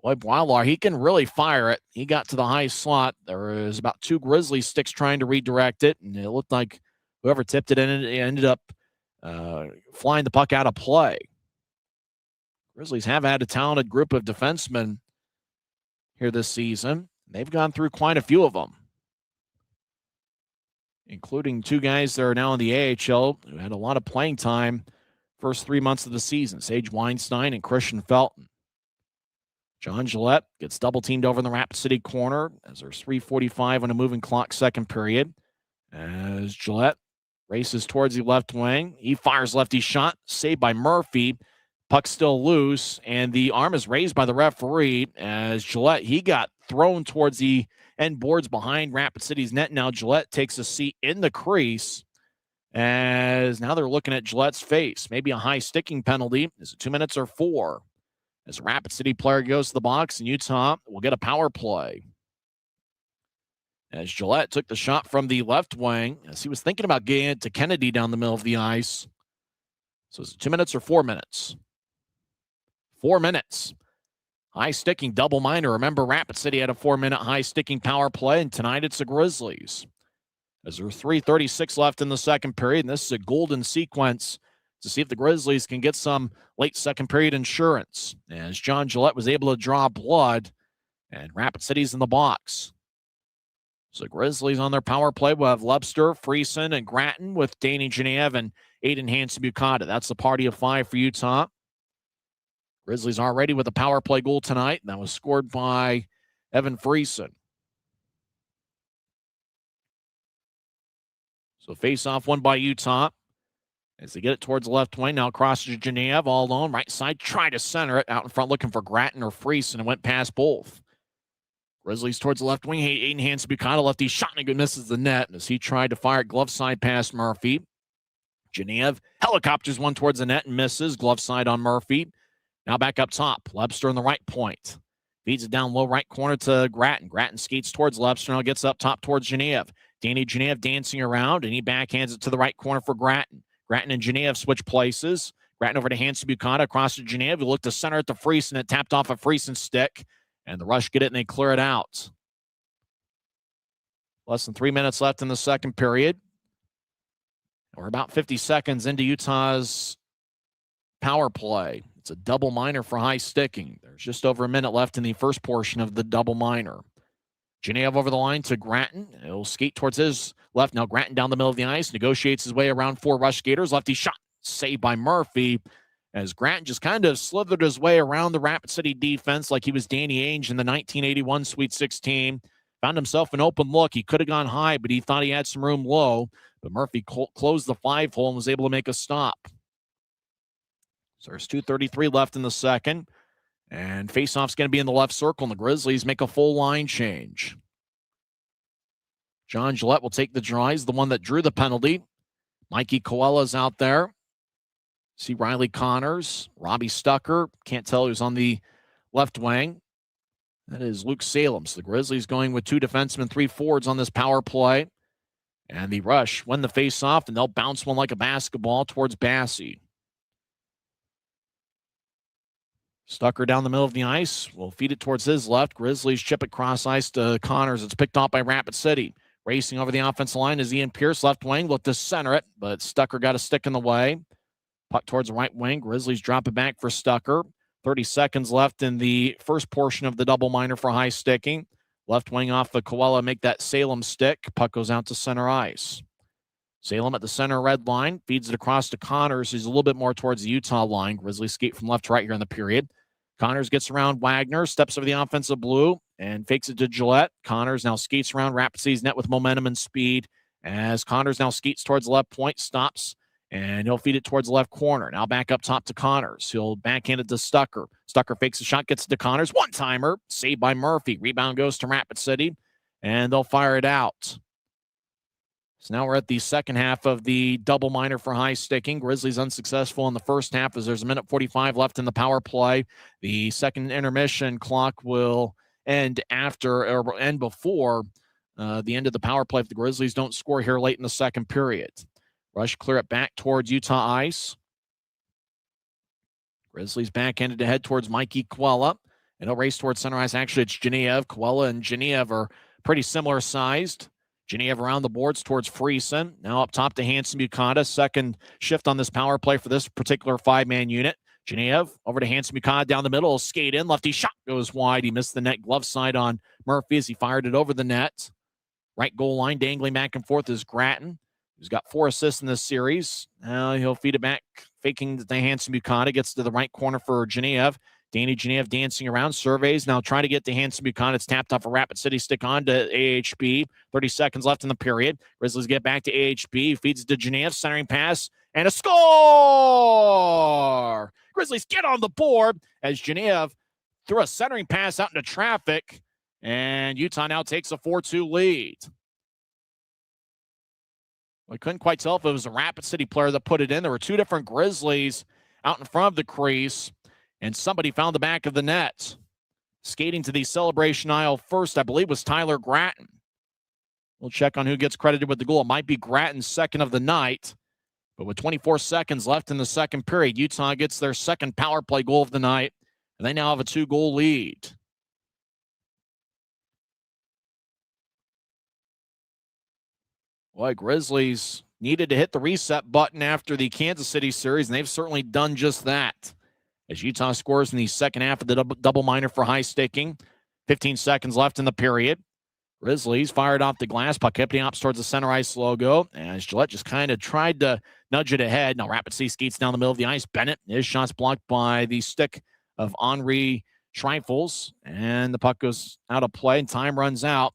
boy, Boislar, he can really fire it. He got to the high slot. There was about 2 Grizzly sticks trying to redirect it, and it looked like whoever tipped it in, it ended up flying the puck out of play. Grizzlies have had a talented group of defensemen here this season. They've gone through quite a few of them, including two guys that are now in the AHL who had a lot of playing time first 3 months of the season, Sage Weinstein and Christian Felton. John Gillette gets double-teamed over in the Rapid City corner as there's 3:45 on a moving clock second period. As Gillette races towards the left wing, he fires lefty shot, saved by Murphy. Puck still loose, and the arm is raised by the referee as Gillette, he got thrown towards the end boards behind Rapid City's net. Now Gillette takes a seat in the crease as now they're looking at Gillette's face. Maybe a high sticking penalty. Is it 2 minutes or 4? As a Rapid City player goes to the box, and Utah will get a power play. As Gillette took the shot from the left wing, as he was thinking about getting it to Kennedy down the middle of the ice. So is it 2 minutes or 4 minutes? 4 minutes. High sticking double minor. Remember, Rapid City had a 4-minute high sticking power play, and tonight it's the Grizzlies. As there's 3:36 left in the second period, and this is a golden sequence to see if the Grizzlies can get some late second period insurance. As John Gillette was able to draw blood, and Rapid City's in the box. So the Grizzlies on their power play will have Lebster, Friesen, and Grattan with Danny Genev and Aiden Hansen-Bukata. That's the party of 5 for Utah. Grizzlies are ready with a power play goal tonight, and that was scored by Evan Friesen. So face-off won by Utah. As they get it towards the left wing, now across to Genev, all alone, right side, try to center it, out in front looking for Grattan or Friesen, and went past both. Grizzlies towards the left wing, Aiden Hansen-Bukata, lefty shot, and misses the net as he tried to fire it glove side past Murphy. Genev helicopters one towards the net and misses, glove side on Murphy. Now back up top, Lebster in the right point. Feeds it down low right corner to Grattan. Grattan skates towards Lebster, now gets up top towards Genev. Danny Genev dancing around, and he backhands it to the right corner for Grattan. Grattan and Genev switch places. Grattan over to Hansen-Bukata, across to Genev. He looked to center it to Friesen. It tapped off a Friesen's stick, and the Rush get it, and they clear it out. Less than 3 minutes left in the second period. We're about 50 seconds into Utah's power play. It's a double minor for high sticking. There's just over a minute left in the first portion of the double minor. Genev over the line to Grattan. He'll skate towards his left. Now Grattan down the middle of the ice, negotiates his way around 4 Rush skaters. Lefty shot, saved by Murphy, as Grattan just kind of slithered his way around the Rapid City defense like he was Danny Ainge in the 1981 Sweet 16. Found himself an open look. He could have gone high, but he thought he had some room low. But Murphy closed the 5-hole and was able to make a stop. So there's 2:33 left in the second. And faceoff's going to be in the left circle, and the Grizzlies make a full line change. John Gillette will take the draw. He's the one that drew the penalty. Mikey Coella's out there. See Riley Connors, Robbie Stucker. Can't tell who's on the left wing. That is Luke Salem. So the Grizzlies going with 2 defensemen, 3 forwards on this power play. And the Rush win the faceoff, and they'll bounce one like a basketball towards Bassey. Stucker down the middle of the ice. Will feed it towards his left. Grizzlies chip it cross ice to Connors. It's picked off by Rapid City. Racing over the offensive line is Ian Pierce, left wing. Looked to center it, but Stucker got a stick in the way. Puck towards the right wing. Grizzlies drop it back for Stucker. 30 seconds left in the first portion of the double minor for high sticking. Left wing off of Coella, make that Salem stick. Puck goes out to center ice. Salem at the center red line. Feeds it across to Connors. He's a little bit more towards the Utah line. Grizzlies skate from left to right here in the period. Connors gets around Wagner, steps over the offensive blue, and fakes it to Gillette. Connors now skates around Rapid City's net with momentum and speed. As Connors now skates towards the left point, stops, and he'll feed it towards the left corner. Now back up top to Connors. He'll backhand it to Stucker. Stucker fakes a shot, gets it to Connors. One-timer, saved by Murphy. Rebound goes to Rapid City, and they'll fire it out. So now we're at the second half of the double minor for high sticking. Grizzlies unsuccessful in the first half as there's a minute 45 left in the power play. The second intermission clock will end after or end before the end of the power play if the Grizzlies don't score here late in the second period. Rush clear it back towards Utah ice. Grizzlies backhanded to head towards Mikey Coella. And he'll race towards center ice. Actually, it's Genev. Coella and Genev are pretty similar sized. Genev around the boards towards Friesen. Now up top to Hansen-Bukata. Second shift on this power play for this particular 5-man unit. Genev over to Hanson Bukana down the middle. Skate in. Lefty shot goes wide. He missed the net glove side on Murphy as he fired it over the net. Right goal line dangling back and forth is Grattan, who's got 4 assists in this series. Now he'll feed it back, faking the Hanson Bukana. Gets to the right corner for Genev. Danny Genev dancing around, surveys, now trying to get to Hanson Bukana. It's tapped off a Rapid City stick on to AHB. 30 seconds left in the period. Grizzlies get back to AHB, feeds it to Genev, centering pass, and a score! Grizzlies get on the board as Genev threw a centering pass out into traffic, and Utah now takes a 4-2 lead. I couldn't quite tell if it was a Rapid City player that put it in. There were 2 different Grizzlies out in front of the crease, and somebody found the back of the net. Skating to the celebration aisle first, I believe, was Tyler Grattan. We'll check on who gets credited with the goal. It might be Grattan's second of the night, but with 24 seconds left in the second period, Utah gets their second power play goal of the night, and they now have a 2-goal lead. Boy, Grizzlies needed to hit the reset button after the Kansas City series, and they've certainly done just that. As Utah scores in the second half of the double minor for high sticking. 15 seconds left in the period. Grizzlies fired off the glass. Puck empty ops towards the center ice logo. As Gillette just kind of tried to nudge it ahead. Now Rapid City skates down the middle of the ice. Bennett, his shot's blocked by the stick of Henri Schreifels. And the puck goes out of play and time runs out.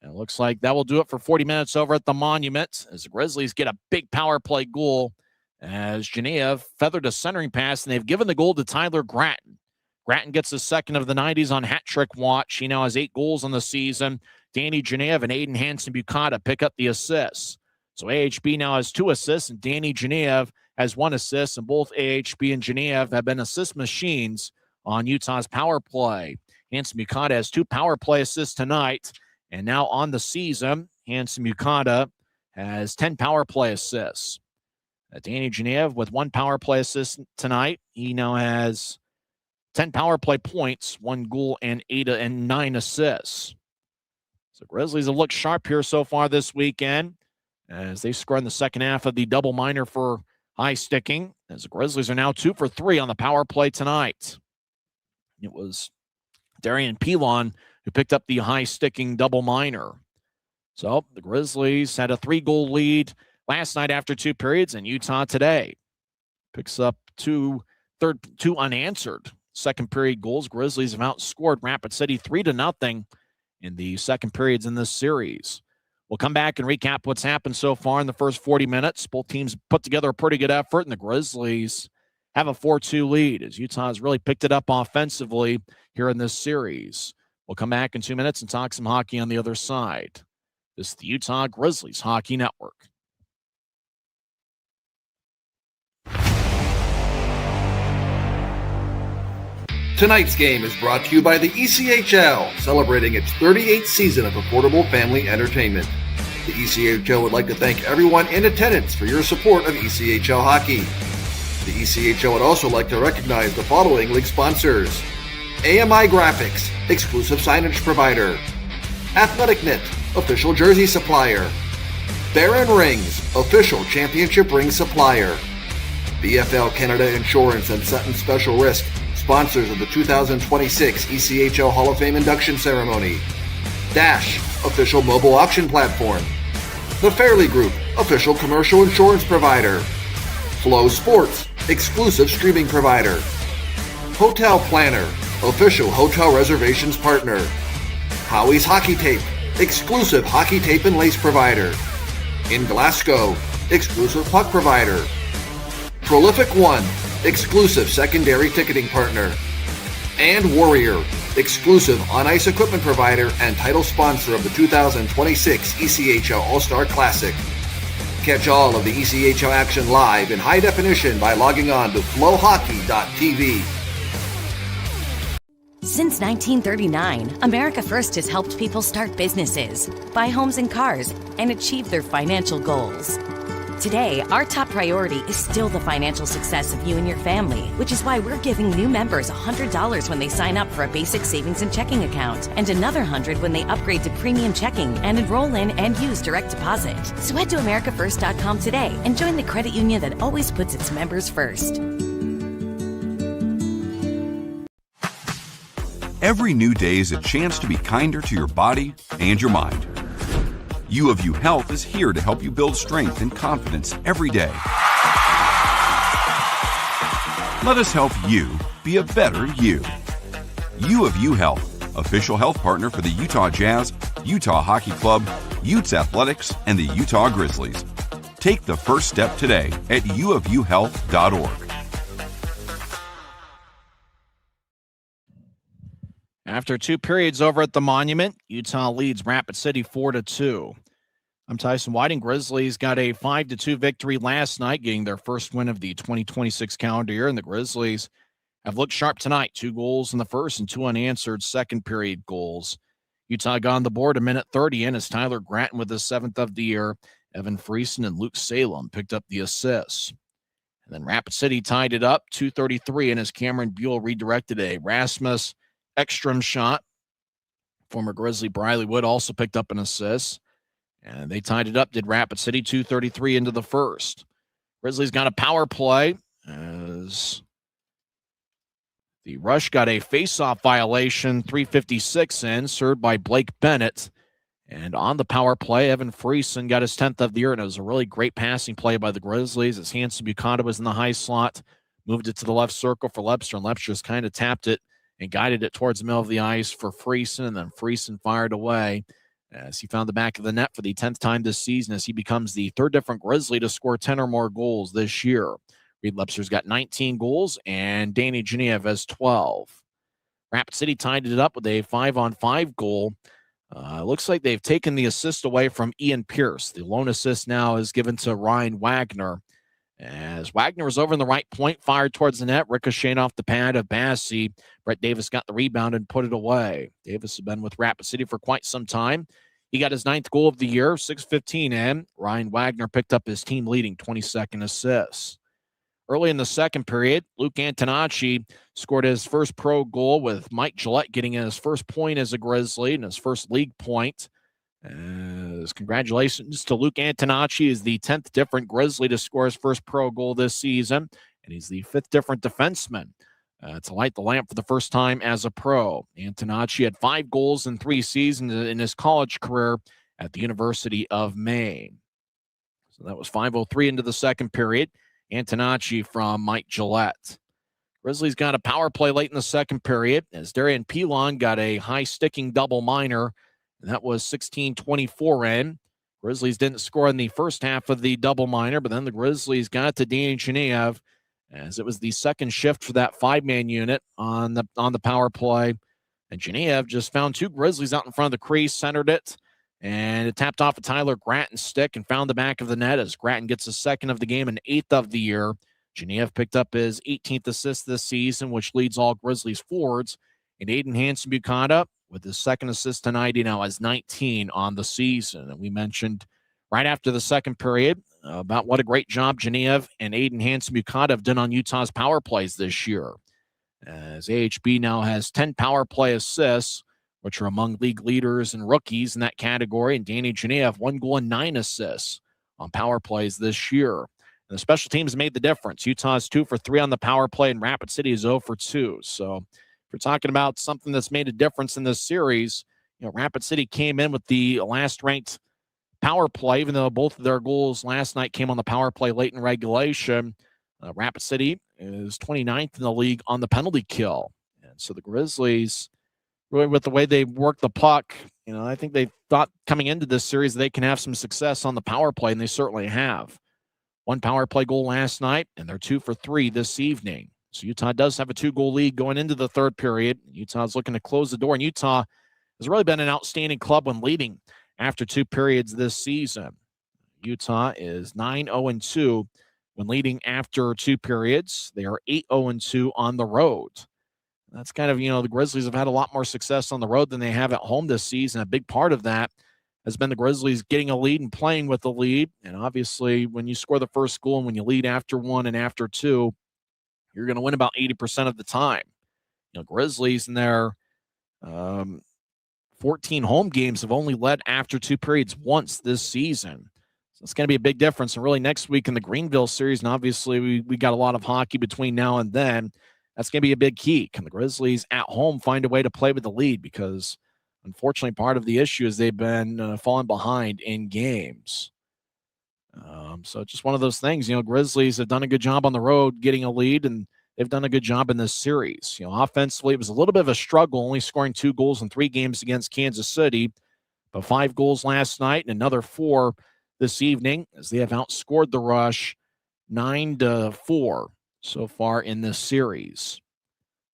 And it looks like that will do it for 40 minutes over at the Monument as the Grizzlies get a big power play goal as Genev feathered a centering pass, and they've given the goal to Tyler Grattan. Grattan gets his second of the 90s on hat trick watch. He now has 8 goals on the season. Danny Genev and Aiden Hanson Bukana pick up the assists. So AHB now has 2 assists, and Danny Genev has 1 assist, and both AHB and Genev have been assist machines on Utah's power play. Hanson Bukana has 2 power play assists tonight, and now on the season, Hanson Bukana has 10 power play assists. Danny Genev with 1 power play assist tonight. He now has 10 power play points, 1 goal, and 9 assists. So Grizzlies have looked sharp here so far this weekend as they score in the second half of the double minor for high sticking. As the Grizzlies are now 2 for 3 on the power play tonight. It was Darian Pilon who picked up the high sticking double minor. So the Grizzlies had a 3-goal lead last night after 2 periods, and Utah today picks up 2 unanswered second period goals. Grizzlies have outscored Rapid City 3-0 in the second periods in this series. We'll come back and recap what's happened so far in the first 40 minutes. Both teams put together a pretty good effort, and the Grizzlies have a 4-2 lead as Utah has really picked it up offensively here in this series. We'll come back in 2 minutes and talk some hockey on the other side. This is the Utah Grizzlies Hockey Network. Tonight's game is brought to you by the ECHL, celebrating its 38th season of affordable family entertainment. The ECHL would like to thank everyone in attendance for your support of ECHL hockey. The ECHL would also like to recognize the following league sponsors: AMI Graphics, exclusive signage provider; Athletic Knit, official jersey supplier; Baron Rings, official championship ring supplier; BFL Canada Insurance and Sutton Special Risk, sponsors of the 2026 ECHL Hall of Fame induction ceremony; Dash, official mobile auction platform; The Fairley Group, official commercial insurance provider; Flow Sports, exclusive streaming provider; Hotel Planner, official hotel reservations partner; Howie's Hockey Tape, exclusive hockey tape and lace provider; In Glasgow, exclusive puck provider; Prolific One, exclusive secondary ticketing partner; and Warrior, exclusive on-ice equipment provider and title sponsor of the 2026 ECHL All-Star Classic. Catch all of the ECHL action live in high definition by logging on to flowhockey.tv. Since 1939, America First has helped people start businesses, buy homes and cars, and achieve their financial goals. Today, our top priority is still the financial success of you and your family, which is why we're giving new members $100 when they sign up for a basic savings and checking account, and another $100 when they upgrade to premium checking and enroll in and use direct deposit. So head to AmericaFirst.com today and join the credit union that always puts its members first. Every new day is a chance to be kinder to your body and your mind. U of U Health is here to help you build strength and confidence every day. Let us help you be a better you. U of U Health, official health partner for the Utah Jazz, Utah Hockey Club, Utes Athletics, and the Utah Grizzlies. Take the first step today at uofuhealth.org. After 2 periods over at the Monument, Utah leads Rapid City 4-2. I'm Tyson Whiting. Grizzlies got a 5-2 victory last night, getting their first win of the 2026 calendar year, and the Grizzlies have looked sharp tonight. 2 goals in the first and 2 unanswered second period goals. Utah got on the board a minute 30 in as Tyler Gratton with his 7th of the year. Evan Friesen and Luke Salem picked up the assists. And then Rapid City tied it up 2:33 in as Cameron Buell redirected a Rasmus Ekstrom shot. Former Grizzly Briley Wood also picked up an assist. And they tied it up, did Rapid City, 2:33 into the first. Grizzlies got a power play as the Rush got a face-off violation, 3:56 in, served by Blake Bennett. And on the power play, Evan Friesen got his 10th of the year, and it was a really great passing play by the Grizzlies as Hanson Buchanan was in the high slot, moved it to the left circle for Lepster, and Lepster just kind of tapped it and guided it towards the middle of the ice for Friesen, and then Friesen fired away as he found the back of the net for the 10th time this season as he becomes the 3rd different Grizzly to score 10 or more goals this year. Reed Lepster's got 19 goals, and Danny Genev has 12. Rapid City tied it up with a 5-on-5 goal. Looks like they've taken the assist away from Ian Pierce. The lone assist now is given to Ryan Wagner. As Wagner was over in the right point, fired towards the net, ricocheting off the pad of Bassey. Brett Davis got the rebound and put it away. Davis has been with Rapid City for quite some time. He got his 9th goal of the year, 6:15 in. Ryan Wagner picked up his team-leading 22nd assist. Early in the second period, Luke Antonacci scored his first pro goal with Mike Gillette getting his first point as a Grizzly and his first league point. As congratulations to Luke Antonacci. He is the 10th different Grizzly to score his first pro goal this season, and he's the 5th different defenseman to light the lamp for the first time as a pro. Antonacci had 5 goals in 3 seasons in his college career at the University of Maine. So that was 5:03 into the second period. Antonacci from Mike Gillette. Grizzlies got a power play late in the second period as Darian Pilon got a high-sticking double minor. And that was 16:24 in. Grizzlies didn't score in the first half of the double minor, but then the Grizzlies got to Danny Genev as it was the second shift for that 5-man unit on the power play. And Genev just found 2 Grizzlies out in front of the crease, centered it, and it tapped off a Tyler Gratton's stick and found the back of the net as Gratton gets his 2nd of the game and 8th of the year. Genev picked up his 18th assist this season, which leads all Grizzlies forwards. And Aiden Hanson-Buchanan with his 2nd assist tonight, he now has 19 on the season. And we mentioned right after the second period about what a great job Genev and Aiden Hanson-Buchanan have done on Utah's power plays this year. As AHB now has 10 power play assists, which are among league leaders and rookies in that category. And Danny Genev, 1 goal and 9 assists on power plays this year. And the special teams made the difference. Utah's 2 for 3 on the power play, and Rapid City is 0 for 2. So if we're talking about something that's made a difference in this series, Rapid City came in with the last-ranked power play, even though both of their goals last night came on the power play late in regulation. Rapid City is 29th in the league on the penalty kill. And so the Grizzlies, really with the way they work the puck, I think they thought coming into this series they can have some success on the power play, and they certainly have. 1 power play goal last night, and they're 2 for 3 this evening. So Utah does have a 2-goal lead going into the third period. Utah's looking to close the door, and Utah has really been an outstanding club when leading after 2 periods this season. Utah is 9-0-2 when leading after 2 periods. They are 8-0-2 on the road. That's kind of, the Grizzlies have had a lot more success on the road than they have at home this season. A big part of that has been the Grizzlies getting a lead and playing with the lead. And obviously, when you score the first goal and when you lead after 1 and after 2, you're going to win about 80% of the time. Grizzlies in their 14 home games have only led after 2 periods once this season. So it's going to be a big difference. And really next week in the Greenville series, and obviously we got a lot of hockey between now and then, That's going to be a big key. Can the Grizzlies at home find a way to play with the lead? Because unfortunately, part of the issue is they've been falling behind in games. So just one of those things. Grizzlies have done a good job on the road getting a lead, and they've done a good job in this series. Offensively, it was a little bit of a struggle, only scoring 2 goals in 3 games against Kansas City, but 5 goals last night and another 4 this evening as they have outscored the Rush 9-4 so far in this series.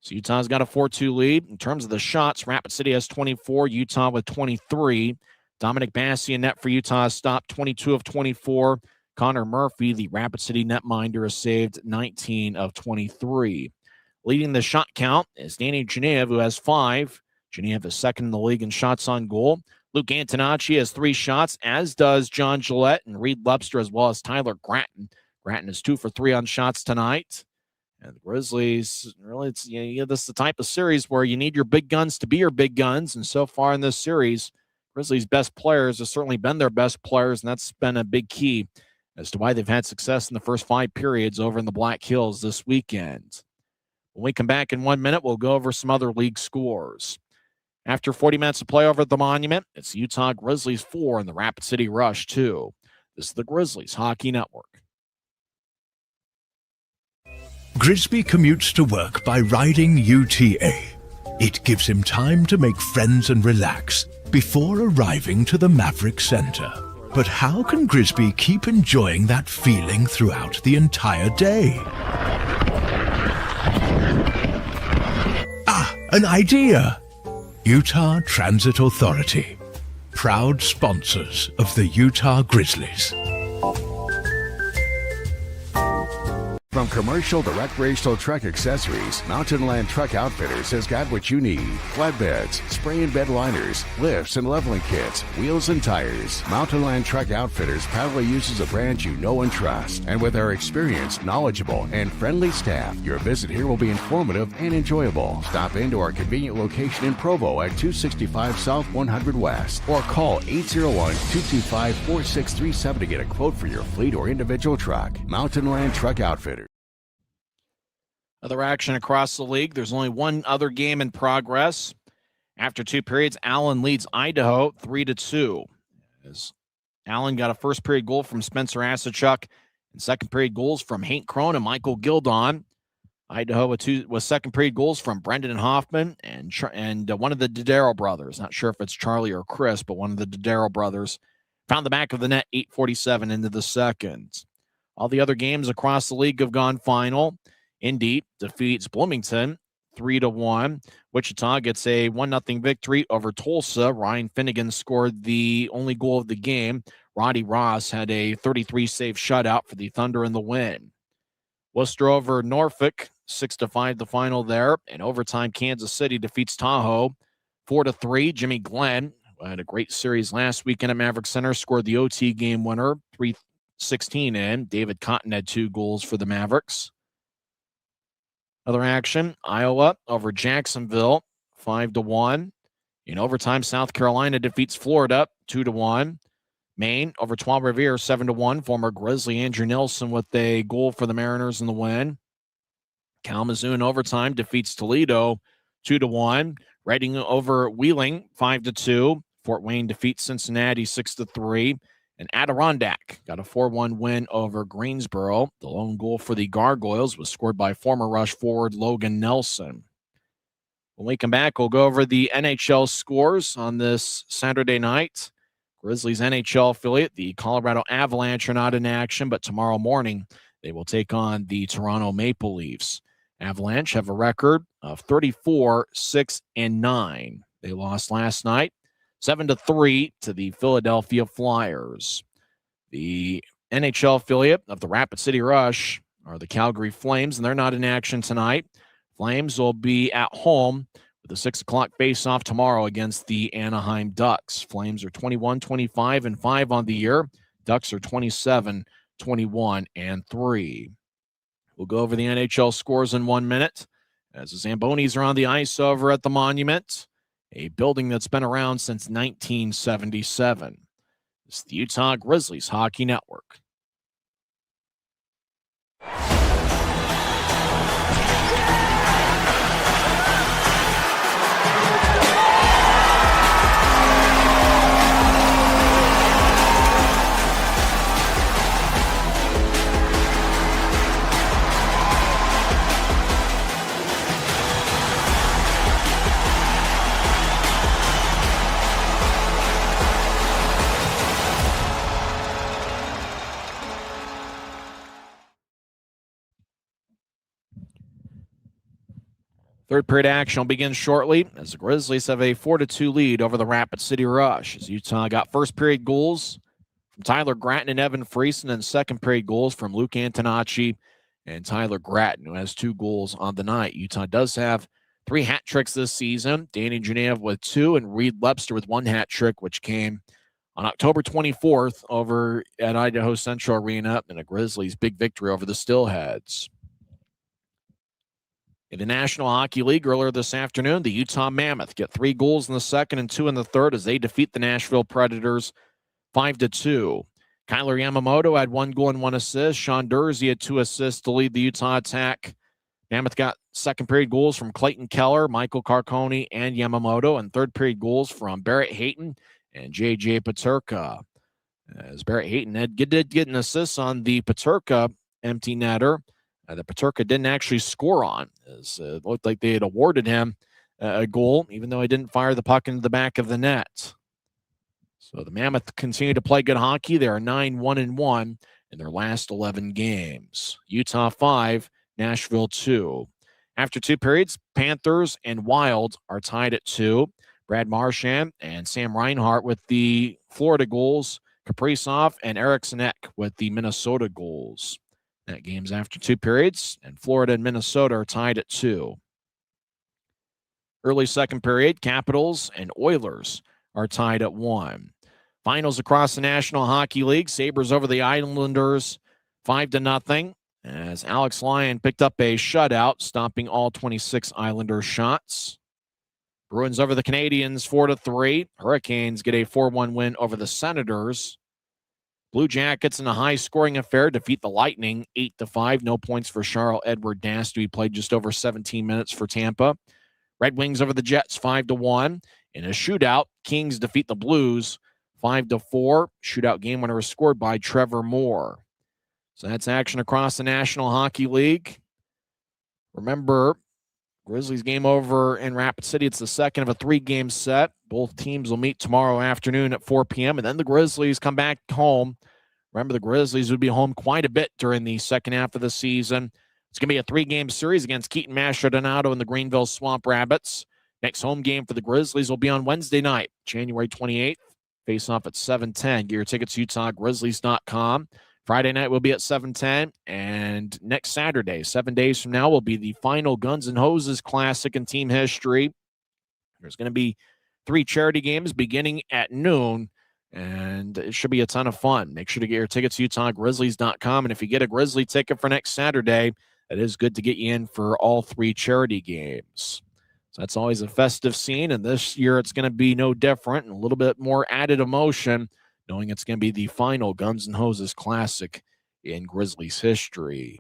So Utah's got a 4-2 lead. In terms of the shots, Rapid City has 24, Utah with 23. Dominic Bassey in net for Utah stopped 22 of 24. Connor Murphy, the Rapid City netminder, has saved 19 of 23. Leading the shot count is Danny Genev, who has 5. Genev is second in the league in shots on goal. Luke Antonacci has 3 shots, as does John Gillette and Reed Lepster, as well as Tyler Gratton. Gratton is 2 for 3 on shots tonight. And the Grizzlies, really, this is the type of series where you need your big guns to be your big guns. And so far in this series, Grizzlies' best players have certainly been their best players, and that's been a big key as to why they've had success in the first 5 periods over in the Black Hills this weekend. When we come back in 1 minute, we'll go over some other league scores. After 40 minutes of play over at the Monument, it's the Utah Grizzlies 4 and the Rapid City Rush 2. This is the Grizzlies Hockey Network. Grisby commutes to work by riding UTA. It gives him time to make friends and relax before arriving to the Maverick Center. But how can Grisby keep enjoying that feeling throughout the entire day? An idea! Utah Transit Authority, proud sponsors of the Utah Grizzlies. From commercial to recreational truck accessories, Mountain Land Truck Outfitters has got what you need. Flatbeds, spray and bed liners, lifts and leveling kits, wheels and tires. Mountain Land Truck Outfitters proudly uses a brand you know and trust. And with our experienced, knowledgeable, and friendly staff, your visit here will be informative and enjoyable. Stop into our convenient location in Provo at 265 South 100 West or call 801-225-4637 to get a quote for your fleet or individual truck. Mountain Land Truck Outfitters. Other action across the league. There's only one other game in progress. After 2 periods, Allen leads Idaho 3-2. As Allen got a first period goal from Spencer Asachuk and second period goals from Hank Krohn and Michael Gildon. Idaho with second period goals from Brendan Hoffman and one of the Dodaro brothers. Not sure if it's Charlie or Chris, but one of the Dodaro brothers found the back of the net 8:47 into the second. All the other games across the league have gone final. Indy defeats Bloomington 3-1. Wichita gets a 1-0 victory over Tulsa. Ryan Finnegan scored the only goal of the game. Roddy Ross had a 33-save shutout for the Thunder in the win. Worcester over Norfolk 6-5 the final there. In overtime, Kansas City defeats Tahoe 4-3. Jimmy Glenn, who had a great series last weekend at Maverick Center, scored the OT game winner 3:16 in. David Cotton had 2 goals for the Mavericks. Other action, Iowa over Jacksonville, 5-1. In overtime, South Carolina defeats Florida, 2-1. Maine over Trois-Rivières, 7-1. Former Grizzly Andrew Nilsson with a goal for the Mariners in the win. Kalamazoo in overtime defeats Toledo, 2-1. Reading over Wheeling, 5-2. Fort Wayne defeats Cincinnati, 6-3. And Adirondack got a 4-1 win over Greensboro. The lone goal for the Gargoyles was scored by former Rush forward Logan Nelson. When we come back, we'll go over the NHL scores on this Saturday night. Grizzlies NHL affiliate, the Colorado Avalanche, are not in action, but tomorrow morning they will take on the Toronto Maple Leafs. Avalanche have a record of 34-6-9. They lost last night 7-3 to the Philadelphia Flyers. The NHL affiliate of the Rapid City Rush are the Calgary Flames, and they're not in action tonight. Flames will be at home with a 6 o'clock face-off tomorrow against the Anaheim Ducks. Flames are 21-25-5 on the year. Ducks are 27-21-3. We'll go over the NHL scores in 1 minute as the Zambonis are on the ice over at the Monument, a building that's been around since 1977. It's the Utah Grizzlies Hockey Network. Third period action will begin shortly as the Grizzlies have a 4-2 lead over the Rapid City Rush. As Utah got first period goals from Tyler Gratton and Evan Friesen, and second period goals from Luke Antonacci and Tyler Gratton, who has 2 goals on the night. Utah does have 3 hat tricks this season. Danny Genev with 2 and Reed Lepster with 1 hat trick, which came on October 24th over at Idaho Central Arena in a Grizzlies big victory over the Steelheads. In the National Hockey League earlier this afternoon, the Utah Mammoth get 3 goals in the second and 2 in the third as they defeat the Nashville Predators 5-2. Kyler Yamamoto had 1 goal and 1 assist. Sean Dursey had 2 assists to lead the Utah attack. Mammoth got second period goals from Clayton Keller, Michael Carcone, and Yamamoto, and third period goals from Barrett Hayton and J.J. Paterka. As Barrett Hayton did get an assist on the Paterka empty netter that Paterka didn't actually score on, as it looked like they had awarded him a goal, even though he didn't fire the puck into the back of the net. So the Mammoth continue to play good hockey. They are 9-1-1 in their last 11 games. Utah 5, Nashville 2. After 2 periods, Panthers and Wild are tied at 2. Brad Marchand and Sam Reinhart with the Florida goals. Kaprizov and Eriksson Ek with the Minnesota goals. That game's after 2 periods, and Florida and Minnesota are tied at 2. Early second period, Capitals and Oilers are tied at 1. Finals across the National Hockey League, Sabres over the Islanders 5-0, as Alex Lyon picked up a shutout, stopping all 26 Islander shots. Bruins over the Canadiens 4-3. Hurricanes get a 4-1 win over the Senators. Blue Jackets in a high-scoring affair defeat the Lightning 8-5. No points for Charles-Edward Dasty. He played just over 17 minutes for Tampa. Red Wings over the Jets 5-1. In a shootout, Kings defeat the Blues 5-4. Shootout game winner was scored by Trevor Moore. So that's action across the National Hockey League. Remember, Grizzlies game over in Rapid City. It's the second of a 3-game set. Both teams will meet tomorrow afternoon at 4 p.m. And then the Grizzlies come back home. Remember, the Grizzlies would be home quite a bit during the second half of the season. It's going to be a 3-game series against Keaton Mastrodonado and the Greenville Swamp Rabbits. Next home game for the Grizzlies will be on Wednesday night, January 28th. Face off at 7:10. Get your tickets at UtahGrizzlies.com. Friday night will be at 7:10, and next Saturday, 7 days from now, will be the final Guns N' Hoses Classic in team history. There's going to be 3 charity games beginning at noon, and it should be a ton of fun. Make sure to get your tickets at UtahGrizzlies.com, and if you get a Grizzly ticket for next Saturday, it is good to get you in for all 3 charity games. So that's always a festive scene, and this year it's going to be no different, and a little bit more added emotion, knowing it's going to be the final Guns N' Hoses Classic in Grizzlies history.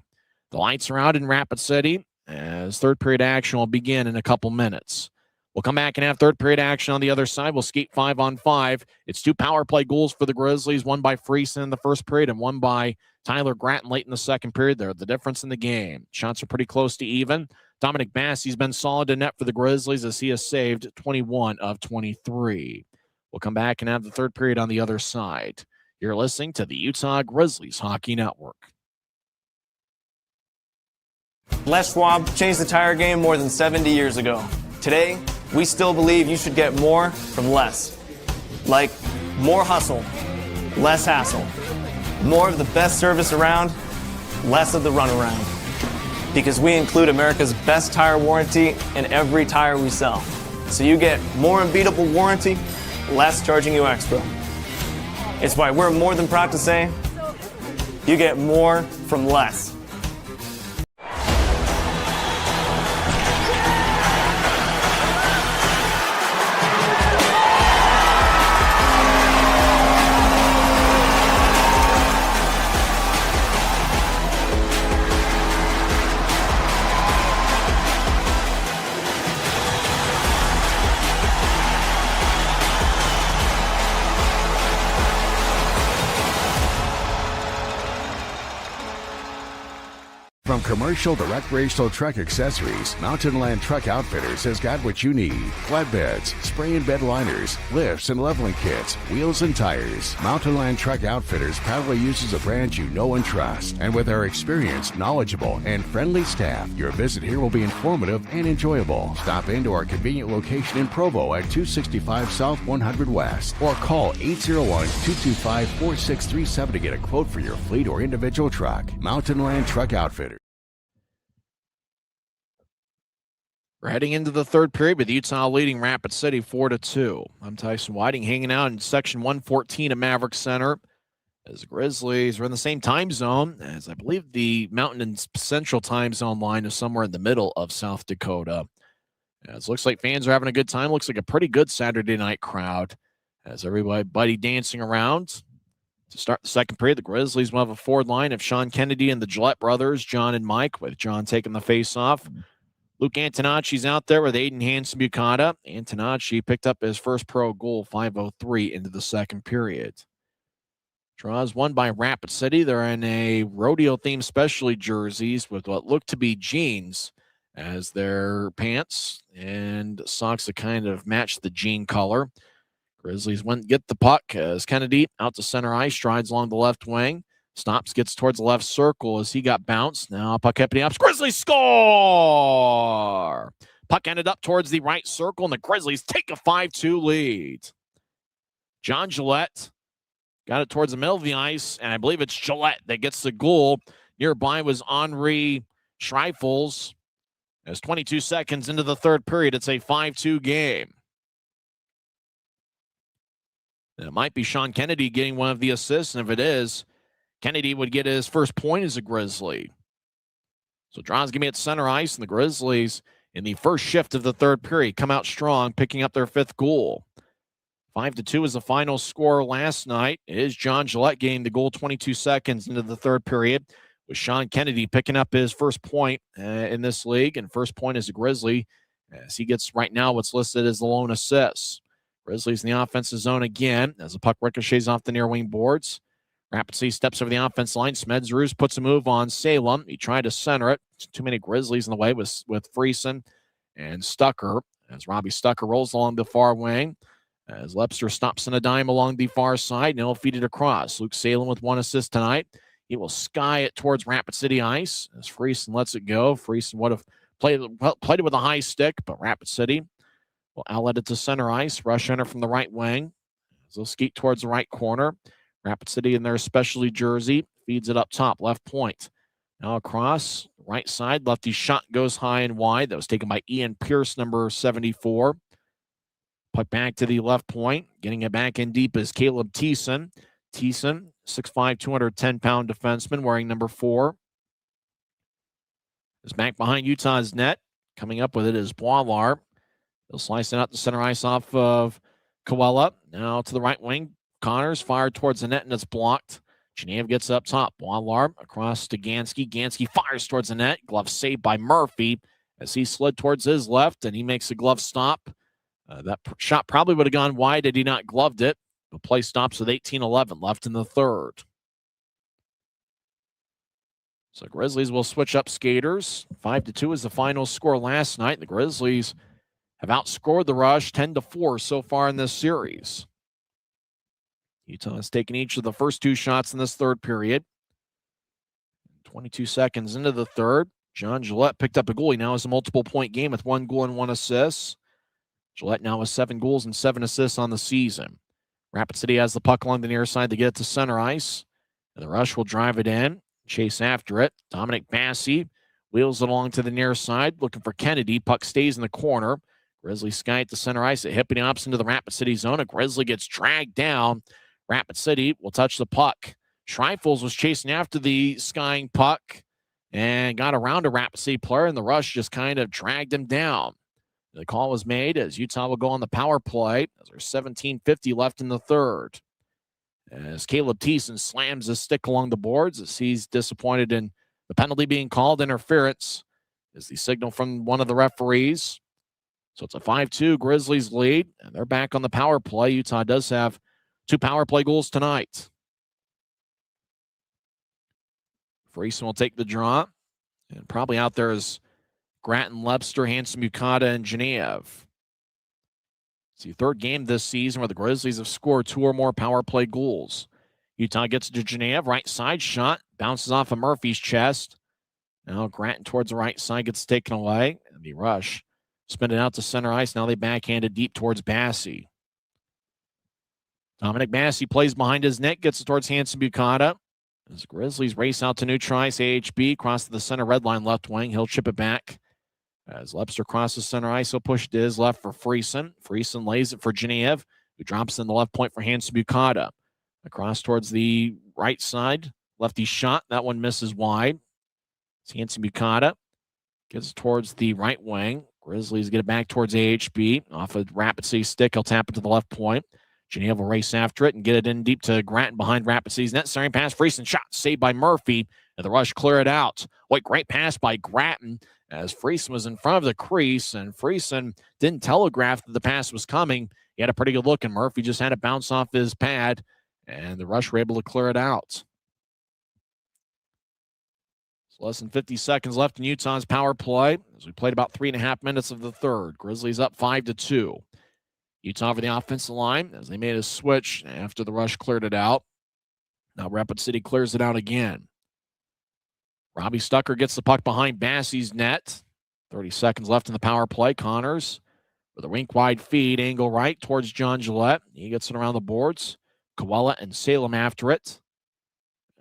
The lights are out in Rapid City as third period action will begin in a couple minutes. We'll come back and have third period action on the other side. We'll skate 5-on-5. It's 2 power play goals for the Grizzlies, one by Friesen in the first period and one by Tyler Gratton late in the second period. They're the difference in the game. Shots are pretty close to even. Dominic Bassey's been solid in net for the Grizzlies as he has saved 21 of 23. We'll come back and have the third period on the other side. You're listening to the Utah Grizzlies Hockey Network. Les Schwab changed the tire game more than 70 years ago. Today, we still believe you should get more from less. Like more hustle, less hassle. More of the best service around, less of the runaround. Because we include America's best tire warranty in every tire we sell. So you get more unbeatable warranty, less charging you extra. It's why we're more than proud to say, you get more from less. From commercial to recreational truck accessories, Mountain Land Truck Outfitters has got what you need. Flatbeds, spray and bed liners, lifts and leveling kits, wheels and tires. Mountain Land Truck Outfitters proudly uses a brand you know and trust. And with our experienced, knowledgeable, and friendly staff, your visit here will be informative and enjoyable. Stop into our convenient location in Provo at 265 South 100 West or call 801-225-4637 to get a quote for your fleet or individual truck. Mountain Land Truck Outfitters. We're heading into the third period with Utah leading Rapid City 4-2. I'm Tyson Whiting, hanging out in section 114 of Maverick Center as the Grizzlies are in the same time zone as I believe the Mountain and Central time zone line is somewhere in the middle of South Dakota. As it looks like fans are having a good time. Looks like a pretty good Saturday night crowd as everybody dancing around. To start the second period, the Grizzlies will have a forward line of Sean Kennedy and the Gillette brothers, John and Mike, with John taking the face-off. Luke Antonacci's out there with Aiden Hansen-Bucata. Antonacci picked up his first pro goal, 5:03 into the second period. Draws won by Rapid City. They're in a rodeo-themed specialty jerseys with what look to be jeans as their pants and socks that kind of match the jean color. Grizzlies went and get the puck as Kennedy out to center ice, strides along the left wing. Stops, gets towards the left circle as he got bounced. Now puck kept up. Grizzlies score! Puck ended up towards the right circle, and the Grizzlies take a 5-2 lead. John Gillette got it towards the middle of the ice, and I believe it's Gillette that gets the goal. Nearby was Henri Schreifels. As 22 seconds into the third period, it's a 5-2 game. It might be Sean Kennedy getting one of the assists, and if it is, Kennedy would get his first point as a Grizzly. So Drawn's going to be at center ice, and the Grizzlies, in the first shift of the third period, come out strong, picking up their fifth goal. 5-2 is the final score last night. It is John Gillette getting the goal 22 seconds into the third period, with Sean Kennedy picking up his first point in this league, and first point as a Grizzly, as he gets right now what's listed as the lone assist. Grizzlies in the offensive zone again, as the puck ricochets off the near wing boards. Rapid City steps over the offense line. Smedzruz puts a move on Salem. He tried to center it. Too many Grizzlies in the way with Friesen and Stucker. As Robbie Stucker rolls along the far wing. As Lepster stops in a dime along the far side. And he'll feed it across. Luke Salem with one assist tonight. He will sky it towards Rapid City ice as Friesen lets it go. Friesen would have played it with a high stick, but Rapid City will outlet it to center ice. Rush enter from the right wing. As they'll skeet towards the right corner. Rapid City in their specialty jersey feeds it up top, left point. Now across, right side, lefty shot goes high and wide. That was taken by Ian Pierce, number 74. Puck back to the left point. Getting it back in deep is Caleb Thiessen. Thiessen, 6'5", 210-pound defenseman, wearing number 4. Is back behind Utah's net. Coming up with it is Boilar. They'll slice it out the center ice off of Coella. Now to the right wing. Connors fired towards the net, and it's blocked. Genev gets up top. Boilar across to Gansky. Gansky fires towards the net. Glove saved by Murphy as he slid towards his left, and he makes a glove stop. That shot probably would have gone wide had he not gloved it. The play stops with 18:11 left in the third. So Grizzlies will switch up skaters. 5-2 is the final score last night. The Grizzlies have outscored the Rush 10-4 so far in this series. Utah has taken each of the first 2 shots in this third period. 22 seconds into the third, John Gillette picked up a goal. He now has a multiple-point game with 1 goal and 1 assist. Gillette now has 7 goals and 7 assists on the season. Rapid City has the puck along the near side to get it to center ice. And the Rush will drive it in, chase after it. Dominic Bassey wheels it along to the near side, looking for Kennedy. Puck stays in the corner. Grizzly sky at the center ice. It hipping ops into the Rapid City zone. A Grizzly gets dragged down. Rapid City will touch the puck. Schreifels was chasing after the skying puck and got around a Rapid City player, and the Rush just kind of dragged him down. The call was made as Utah will go on the power play as there's 17:50 left in the third. As Caleb Thiessen slams his stick along the boards as he's disappointed in the penalty being called. Interference is the signal from one of the referees. So it's a 5-2 Grizzlies lead, and they're back on the power play. Utah does have 2 power play goals tonight. Friesen will take the draw And probably out there is Grattan, Lebster, Hanson, Mukata, and Genev. It's the third game this season where the Grizzlies have scored 2 or more power play goals. Utah gets to Genev, right side shot, bounces off of Murphy's chest. Now Grattan towards the right side gets taken away. And the rush. Spin it out to center ice. Now they backhand it deep towards Bassey. Dominic Bassey plays behind his net, gets it towards Hanson Bukata. As the Grizzlies race out to neutral ice, AHB across to the center red line left wing. He'll chip it back. As Lebster crosses center ice, he'll push to his left for Friesen. Friesen lays it for Genev, who drops in the left point for Hanson Bukata. Across towards the right side. Lefty shot. That one misses wide. It's Hanson Bukata. Gets towards the right wing. Grizzlies get it back towards AHB. Off a Rapid City stick, he'll tap it to the left point. Genev will race after it and get it in deep to Grattan behind Rapid City's net. Centering pass, Friesen shot saved by Murphy. And the rush clear it out. What great pass by Grattan as Friesen was in front of the crease. And Friesen didn't telegraph that the pass was coming. He had a pretty good look, and Murphy just had it bounce off his pad. And the Rush were able to clear it out. So less than 50 seconds left in Utah's power play as we played about 3.5 minutes of the third. Grizzlies up 5-2. Utah over the offensive line as they made a switch after the Rush cleared it out. Now Rapid City clears it out again. Robbie Stucker gets the puck behind Bassey's net. 30 seconds left in the power play. Connors with a rink-wide feed, angle right towards John Gillette. He gets it around the boards. Koala and Salem after it.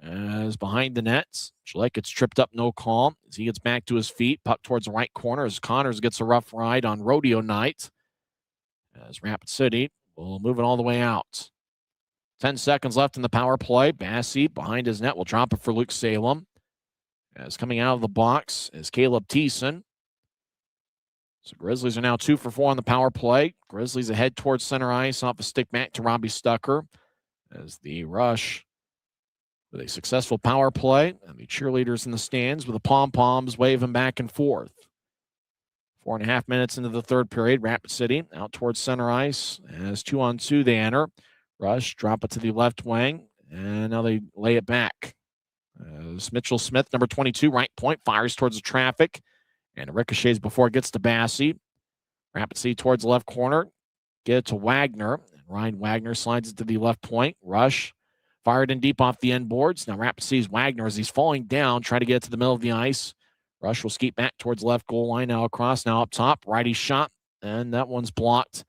As behind the nets, Gillette gets tripped up, no call. As he gets back to his feet, puck towards the right corner as Connors gets a rough ride on rodeo night. As Rapid City will move it all the way out. 10 seconds left in the power play. Bassey behind his net will drop it for Luke Salem. As coming out of the box is Caleb Thiessen. So Grizzlies are now 2 for 4 on the power play. Grizzlies ahead towards center ice off a stick back to Robbie Stucker. As the Rush with a successful power play, and the cheerleaders in the stands with the pom-poms waving back and forth. 4.5 minutes into the third period, Rapid City out towards center ice. As 2-on-2 they enter. Rush drop it to the left wing, and now they lay it back. As Mitchell Smith, number 22, right point, fires towards the traffic, and it ricochets before it gets to Bassey. Rapid City towards the left corner, get it to Wagner. Ryan Wagner slides it to the left point. Rush fired in deep off the end boards. Now Rapid City's Wagner as he's falling down, trying to get it to the middle of the ice. Rush will skate back towards left goal line. Now across, now up top. Righty shot, and that one's blocked.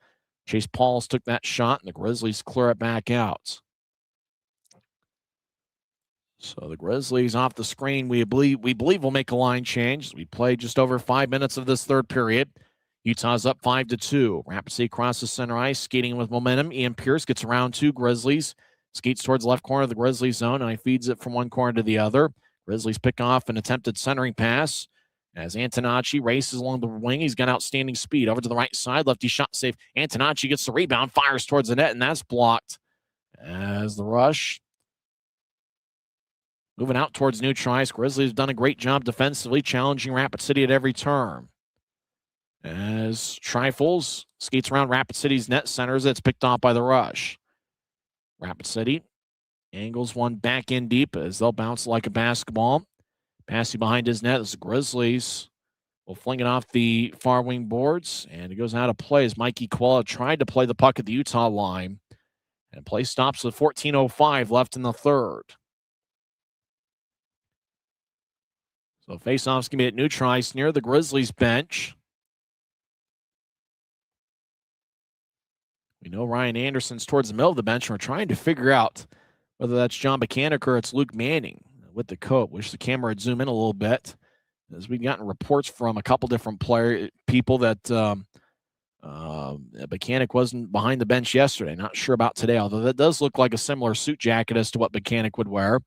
Chase Pauls took that shot, and the Grizzlies clear it back out. So the Grizzlies off the screen, we believe will make a line change. We played just over 5 minutes of this third period. Utah's up 5-2. Rapid City crosses center ice, skating with momentum. Ian Pierce gets around 2 Grizzlies. Skates towards the left corner of the Grizzlies zone, and he feeds it from one corner to the other. Grizzlies pick off an attempted centering pass as Antonacci races along the wing. He's got outstanding speed. Over to the right side, lefty shot save. Antonacci gets the rebound, fires towards the net, and that's blocked. As the Rush moving out towards neutral ice. Grizzlies have done a great job defensively, challenging Rapid City at every turn. As Trifles skates around Rapid City's net, centers it's picked off by the Rush. Rapid City angles one back in deep as they'll bounce like a basketball. Passing behind his net as the Grizzlies will fling it off the far wing boards, and it goes out of play as Mikey Koala tried to play the puck at the Utah line. And play stops with 14:05 left in the third. So faceoff's going to be at neutral ice near the Grizzlies bench. We know Ryan Anderson's towards the middle of the bench, and we're trying to figure out whether that's John Buchanan or it's Luke Manning with the coat. Wish the camera would zoom in a little bit, as we've gotten reports from a couple different people that Buchanan wasn't behind the bench yesterday. Not sure about today, although that does look like a similar suit jacket as to what Buchanan would wear.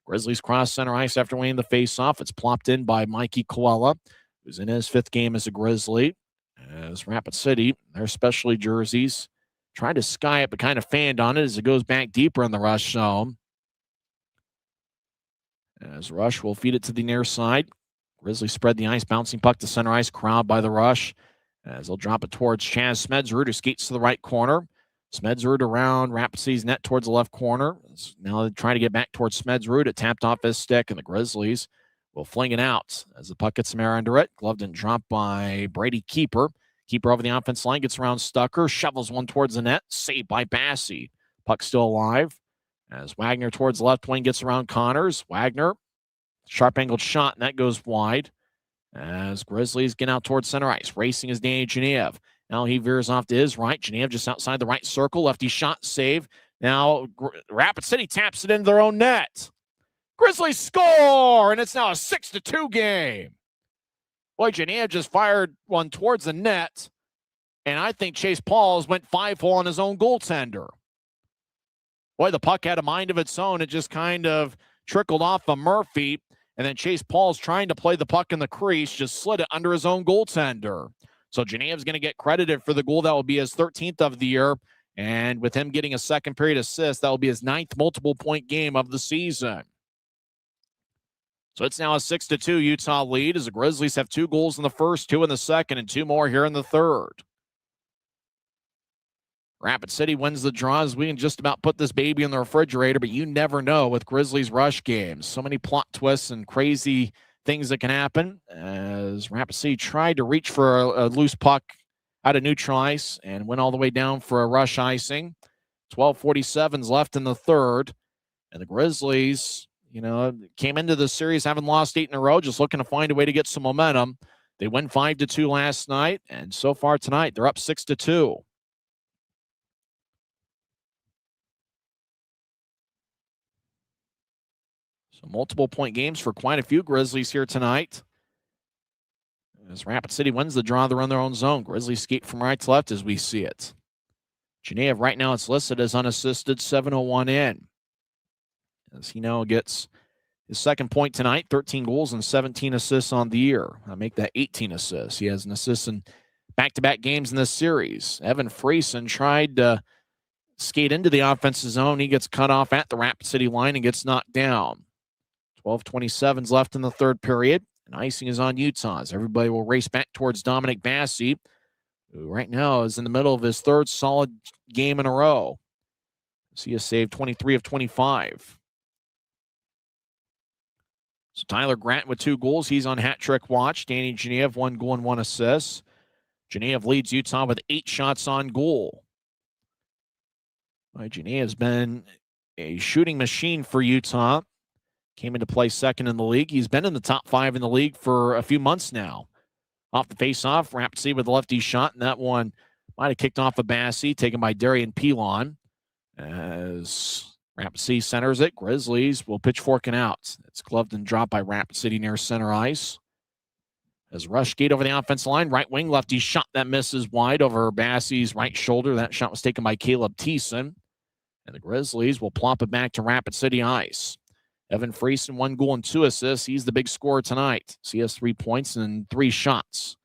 Grizzlies cross center ice after winning the faceoff. It's plopped in by Mikey Koala, who's in his 5th game as a Grizzly. As Rapid City, their specialty jerseys, tried to sky it, but kind of fanned on it as it goes back deeper in the Rush zone. As Rush will feed it to the near side. Grizzlies spread the ice, bouncing puck to center ice, crowd by the Rush. As they'll drop it towards Chaz Smedsrud, who skates to the right corner. Smedsrud around Rapid City's net towards the left corner. Now they're trying to get back towards Smedsrud. It tapped off his stick, and the Grizzlies will fling it out as the puck gets some air under it. Glove didn't drop by Brady Keeper. Keeper over the offense line, gets around Stucker, shovels one towards the net, saved by Bassey. Puck still alive as Wagner towards the left wing gets around Connors. Wagner, sharp angled shot, and that goes wide as Grizzlies get out towards center ice. Racing is Danny Genev. Now he veers off to his right. Genev just outside the right circle. Lefty shot, save. Now Rapid City taps it into their own net. Grizzlies score, and it's now a 6-2 game. Boy, Genev just fired one towards the net, and I think Chase Pauls went 5-hole on his own goaltender. Boy, the puck had a mind of its own. It just kind of trickled off of Murphy, and then Chase Pauls, trying to play the puck in the crease, just slid it under his own goaltender. So Genev's going to get credited for the goal. That will be his 13th of the year, and with him getting a second period assist, that will be his 9th multiple-point game of the season. So it's now a 6-2 Utah lead as the Grizzlies have 2 goals in the first, 2 in the second, and 2 more here in the third. Rapid City wins the draw as we can just about put this baby in the refrigerator, but you never know with Grizzlies rush games. So many plot twists and crazy things that can happen as Rapid City tried to reach for a loose puck out of neutral ice and went all the way down for a rush icing. 12:47 left in the third, and the Grizzlies, came into the series having lost 8 in a row, just looking to find a way to get some momentum. They won 5-2 last night, and so far tonight, they're up 6-2. So multiple point games for quite a few Grizzlies here tonight. As Rapid City wins the draw, they're on their own zone. Grizzlies skate from right to left as we see it. Genev, right now it's listed as unassisted, 7:01 in. As he now gets his second point tonight, 13 goals and 17 assists on the year. I make that 18 assists. He has an assist in back-to-back games in this series. Evan Friesen tried to skate into the offensive zone. He gets cut off at the Rapid City line and gets knocked down. 12:27 left in the third period, and icing is on Utah. As everybody will race back towards Dominic Bassey, who right now is in the middle of his third solid game in a row. He has saved 23 of 25. So Tyler Grant with 2 goals. He's on hat trick watch. Danny Genev, 1 goal and 1 assist. Genev leads Utah with 8 shots on goal. Genev's been a shooting machine for Utah. Came into play second in the league. He's been in the top 5 in the league for a few months now. Off the face-off, Rapid City with a lefty shot, and that one might have kicked off a Bassey, taken by Darian Pilon. As Rapid City centers it, Grizzlies will pitchforking out. It's gloved and dropped by Rapid City near center ice. As rush skate over the offensive line, right wing, lefty shot that misses wide over Bassey's right shoulder. That shot was taken by Caleb Thiessen. And the Grizzlies will plop it back to Rapid City ice. Evan Friesen, 1 goal and 2 assists. He's the big scorer tonight. So he has 3 points and 3 shots.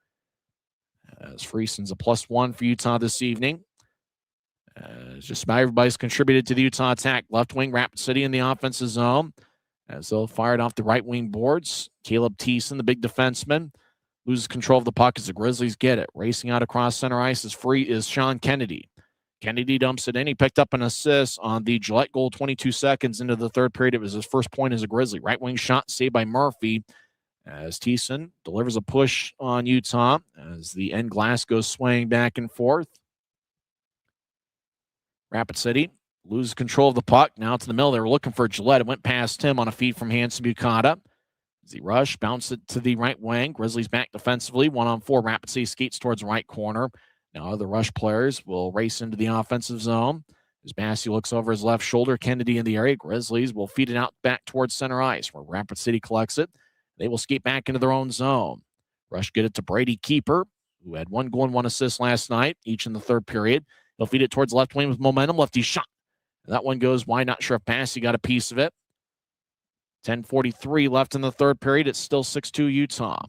As Friesen's a +1 for Utah this evening. Just about everybody's contributed to the Utah attack. Left wing, Rapid City in the offensive zone. As they'll fire it off the right wing boards. Caleb Thiessen, the big defenseman, loses control of the puck as the Grizzlies get it. Racing out across center ice is Sean Kennedy. Kennedy dumps it in. He picked up an assist on the Gillette goal 22 seconds into the third period. It was his first point as a Grizzly. Right wing shot saved by Murphy as Thiessen delivers a push on Utah as the end glass goes swaying back and forth. Rapid City loses control of the puck. Now to the middle. They were looking for Gillette. It went past him on a feed from Hanson Bukata. As he rushed, bounced it to the right wing. Grizzlies back defensively. 1-on-4. Rapid City skates towards the right corner. Now other rush players will race into the offensive zone. As Bassey looks over his left shoulder, Kennedy in the area. Grizzlies will feed it out back towards center ice where Rapid City collects it. They will skate back into their own zone. Rush get it to Brady Keeper, who had 1 goal and 1 assist last night, each in the third period. He'll feed it towards left wing with momentum. Lefty shot. And that one goes wide. Not sure if Bassey got a piece of it. 10:43 left in the third period. It's still 6-2 Utah.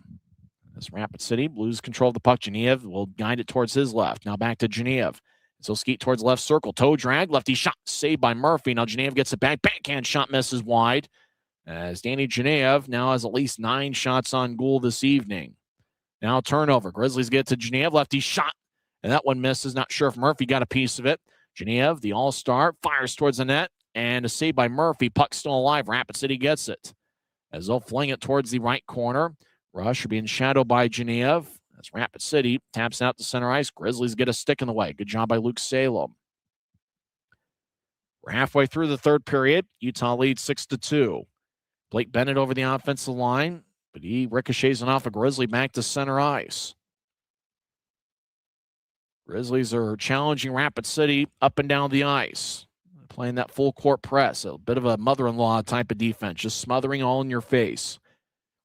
As Rapid City loses control of the puck, Genev will guide it towards his left. Now back to Genev. So skate towards left circle. Toe drag. Lefty shot. Saved by Murphy. Now Genev gets it back. Backhand shot misses wide. As Danny Genev now has at least 9 shots on goal this evening. Now turnover. Grizzlies get to Genev. Lefty shot. And that one misses. Not sure if Murphy got a piece of it. Genev, the all-star, fires towards the net. And a save by Murphy. Puck still alive. Rapid City gets it. as they'll fling it towards the right corner. Rush being shadowed by Genev. That's Rapid City. Taps out to center ice. Grizzlies get a stick in the way. Good job by Luke Salem. We're halfway through the third period. Utah leads 6-2. Blake Bennett over the offensive line, but he ricochets it off a Grizzly back to center ice. Grizzlies are challenging Rapid City up and down the ice, playing that full court press, a bit of a mother-in-law type of defense, just smothering all in your face.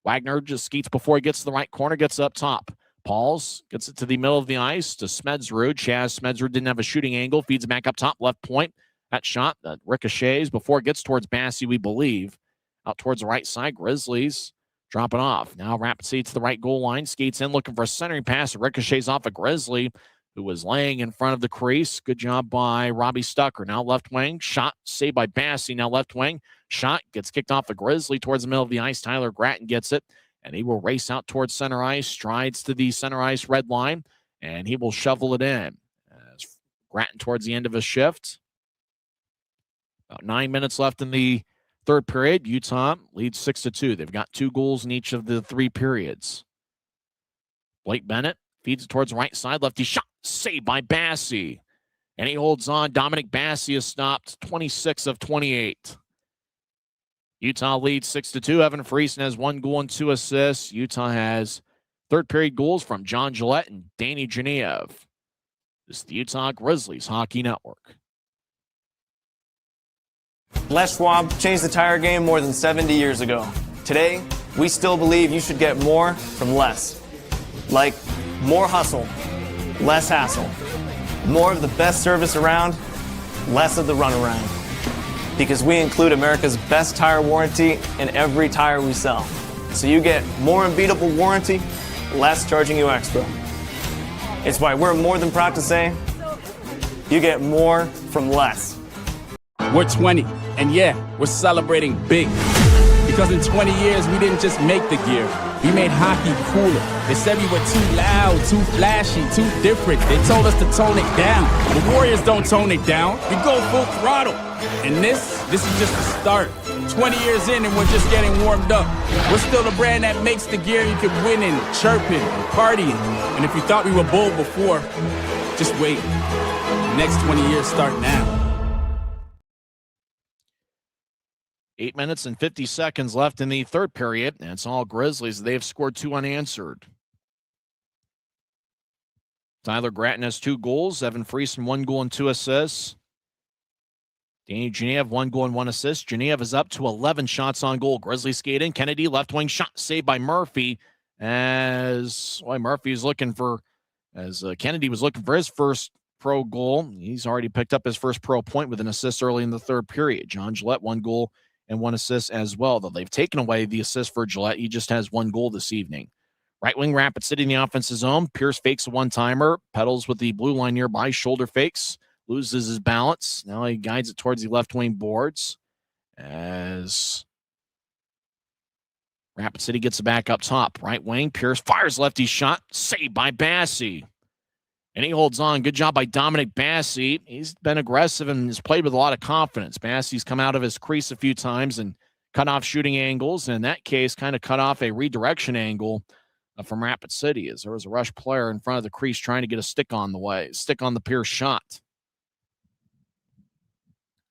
Wagner just skeets before he gets to the right corner, gets up top. Pauls gets it to the middle of the ice to Smedsrud. Chaz Smedsrud didn't have a shooting angle, feeds it back up top, left point. That shot that ricochets before it gets towards Bassey, we believe. Out towards the right side, Grizzlies dropping off. Now Rapid City to the right goal line, skates in looking for a centering pass. It ricochets off a Grizzly who was laying in front of the crease. Good job by Robbie Stucker. Now left wing, shot saved by Bassey. Now left wing, shot gets kicked off a Grizzly towards the middle of the ice. Tyler Gratton gets it, and he will race out towards center ice, strides to the center ice red line, and he will shovel it in. As Gratton towards the end of his shift. About 9 minutes left in the third period. Utah leads 6-2. They've got 2 goals in each of the 3 periods. Blake Bennett feeds it towards the right side. Lefty shot saved by Bassey. And he holds on. Dominic Bassey is stopped 26 of 28. Utah leads 6-2. Evan Friesen has 1 goal and 2 assists. Utah has third period goals from John Gillette and Danny Genev. This is the Utah Grizzlies Hockey Network. Les Schwab changed the tire game more than 70 years ago. Today, we still believe you should get more from less. Like more hustle, less hassle. More of the best service around, less of the runaround. Because we include America's best tire warranty in every tire we sell. So you get more unbeatable warranty, less charging you extra. It's why we're more than proud to say, you get more from less. We're 20, and yeah, we're celebrating big. Because in 20 years, we didn't just make the gear. We made hockey cooler. They said we were too loud, too flashy, too different. They told us to tone it down. The Warriors don't tone it down. We go full throttle. And this is just the start. 20 years in and we're just getting warmed up. We're still the brand that makes the gear you can win in, chirping, and partying. And if you thought we were bold before, just wait. The next 20 years start now. 8 minutes and 50 seconds left in the third period, and it's all Grizzlies. They've scored 2 unanswered. Tyler Gratton has 2 goals. Evan Friesen, 1 goal and 2 assists. Danny Genev, 1 goal and 1 assist. Genev is up to 11 shots on goal. Grizzlies skate in. Kennedy, left wing shot saved by Murphy. Murphy is looking for, Kennedy was looking for his first pro goal. He's already picked up his first pro point with an assist early in the third period. John Gillette, 1 goal and 1 assist as well, though they've taken away the assist for Gillette. He just has 1 goal this evening. Right wing Rapid City in the offensive zone. Pierce fakes a one-timer, pedals with the blue line nearby, shoulder fakes, loses his balance. Now he guides it towards the left wing boards as Rapid City gets it back up top. Right wing, Pierce fires lefty shot, saved by Bassey. And he holds on. Good job by Dominic Bassey. He's been aggressive and has played with a lot of confidence. Bassey's come out of his crease a few times and cut off shooting angles. And in that case, kind of cut off a redirection angle from Rapid City as there was a rush player in front of the crease trying to get a stick on the Pierce shot.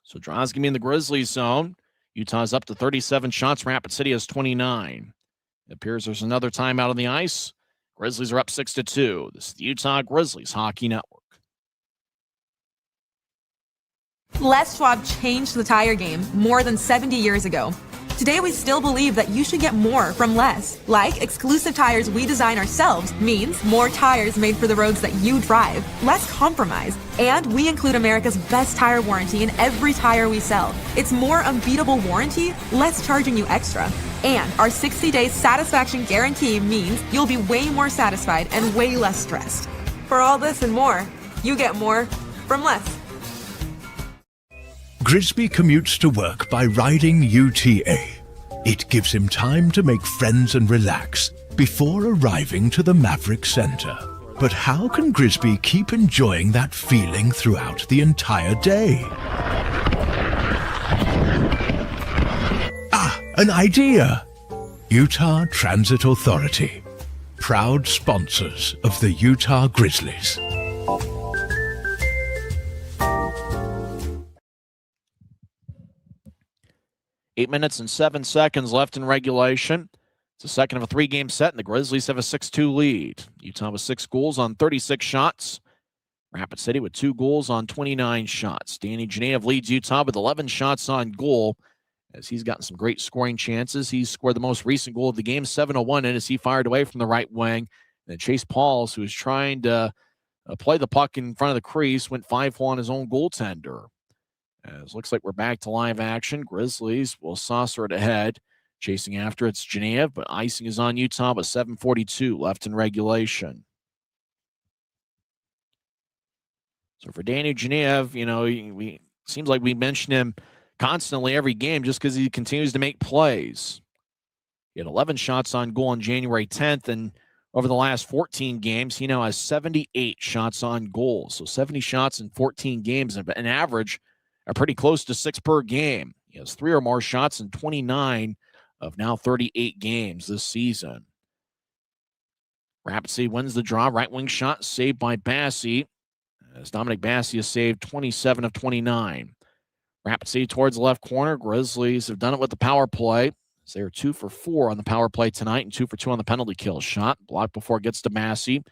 So Drozd gonna be in the Grizzlies zone. Utah's up to 37 shots. Rapid City has 29. It appears there's another timeout on the ice. Grizzlies are up 6-2. This is the Utah Grizzlies Hockey Network. Les Schwab changed the tire game more than 70 years ago. Today, we still believe that you should get more from less. Like exclusive tires we design ourselves means more tires made for the roads that you drive, less compromise. And we include America's best tire warranty in every tire we sell. It's more unbeatable warranty, less charging you extra. And our 60-day satisfaction guarantee means you'll be way more satisfied and way less stressed. For all this and more, you get more from less. Grisby commutes to work by riding UTA. It gives him time to make friends and relax before arriving to the Maverick Center. But how can Grisby keep enjoying that feeling throughout the entire day? An idea! Utah Transit Authority, proud sponsors of the Utah Grizzlies. Eight minutes and 7 seconds left in regulation. It's the second of a three-game set, and the Grizzlies have a 6-2 lead. Utah with 6 goals on 36 shots. Rapid City with 2 goals on 29 shots. Danny Genev leads Utah with 11 shots on goal, as he's gotten some great scoring chances. He scored the most recent goal of the game, 7-1, and as he fired away from the right wing. And Chase Pauls, who was trying to play the puck in front of the crease, went 5-4 on his own goaltender. As looks like we're back to live action. Grizzlies will saucer it ahead. Chasing after it's Genev, but icing is on Utah with 7:42 left in regulation. So for Danny Genev, we seems like we mention him constantly every game just because he continues to make plays. He had 11 shots on goal on January 10th, and over the last 14 games, he now has 78 shots on goal. So 70 shots in 14 games, and an average are pretty close to 6 per game. He has 3 or more shots in 29 of now 38 games this season. Rapid City wins the draw. Right wing shot saved by Bassey, as Dominic Bassey has saved 27 of 29. Rapid City towards the left corner. Grizzlies have done it with the power play. They are 2 for 4 on the power play tonight and 2 for 2 on the penalty kill shot. Blocked before it gets to Bassey.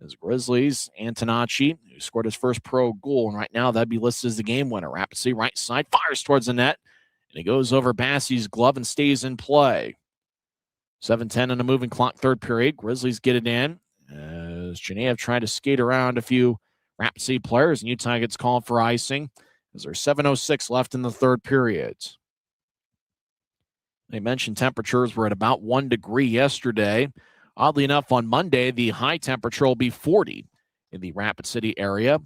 As Grizzlies, Antonacci, who scored his first pro goal, and right now that'd be listed as the game winner. Rapid City right side, fires towards the net, and it goes over Bassey's glove and stays in play. 7:10 on the moving clock, third period. Grizzlies get it in, as Genev tried to skate around a few Rapid City players, and Utah gets called for icing, as there's 7:06 left in the third period. They mentioned temperatures were at about 1 degree yesterday. Oddly enough, on Monday, the high temperature will be 40 in the Rapid City area.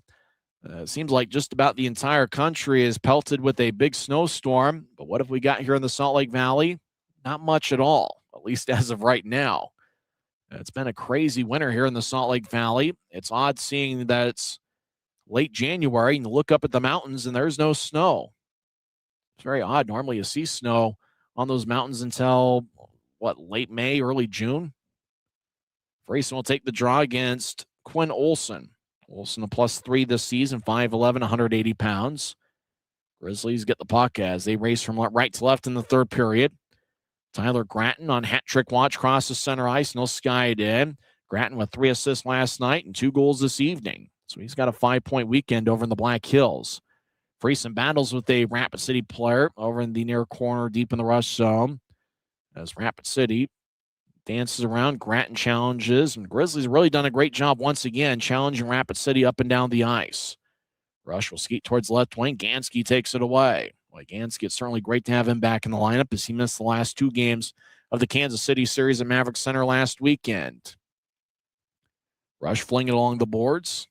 It seems like just about the entire country is pelted with a big snowstorm. But what have we got here in the Salt Lake Valley? Not much at all, at least as of right now. It's been a crazy winter here in the Salt Lake Valley. It's odd seeing that it's late January and you look up at the mountains and there's no snow. It's very odd. Normally you see snow on those mountains until, late May, early June. Frayson will take the draw against Quinn Olson. Olson a +3 this season, 5'11", 180 pounds. Grizzlies get the puck as they race from right to left in the third period. Tyler Gratton on hat trick watch crosses center ice, and he'll sky it in. Gratton with 3 assists last night and 2 goals this evening. So he's got a 5-point weekend over in the Black Hills. Frayson battles with a Rapid City player over in the near corner deep in the rush zone. As Rapid City dances around, Gratton challenges, and Grizzlies have really done a great job once again challenging Rapid City up and down the ice. Rush will skate towards the left wing. Gansky takes it away. Gansky, it's certainly great to have him back in the lineup as he missed the last 2 games of the Kansas City series at Maverick Center last weekend. Rush fling it along the boards.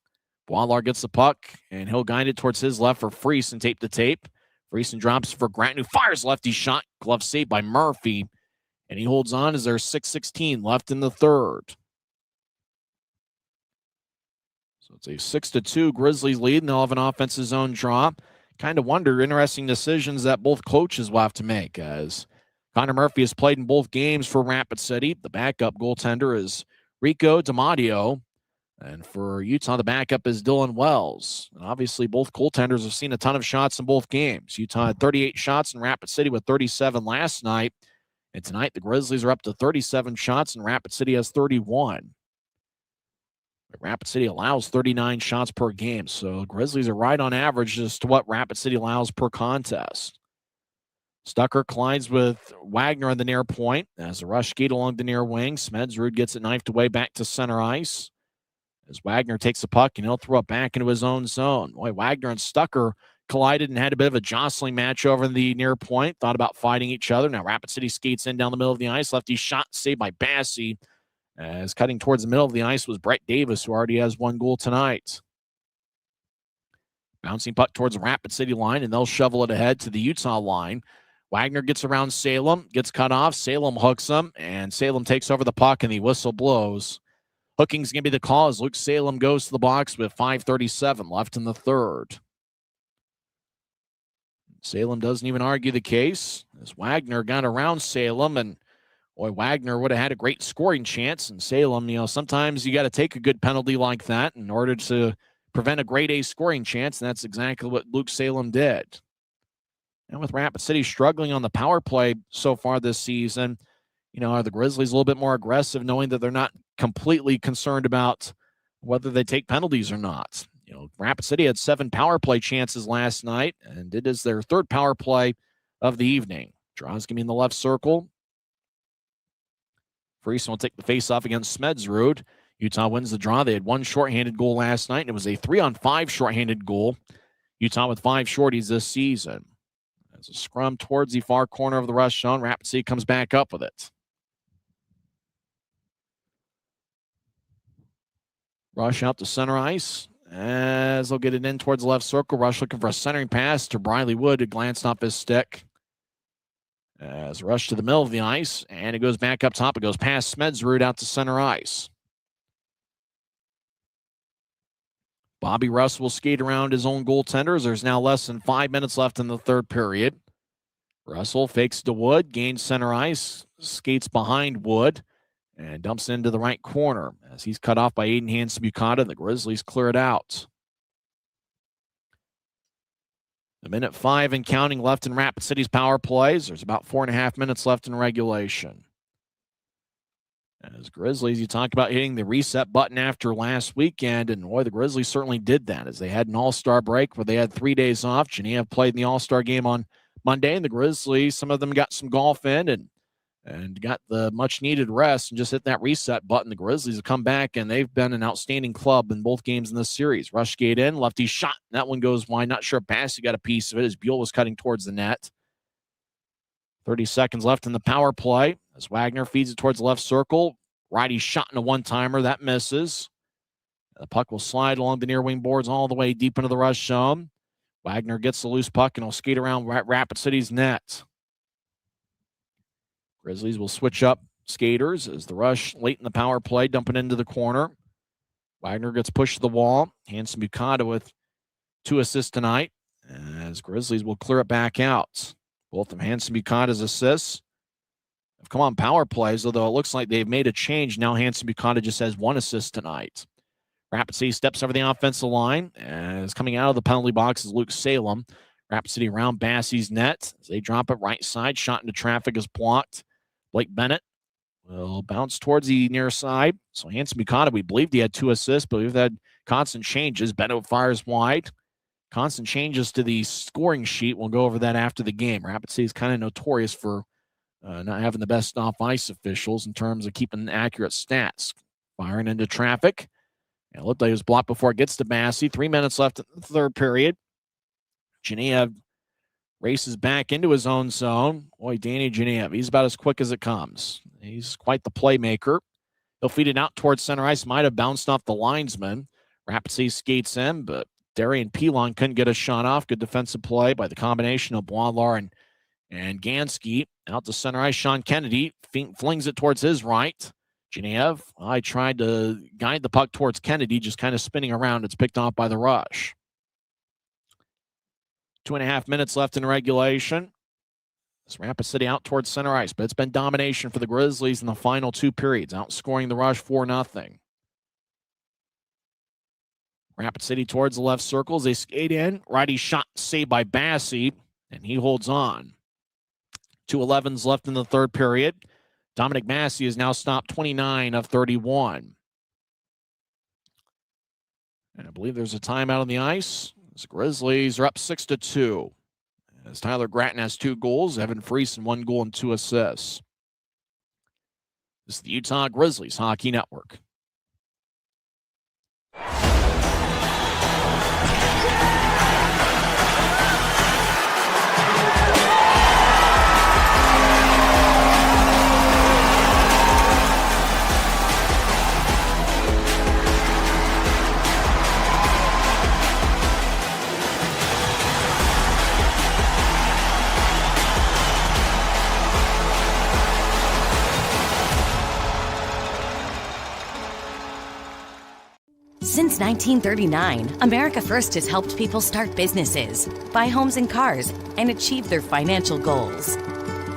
Boilar gets the puck, and he'll guide it towards his left for Frayson, tape to tape. Frayson drops for Gratton, who fires lefty shot. Glove saved by Murphy, and he holds on as there's 6:16 left in the third. So it's a 6-2 Grizzlies lead, and they'll have an offensive zone draw. Kind of wonder, interesting decisions that both coaches will have to make, as Connor Murphy has played in both games for Rapid City. The backup goaltender is Rico DiMatteo. And for Utah, the backup is Dylan Wells. And obviously, both goaltenders have seen a ton of shots in both games. Utah had 38 shots in Rapid City with 37 last night. And tonight, the Grizzlies are up to 37 shots, and Rapid City has 31. But Rapid City allows 39 shots per game. So Grizzlies are right on average as to what Rapid City allows per contest. Stucker collides with Wagner on the near point. As the rush skate along the near wing, Smedsrud gets it knifed away back to center ice. As Wagner takes the puck, and he'll throw it back into his own zone. Wagner and Stucker collided and had a bit of a jostling match over in the near point. Thought about fighting each other. Now Rapid City skates in down the middle of the ice. Lefty shot saved by Bassey. As cutting towards the middle of the ice was Brett Davis, who already has 1 goal tonight. Bouncing puck towards the Rapid City line, and they'll shovel it ahead to the Utah line. Wagner gets around Salem, gets cut off. Salem hooks him, and Salem takes over the puck, and the whistle blows. Hooking's going to be the call as Luke Salem goes to the box with 5:37 left in the third. Salem doesn't even argue the case as Wagner got around Salem, and Boy, Wagner would have had a great scoring chance, and Salem, sometimes you got to take a good penalty like that in order to prevent a grade A scoring chance, and that's exactly what Luke Salem did. And with Rapid City struggling on the power play so far this season, are the Grizzlies a little bit more aggressive, knowing that they're not completely concerned about whether they take penalties or not? Rapid City had 7 power play chances last night, and it is their 3rd power play of the evening. Draws going to be in the left circle. Friesen will take the face-off against Smedsrud. Utah wins the draw. They had 1 shorthanded goal last night, and it was a 3-on-5 shorthanded goal. Utah with 5 shorties this season. As a scrum towards the far corner of the rush zone, Rapid City comes back up with it. Rush out to center ice as they'll get it in towards the left circle. Rush looking for a centering pass to Briley Wood, who glanced off his stick. As Rush to the middle of the ice, and it goes back up top. It goes past Smedsrud out to center ice. Bobby Russ will skate around his own goaltenders. There's now less than 5 minutes left in the 3rd period. Russell fakes to Wood, gains center ice, skates behind Wood, and dumps into the right corner as he's cut off by Aiden Hansen-Bukata. The Grizzlies clear it out. A minute 5 and counting left in Rapid City's power plays. There's about 4.5 minutes left in regulation. As Grizzlies, you talked about hitting the reset button after last weekend, and boy, the Grizzlies certainly did that as they had an all-star break where they had 3 days off. Geneva played in the all-star game on Monday, and the Grizzlies, some of them got some golf in and got the much-needed rest and just hit that reset button. The Grizzlies have come back, and they've been an outstanding club in both games in this series. Rush skate in, lefty shot. That one goes wide. Not sure if Bassey got a piece of it as Buell was cutting towards the net. 30 seconds left in the power play as Wagner feeds it towards the left circle. Righty shot in a one-timer. That misses. The puck will slide along the near wing boards all the way deep into the rush zone. Wagner gets the loose puck, and he'll skate around Rapid City's net. Grizzlies will switch up skaters as the Rush late in the power play, dumping into the corner. Wagner gets pushed to the wall. Hansen-Bukata with 2 assists tonight as Grizzlies will clear it back out. Both of Hansen-Bukata's assists have come on power plays, although it looks like they've made a change. Now Hansen-Bukata just has 1 assist tonight. Rapid City steps over the offensive line as coming out of the penalty box is Luke Salem. Rapid City around Bassey's net as they drop it right side. Shot into traffic is blocked. Blake Bennett will bounce towards the near side. So Hansen-Bukata, we believed he had 2 assists, but we've had constant changes. Bennett fires wide. Constant changes to the scoring sheet. We'll go over that after the game. Rapid City is kind of notorious for not having the best off-ice officials in terms of keeping accurate stats. Firing into traffic. And it looked like it was blocked before it gets to Bassey. 3 minutes left in the 3rd period. Genev races back into his own zone. Boy, Danny Genev, he's about as quick as it comes. He's quite the playmaker. He'll feed it out towards center ice. Might have bounced off the linesman. Rapid City skates in, but Darian Pilon couldn't get a shot off. Good defensive play by the combination of Boilar and Gansky. Out to center ice, Sean Kennedy flings it towards his right. Genev, I tried to guide the puck towards Kennedy, just kind of spinning around. It's picked off by the Rush. 2.5 minutes left in regulation. It's Rapid City out towards center ice, but it's been domination for the Grizzlies in the final 2 periods, outscoring the Rush 4-0. Rapid City towards the left circles. They skate in. Righty shot saved by Bassey, and he holds on. 2:11 left in the 3rd period. Dominic Massey has now stopped 29 of 31. And I believe there's a timeout on the ice. The Grizzlies are up 6-2. As Tyler Gratton has 2 goals, Evan Friesen 1 goal and 2 assists. This is the Utah Grizzlies Hockey Network. Since 1939, America First has helped people start businesses, buy homes and cars, and achieve their financial goals.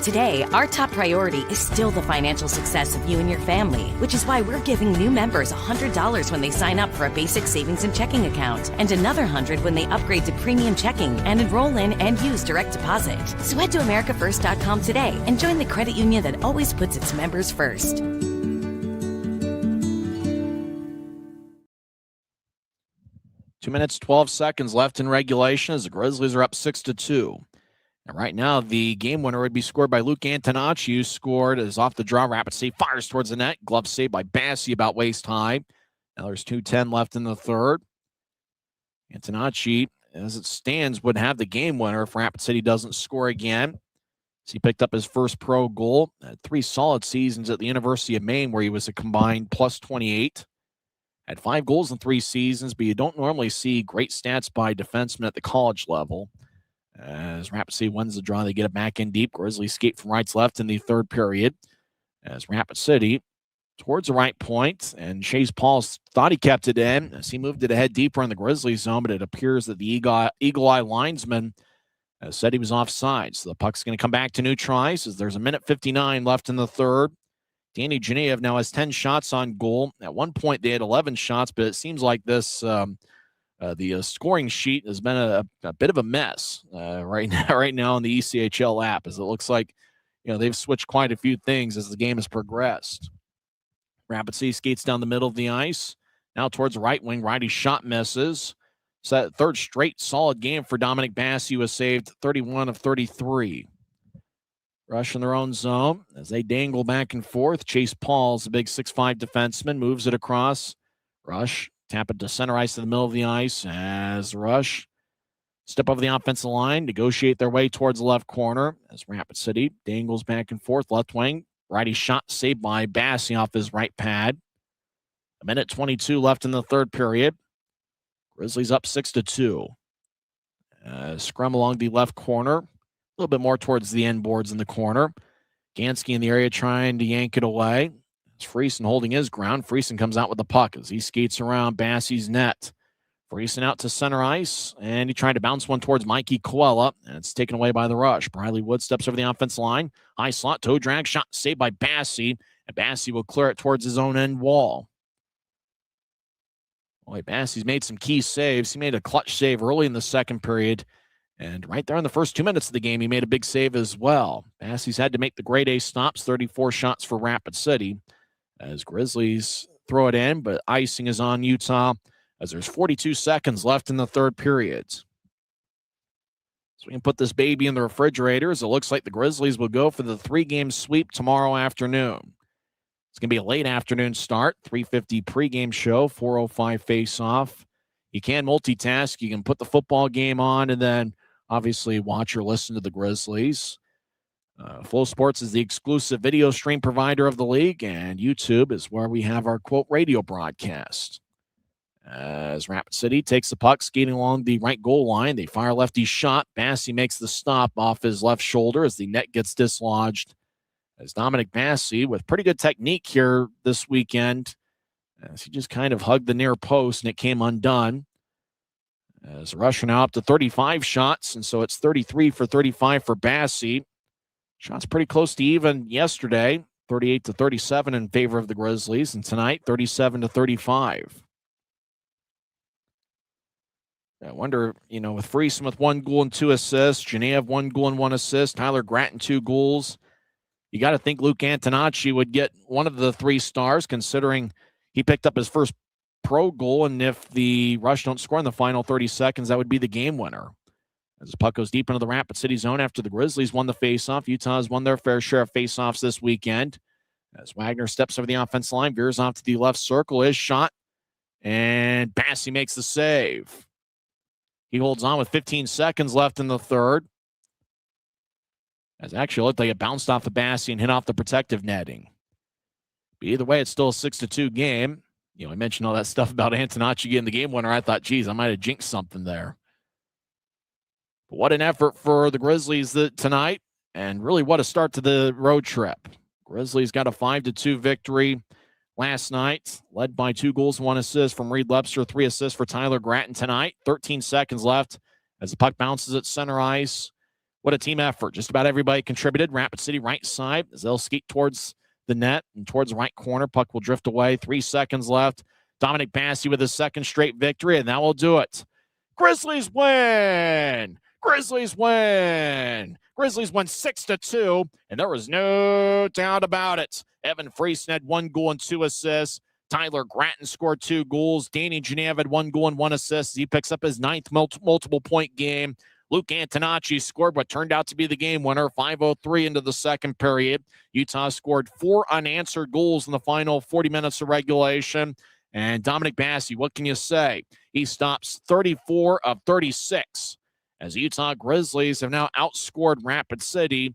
Today, our top priority is still the financial success of you and your family, which is why we're giving new members $100 when they sign up for a basic savings and checking account, and another $100 when they upgrade to premium checking and enroll in and use direct deposit. So head to americafirst.com today and join the credit union that always puts its members first. 2 minutes, 12 seconds left in regulation as the Grizzlies are up 6-2. And right now, the game winner would be scored by Luke Antonacci, who scored as off the draw. Rapid save, fires towards the net. Glove save by Bassi about waist high. Now there's 2:10 left in the third. Antonacci, as it stands, would have the game winner if Rapid City doesn't score again. So he picked up his first pro goal. Had 3 solid seasons at the University of Maine, where he was a combined plus 28. Had 5 goals in 3 seasons, but you don't normally see great stats by defensemen at the college level. As Rapid City wins the draw, they get it back in deep. Grizzlies skate from right to left in the third period. As Rapid City towards the right point, and Chase Paul thought he kept it in as he moved it ahead deeper in the Grizzlies zone, but it appears that the Eagle Eye linesman said he was offside. So the puck's going to come back to neutral ice as there's 1:59 left in the third. Danny Genev now has 10 shots on goal. At one point, they had 11 shots, but it seems like this the scoring sheet has been a bit of a mess right now on the ECHL app, as it looks like they've switched quite a few things as the game has progressed. Rapid City skates down the middle of the ice. Now towards the right wing, righty shot misses. So that third straight solid game for Dominic Bassi, who was saved 31 of 33. Rush in their own zone as they dangle back and forth. Chase Paul's a big 6'5 defenseman, moves it across. Rush, tap it to center ice to the middle of the ice as Rush step over the offensive line, negotiate their way towards the left corner as Rapid City dangles back and forth. Left wing, righty shot saved by Bassi off his right pad. 1:22 left in the third period. Grizzlies up 6-2. Scrum along the left corner. A little bit more towards the end boards in the corner. Gansky in the area trying to yank it away. It's Friesen holding his ground. Friesen comes out with the puck as he skates around Bassi's net. Friesen out to center ice, and he tried to bounce one towards Mikey Coella, and it's taken away by the Rush. Briley Wood steps over the offensive line. High slot, toe drag, shot saved by Bassi, and Bassi will clear it towards his own end wall. Boy, Bassi's made some key saves. He made a clutch save early in the second period. And right there in the first 2 minutes of the game, he made a big save as well. Bassi's had to make the grade A stops, 34 shots for Rapid City. As Grizzlies throw it in, but icing is on Utah as there's 42 seconds left in the third period. So we can put this baby in the refrigerator as it looks like the Grizzlies will go for the 3-game sweep tomorrow afternoon. It's going to be a late afternoon start, 3:50 pregame show, 4:05 face-off. You can multitask. You can put the football game on and then obviously watch or listen to the Grizzlies. Flow Sports is the exclusive video stream provider of the league, and YouTube is where we have our, quote, radio broadcast. As Rapid City takes the puck, skating along the right goal line. They fire lefty shot. Bassi makes the stop off his left shoulder as the net gets dislodged. As Dominic Bassi, with pretty good technique here this weekend, as he just kind of hugged the near post and it came undone. As Rush now up to 35 shots, and so it's 33 for 35 for Bassi. Shots pretty close to even yesterday, 38-37 in favor of the Grizzlies, and tonight 37-35. I wonder, with Friesen with 1 goal and 2 assists, Genev 1 goal and 1 assist, Tyler Gratton 2 goals. You got to think Luke Antonacci would get one of the 3 stars, considering he picked up his first pro goal, and if the Rush don't score in the final 30 seconds, that would be the game winner. As the puck goes deep into the Rapid City zone after the Grizzlies won the faceoff. Utah's won their fair share of faceoffs this weekend. As Wagner steps over the offensive line, veers off to the left circle, his shot, and Bassi makes the save. He holds on with 15 seconds left in the third. As actually looked like it bounced off the Bassi and hit off the protective netting. But either way, it's still a 6-2 game. I mentioned all that stuff about Antonacci getting the game winner. I thought, geez, I might have jinxed something there. But what an effort for the Grizzlies tonight, and really what a start to the road trip. Grizzlies got a 5-2 victory last night, led by 2 goals and 1 assist from Reed Lepster, 3 assists for Tyler Gratton tonight. 13 seconds left as the puck bounces at center ice. What a team effort. Just about everybody contributed. Rapid City right side as they'll skeet towards the net and towards the right corner. Puck will drift away. 3 seconds left. Dominic Bassey with his second straight victory, and that will do it. Grizzlies win! Grizzlies win! Grizzlies won 6-2, and there was no doubt about it. Evan Friesen had 1 goal and 2 assists. Tyler Gratton scored 2 goals. Danny Genev had 1 goal and 1 assist. He picks up his 9th multiple point game. Luke Antonacci scored what turned out to be the game winner, 5:03 into the second period. Utah scored 4 unanswered goals in the final 40 minutes of regulation. And Dominic Bassey, what can you say? He stops 34 of 36 as the Utah Grizzlies have now outscored Rapid City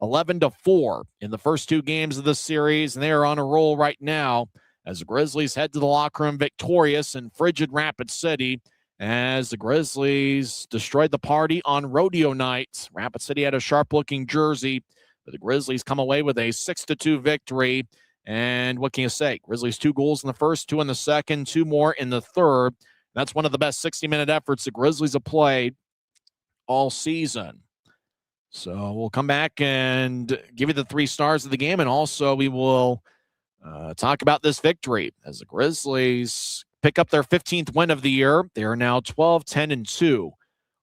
11-4 in the first 2 games of the series, and they are on a roll right now as the Grizzlies head to the locker room victorious in frigid Rapid City as the Grizzlies destroyed the party on rodeo night. Rapid City had a sharp-looking jersey, but the Grizzlies come away with a 6-2 victory. And what can you say? Grizzlies 2 goals in the first, 2 in the second, 2 more in the third. That's one of the best 60-minute efforts the Grizzlies have played all season. So we'll come back and give you the 3 stars of the game, and also we will talk about this victory as the Grizzlies pick up their 15th win of the year. They are now 12-10-2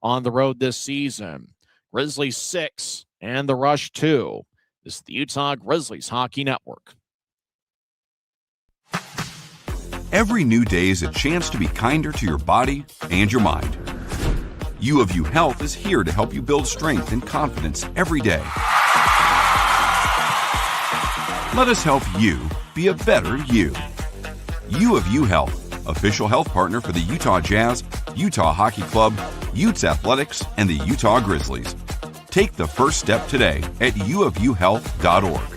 on the road this season. Grizzlies 6 and the Rush 2. This is the Utah Grizzlies Hockey Network. Every new day is a chance to be kinder to your body and your mind. U of U Health is here to help you build strength and confidence every day. Let us help you be a better you. U of U Health, official health partner for the Utah Jazz, Utah Hockey Club, Utes Athletics, and the Utah Grizzlies. Take the first step today at uofuhealth.org.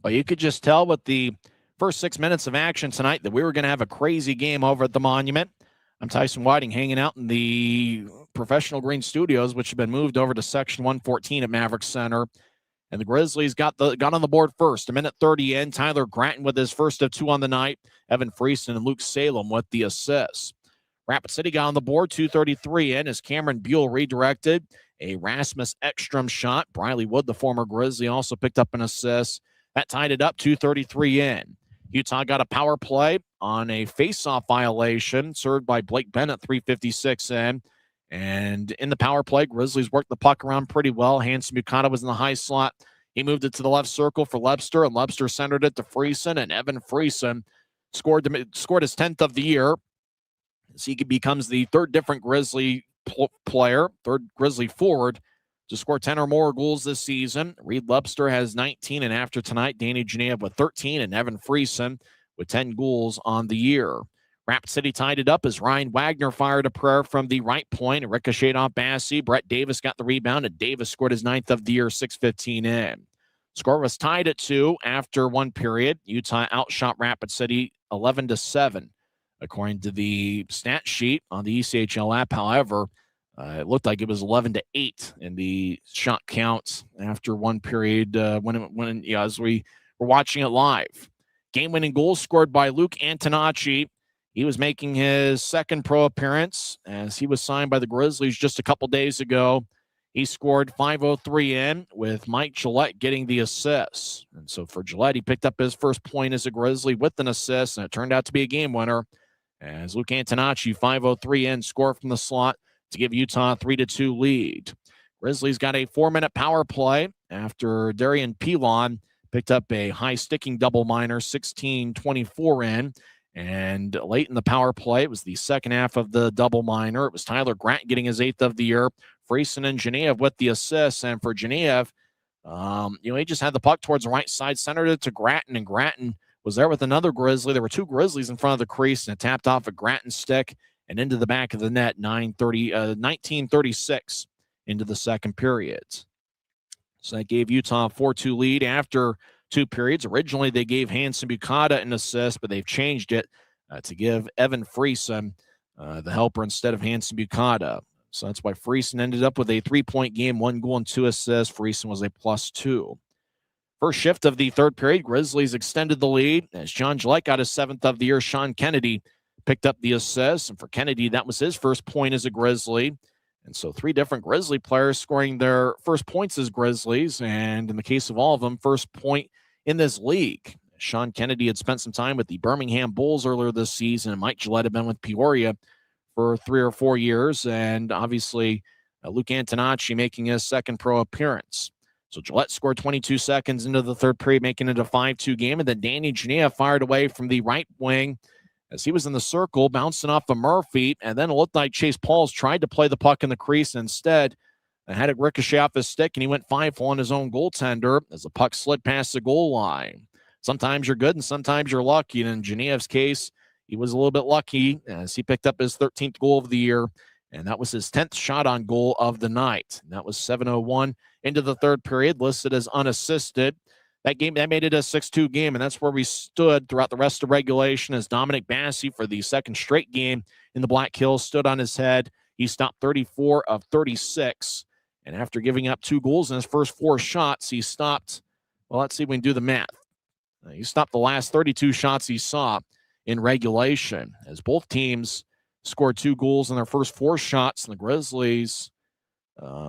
Well, you could just tell with the first 6 minutes of action tonight that we were going to have a crazy game over at the Monument. I'm Tyson Whiting, hanging out in the Professional Green Studios, which have been moved over to Section 114 at Maverick Center. And the Grizzlies got on the board first. A minute 30 in, Tyler Gratton with his first of 2 on the night. Evan Friesen and Luke Salem with the assists. Rapid City got on the board, 2:33 in, as Cameron Buell redirected a Rasmus Ekstrom shot. Briley Wood, the former Grizzly, also picked up an assist. That tied it up, 2:33 in. Utah got a power play on a face-off violation served by Blake Bennett, 3:56 in. And in the power play, Grizzlies worked the puck around pretty well. Hanson Bukata was in the high slot. He moved it to the left circle for Lebster, and Lebster centered it to Friesen, and Evan Friesen scored his 10th of the year. So he becomes the 3rd different Grizzly player, 3rd Grizzly forward to score 10 or more goals this season. Reed Lebster has 19, and after tonight, Danny Genev with 13, and Evan Friesen with 10 goals on the year. Rapid City tied it up as Ryan Wagner fired a prayer from the right point. It ricocheted off Bassey. Brett Davis got the rebound, and Davis scored his 9th of the year, 6:15 in. Score was tied at 2 after 1 period. Utah outshot Rapid City 11-7. According to the stat sheet on the ECHL app, however, it looked like it was 11-8 in the shot counts after 1 period as we were watching it live. Game-winning goal scored by Luke Antonacci. He was making his 2nd pro appearance as he was signed by the Grizzlies just a couple days ago. He scored 5:03 in with Mike Gillette getting the assists. And so for Gillette, he picked up his first point as a Grizzly with an assist, and it turned out to be a game winner as Luke Antonacci, 5:03 in, scored from the slot to give Utah a 3-2 lead. Grizzlies got a 4-minute power play after Darian Pilon picked up a high-sticking double minor, 16:24 in. And late in the power play, it was the second half of the double minor. It was Tyler Grant getting his 8th of the year. Friesen and Genev with the assists. And for Genev, he just had the puck towards the right side, centered it to Gratton, and Gratton was there with another Grizzly. There were 2 Grizzlies in front of the crease, and it tapped off a Gratton stick and into the back of the net, 19:36 into the second period. So that gave Utah a 4-2 lead after 2 periods. Originally, they gave Hanson Bukata an assist, but they've changed it to give Evan Friesen the helper instead of Hanson Bukata. So that's why Friesen ended up with a 3-point game, 1 goal and 2 assists. Friesen was a +2. First shift of the 3rd period, Grizzlies extended the lead as John Gillette got his 7th of the year. Sean Kennedy picked up the assist, and for Kennedy, that was his first point as a Grizzly. And so 3 different Grizzly players scoring their first points as Grizzlies, and in the case of all of them, first point in this league. Sean Kennedy had spent some time with the Birmingham Bulls earlier this season, and Mike Gillette had been with Peoria for 3 or 4 years, and obviously Luke Antonacci making his second pro appearance. So Gillette scored 22 seconds into the third period, making it a 5-2 game, and then Danny Genea fired away from the right wing as he was in the circle, bouncing off of Murphy, and then it looked like Chase Pauls tried to play the puck in the crease instead. Had it ricochet off his stick, and he went 5 on his own goaltender as the puck slid past the goal line. Sometimes you're good, and sometimes you're lucky. And in Genea's case, he was a little bit lucky as he picked up his 13th goal of the year, and that was his 10th shot on goal of the night. And that was 7:01 into the third period, listed as unassisted. That made it a 6-2 game, and that's where we stood throughout the rest of regulation as Dominic Bassey, for the second straight game in the Black Hills, stood on his head. He stopped 34 of 36. And after giving up 2 goals in his first 4 shots, he stopped, well, let's see if we can do the math. He stopped the last 32 shots he saw in regulation, as both teams scored 2 goals in their first 4 shots, and the Grizzlies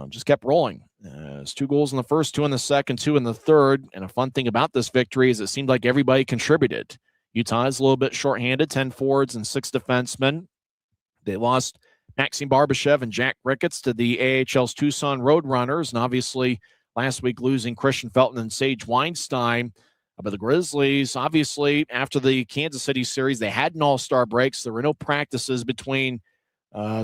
just kept rolling. It's 2 goals in the first, 2 in the second, 2 in the third. And a fun thing about this victory is it seemed like everybody contributed. Utah is a little bit shorthanded, 10 forwards and 6 defensemen. They lost Maxim Barbashev and Jack Ricketts to the AHL's Tucson Roadrunners, and obviously last week losing Christian Felton and Sage Weinstein. But the Grizzlies, obviously, after the Kansas City series, they had an all-star break, so there were no practices between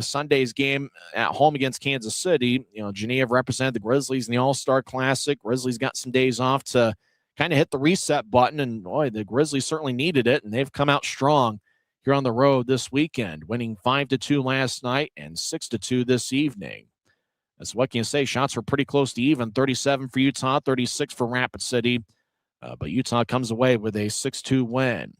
Sunday's game at home against Kansas City. Genea represented the Grizzlies in the All-Star Classic. Grizzlies got some days off to kind of hit the reset button, and boy, the Grizzlies certainly needed it, and they've come out strong here on the road this weekend, winning 5-2 last night and 6-2 this evening. That's what can you say? Shots were pretty close to even, 37 for Utah, 36 for Rapid City. But Utah comes away with a 6-2 win.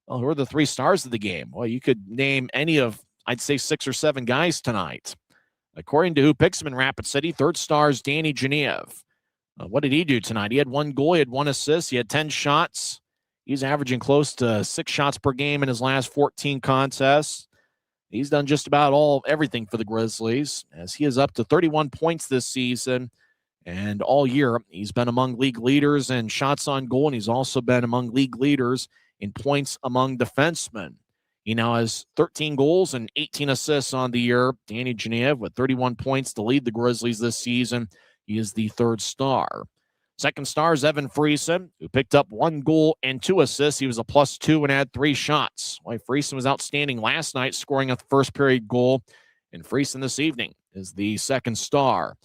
Well, who are the 3 stars of the game? Well, you could name any of, I'd say, 6 or 7 guys tonight. According to who picks him in Rapid City, 3rd star is Danny Genea. What did he do tonight? He had 1 goal, he had 1 assist, he had 10 shots. He's averaging close to 6 shots per game in his last 14 contests. He's done just about everything for the Grizzlies, as he is up to 31 points this season. And all year, he's been among league leaders in shots on goal, and he's also been among league leaders in points among defensemen. He now has 13 goals and 18 assists on the year. Danny Genea with 31 points to lead the Grizzlies this season. He is the 3rd star. 2nd star is Evan Friesen, who picked up 1 goal and 2 assists. He was a +2 and had 3 shots. Friesen was outstanding last night, scoring a first period goal. And Friesen this evening is the 2nd star.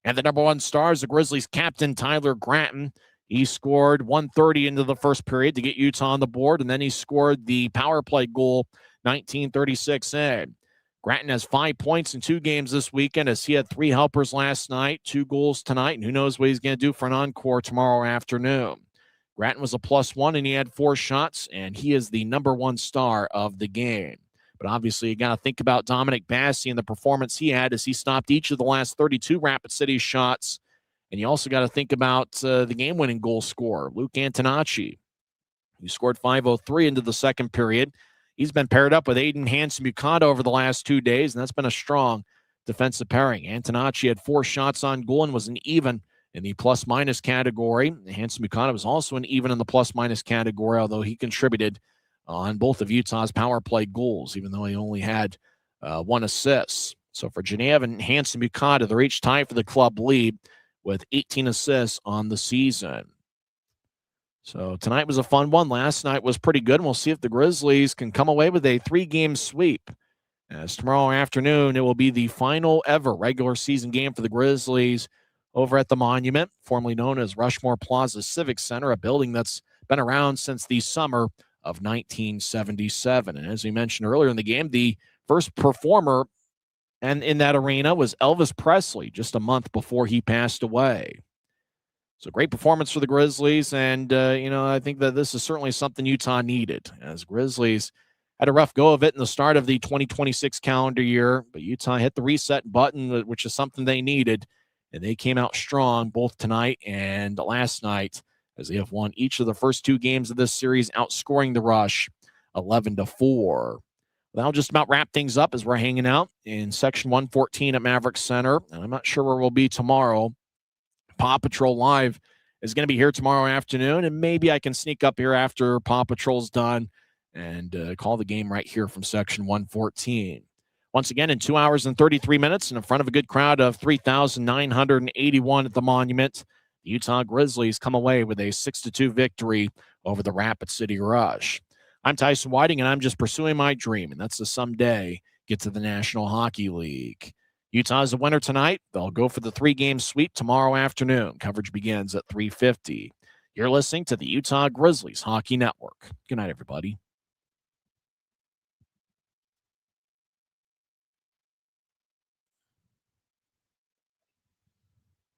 And the number 1 star is the Grizzlies captain, Tyler Gratton. He scored 1:30 into the first period to get Utah on the board, and then he scored the power play goal, 19:36 in. Gratton has 5 points in 2 games this weekend, as he had 3 helpers last night, 2 goals tonight, and who knows what he's going to do for an encore tomorrow afternoon. Gratton was a +1, and he had 4 shots, and he is the number 1 star of the game. But obviously, you got to think about Dominic Bassey and the performance he had as he stopped each of the last 32 Rapid City shots. And you also got to think about the game-winning goal scorer, Luke Antonacci. He scored 5:03 into the second period. He's been paired up with Aiden Hansen-Bukata over the last 2 days, and that's been a strong defensive pairing. Antonacci had 4 shots on goal and was an even in the plus-minus category. Hansen-Bukata was also an even in the plus-minus category, although he contributed on both of Utah's power play goals, even though he only had 1 assist. So for Genea and Hansen-Bukata, they're each tied for the club lead with 18 assists on the season. So tonight was a fun one. Last night was pretty good. We'll see if the Grizzlies can come away with a 3-game sweep. As tomorrow afternoon, it will be the final ever regular season game for the Grizzlies over at the Monument, formerly known as Rushmore Plaza Civic Center, a building that's been around since the summer of 1977. And as we mentioned earlier in the game, the first performer and in that arena was Elvis Presley just a month before he passed away. So great performance for the Grizzlies, and, I think that this is certainly something Utah needed, as Grizzlies had a rough go of it in the start of the 2026 calendar year, but Utah hit the reset button, which is something they needed, and they came out strong both tonight and last night, as they have won each of the first 2 games of this series, outscoring the Rush 11-4. That'll just about wrap things up as we're hanging out in Section 114 at Maverick Center. And I'm not sure where we'll be tomorrow. Paw Patrol Live is going to be here tomorrow afternoon, and maybe I can sneak up here after Paw Patrol's done and call the game right here from Section 114. Once again, in 2 hours and 33 minutes, and in front of a good crowd of 3,981 at the Monument, the Utah Grizzlies come away with a 6-2 victory over the Rapid City Rush. I'm Tyson Whiting, and I'm just pursuing my dream, and that's to someday get to the National Hockey League. Utah's a winner tonight. They'll go for the 3-game sweep tomorrow afternoon. Coverage begins at 3:50. You're listening to the Utah Grizzlies Hockey Network. Good night, everybody.